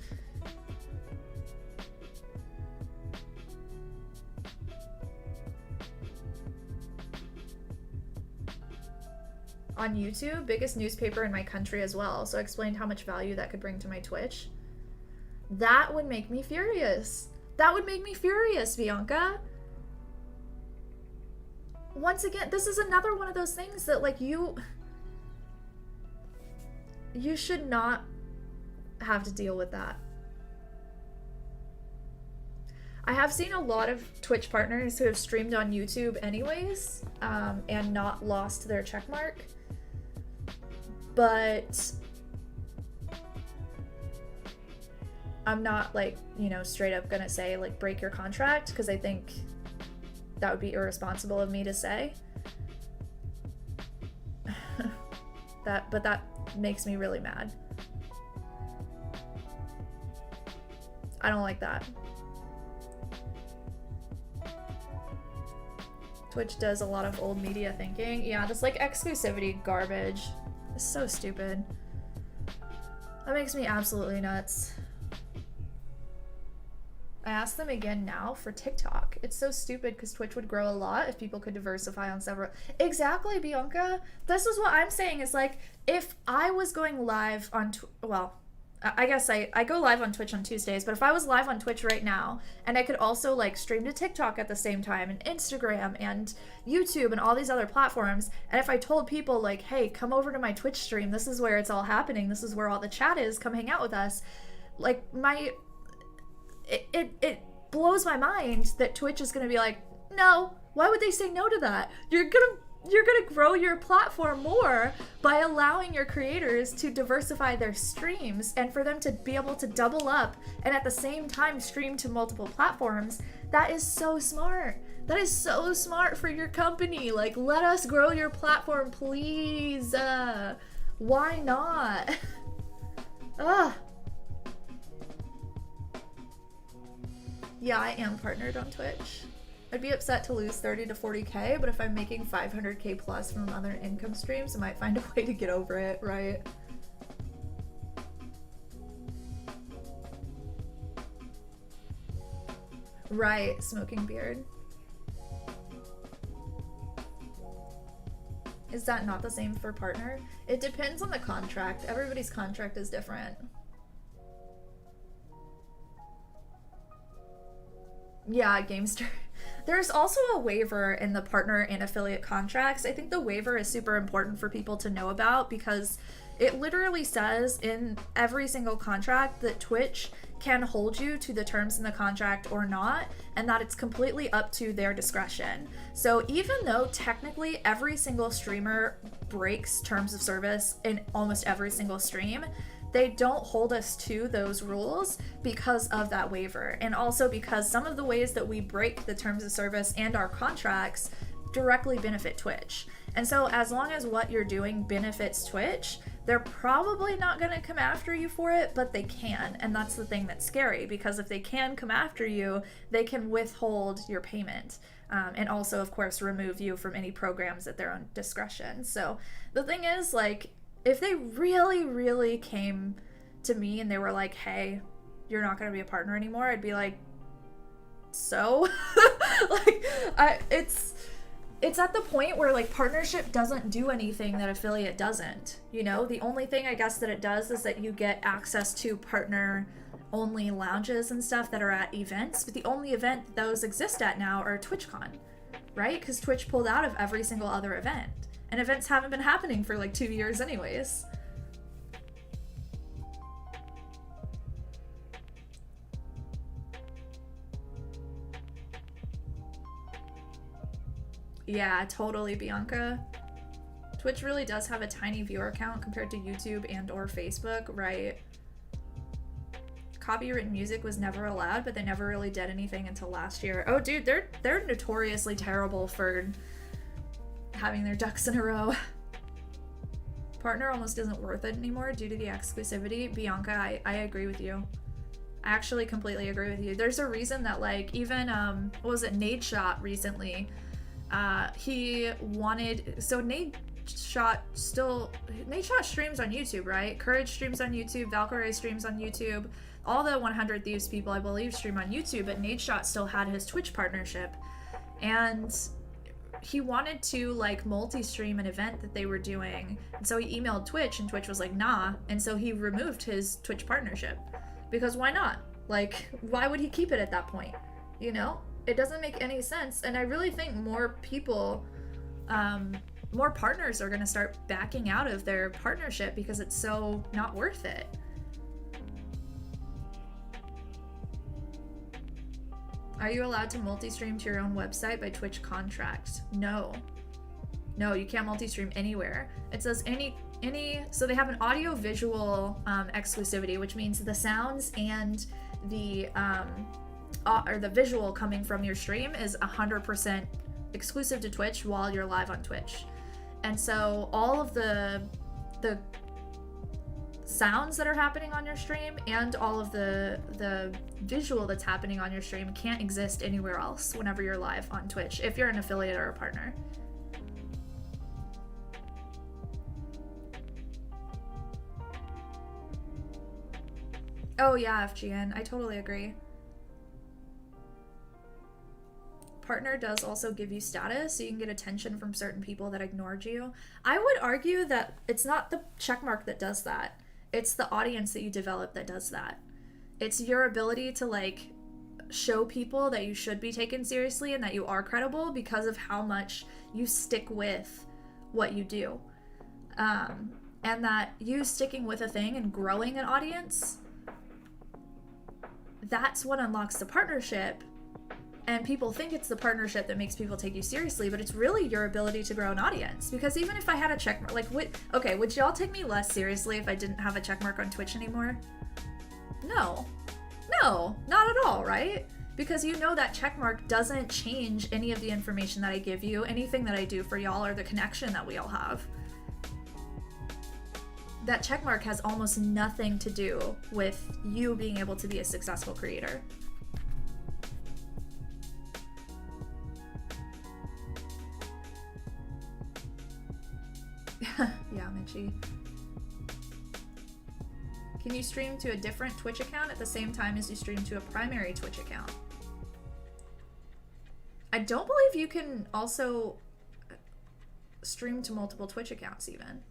Speaker 1: On YouTube, biggest newspaper in my country as well, so I explained how much value that could bring to my Twitch. That would make me furious. That would make me furious, Bianca. Once again, this is another one of those things that, like, you should not have to deal with that. I have seen a lot of Twitch partners who have streamed on YouTube anyways, and not lost their checkmark. But I'm not, like, you know, straight up gonna say, like, break your contract, because I think that would be irresponsible of me to say. But that makes me really mad. I don't like that. Twitch does a lot of old media thinking. Yeah, this like exclusivity garbage. It's so stupid. That makes me absolutely nuts. I asked them again now for TikTok. It's so stupid because Twitch would grow a lot if people could diversify on several... Exactly, Bianca. This is what I'm saying is, like, if I was going live on... Well, I guess I go live on Twitch on Tuesdays, but if I was live on Twitch right now and I could also, like, stream to TikTok at the same time and Instagram and YouTube and all these other platforms, and if I told people, like, hey, come over to my Twitch stream, this is where it's all happening, this is where all the chat is, come hang out with us, like, it blows my mind that Twitch is going to be like, No. Why would they say no to that? You're gonna grow your platform more by allowing your creators to diversify their streams and for them to be able to double up and at the same time stream to multiple platforms. That is so smart. That is so smart for your company. Like, let us grow your platform, please. Why not? Ugh. Yeah, I am partnered on Twitch. I'd be upset to lose 30 to 40k, but if I'm making 500k plus from other income streams, I might find a way to get over it, right? Right, smoking beard. Is that not the same for partner? It depends on the contract. Everybody's contract is different. Yeah, Gamester. There's also a waiver in the partner and affiliate contracts. I think the waiver is super important for people to know about because it literally says in every single contract that Twitch can hold you to the terms in the contract or not, and that it's completely up to their discretion. So even though technically every single streamer breaks terms of service in almost every single stream, they don't hold us to those rules because of that waiver. And also because some of the ways that we break the terms of service and our contracts directly benefit Twitch. And so as long as what you're doing benefits Twitch, they're probably not going to come after you for it, but they can. And that's the thing that's scary, because if they can come after you, they can withhold your payment. And also, of course, remove you from any programs at their own discretion. So the thing is, like, if they really, really came to me and they were like, hey, you're not going to be a partner anymore, I'd be like, so? Like, it's at the point where, like, partnership doesn't do anything that affiliate doesn't. You know, the only thing I guess that it does is that you get access to partner only lounges and stuff that are at events, but the only event that those exist at now are TwitchCon, right? Because Twitch pulled out of every single other event. And events haven't been happening for like 2 years anyways. Yeah, totally, Bianca. Twitch really does have a tiny viewer count compared to YouTube and or Facebook, right? Copywritten music was never allowed, but they never really did anything until last year. Oh, dude, they're notoriously terrible for having their ducks in a row. Partner almost isn't worth it anymore due to the exclusivity. Bianca, I agree with you. I actually completely agree with you. There's a reason that, like, even what was it, Nadeshot recently, he wanted, so Nadeshot streams on YouTube, right? Courage streams on YouTube, Valkyrie streams on YouTube, all the 100 Thieves people I believe stream on YouTube, but Nadeshot still had his Twitch partnership, and he wanted to, like, multi-stream an event that they were doing, and so he emailed Twitch, and Twitch was like, nah, and so he removed his Twitch partnership, because why not? Like, why would he keep it at that point? You know? It doesn't make any sense, and I really think more people, more partners are gonna start backing out of their partnership because it's so not worth it. Are you allowed to multi-stream to your own website by Twitch contract? No. No, you can't multi-stream anywhere. It says so they have an audio-visual exclusivity, which means the sounds and the or the visual coming from your stream is 100% exclusive to Twitch while you're live on Twitch. And so all of the sounds that are happening on your stream and all of the visual that's happening on your stream can't exist anywhere else whenever you're live on Twitch, if you're an affiliate or a partner. Oh yeah, FGN, I totally agree. Partner does also give you status, so you can get attention from certain people that ignored you. I would argue that it's not the checkmark that does that. It's the audience that you develop that does that. It's your ability to, like, show people that you should be taken seriously and that you are credible because of how much you stick with what you do. And that you sticking with a thing and growing an audience, that's what unlocks the partnership And people think it's the partnership that makes people take you seriously, but it's really your ability to grow an audience. Because even if I had a check mark, like, okay, would y'all take me less seriously if I didn't have a check mark on Twitch anymore? No. No, not at all, right? Because you know that check mark doesn't change any of the information that I give you, anything that I do for y'all, or the connection that we all have. That check mark has almost nothing to do with you being able to be a successful creator. Yeah, Mitchie. Can you stream to a different Twitch account at the same time as you stream to a primary Twitch account? I don't believe you can also stream to multiple Twitch accounts even.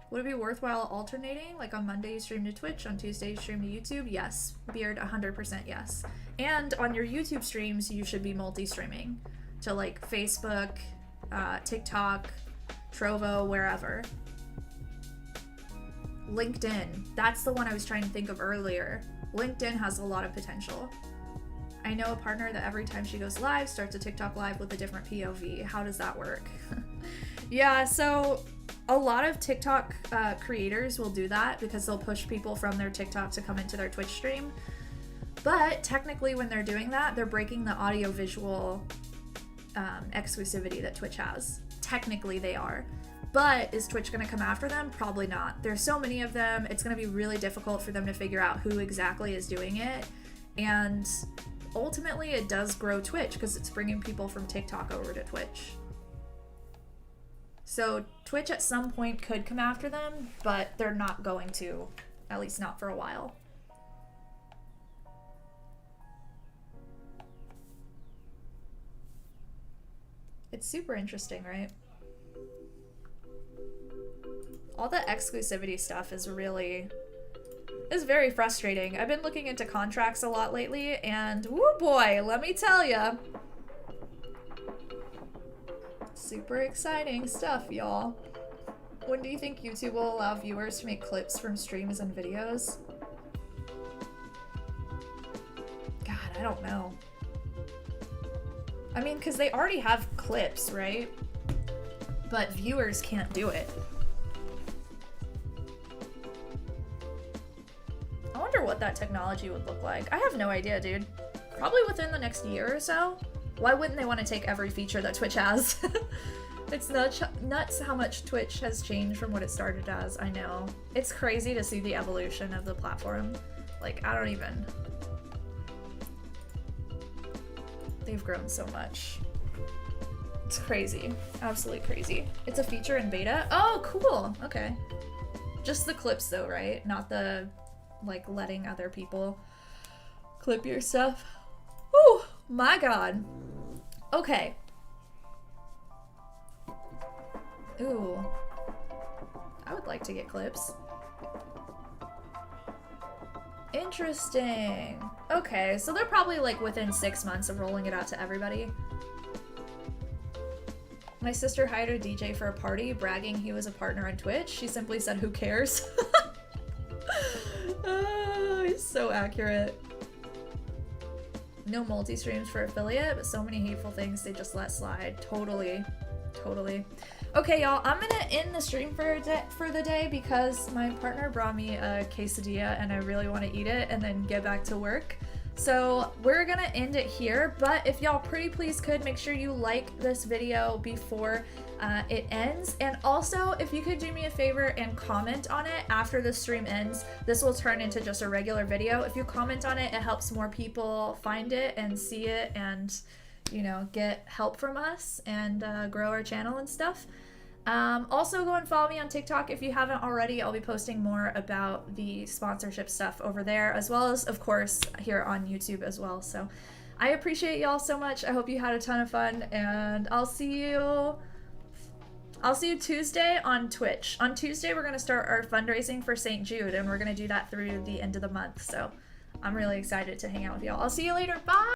Speaker 1: Would it be worthwhile alternating? Like on Monday you stream to Twitch, on Tuesday you stream to YouTube? Yes. Beard, 100% yes. And on your YouTube streams, you should be multi-streaming to like Facebook, TikTok, Trovo, wherever. LinkedIn, that's the one I was trying to think of earlier. LinkedIn has a lot of potential. I know a partner that every time she goes live, starts a TikTok live with a different POV. How does that work? Yeah, so a lot of TikTok creators will do that because they'll push people from their TikTok to come into their Twitch stream. But technically when they're doing that, they're breaking the audio-visual exclusivity that Twitch has. Technically they are. But is Twitch going to come after them? Probably not. There's so many of them, it's going to be really difficult for them to figure out who exactly is doing it. And ultimately it does grow Twitch because it's bringing people from TikTok over to Twitch. So Twitch at some point could come after them, but they're not going to, at least not for a while. It's super interesting, right? All the exclusivity stuff is very frustrating. I've been looking into contracts a lot lately, and woo boy, let me tell ya. Super exciting stuff, y'all. When do you think YouTube will allow viewers to make clips from streams and videos? God, I don't know. I mean, because they already have clips, right? But viewers can't do it. I wonder what that technology would look like. I have no idea, dude. Probably within the next year or so. Why wouldn't they want to take every feature that Twitch has? It's nuts how much Twitch has changed from what it started as, I know. It's crazy to see the evolution of the platform. Like, I don't even... They've grown so much. It's crazy. Absolutely crazy. It's a feature in beta? Oh, cool! Okay. Just the clips though, right? Not the, like, letting other people clip your stuff. Oh my god. Okay. Ooh. I would like to get clips. Interesting. Okay, so they're probably like within 6 months of rolling it out to everybody. My sister hired a DJ for a party, bragging he was a partner on Twitch. She simply said, "Who cares?" Oh, he's so accurate. No multi-streams for affiliate, but so many hateful things they just let slide. Totally. Totally. Okay, y'all, I'm gonna end the stream for the day because my partner brought me a quesadilla and I really want to eat it and then get back to work. So we're gonna end it here, but if y'all pretty please could make sure you like this video before it ends, and also if you could do me a favor and comment on it after the stream ends. This will turn into just a regular video. If you comment on it, it helps more people find it and see it and, you know, get help from us and grow our channel and stuff. Also go and follow me on TikTok if you haven't already. I'll be posting more about the sponsorship stuff over there, as well as, of course, here on YouTube as well. So I appreciate y'all so much. I hope you had a ton of fun, and I'll see you Tuesday on Twitch. On Tuesday, we're going to start our fundraising for St. Jude, and we're going to do that through the end of the month. So I'm really excited to hang out with y'all. I'll see you later. Bye!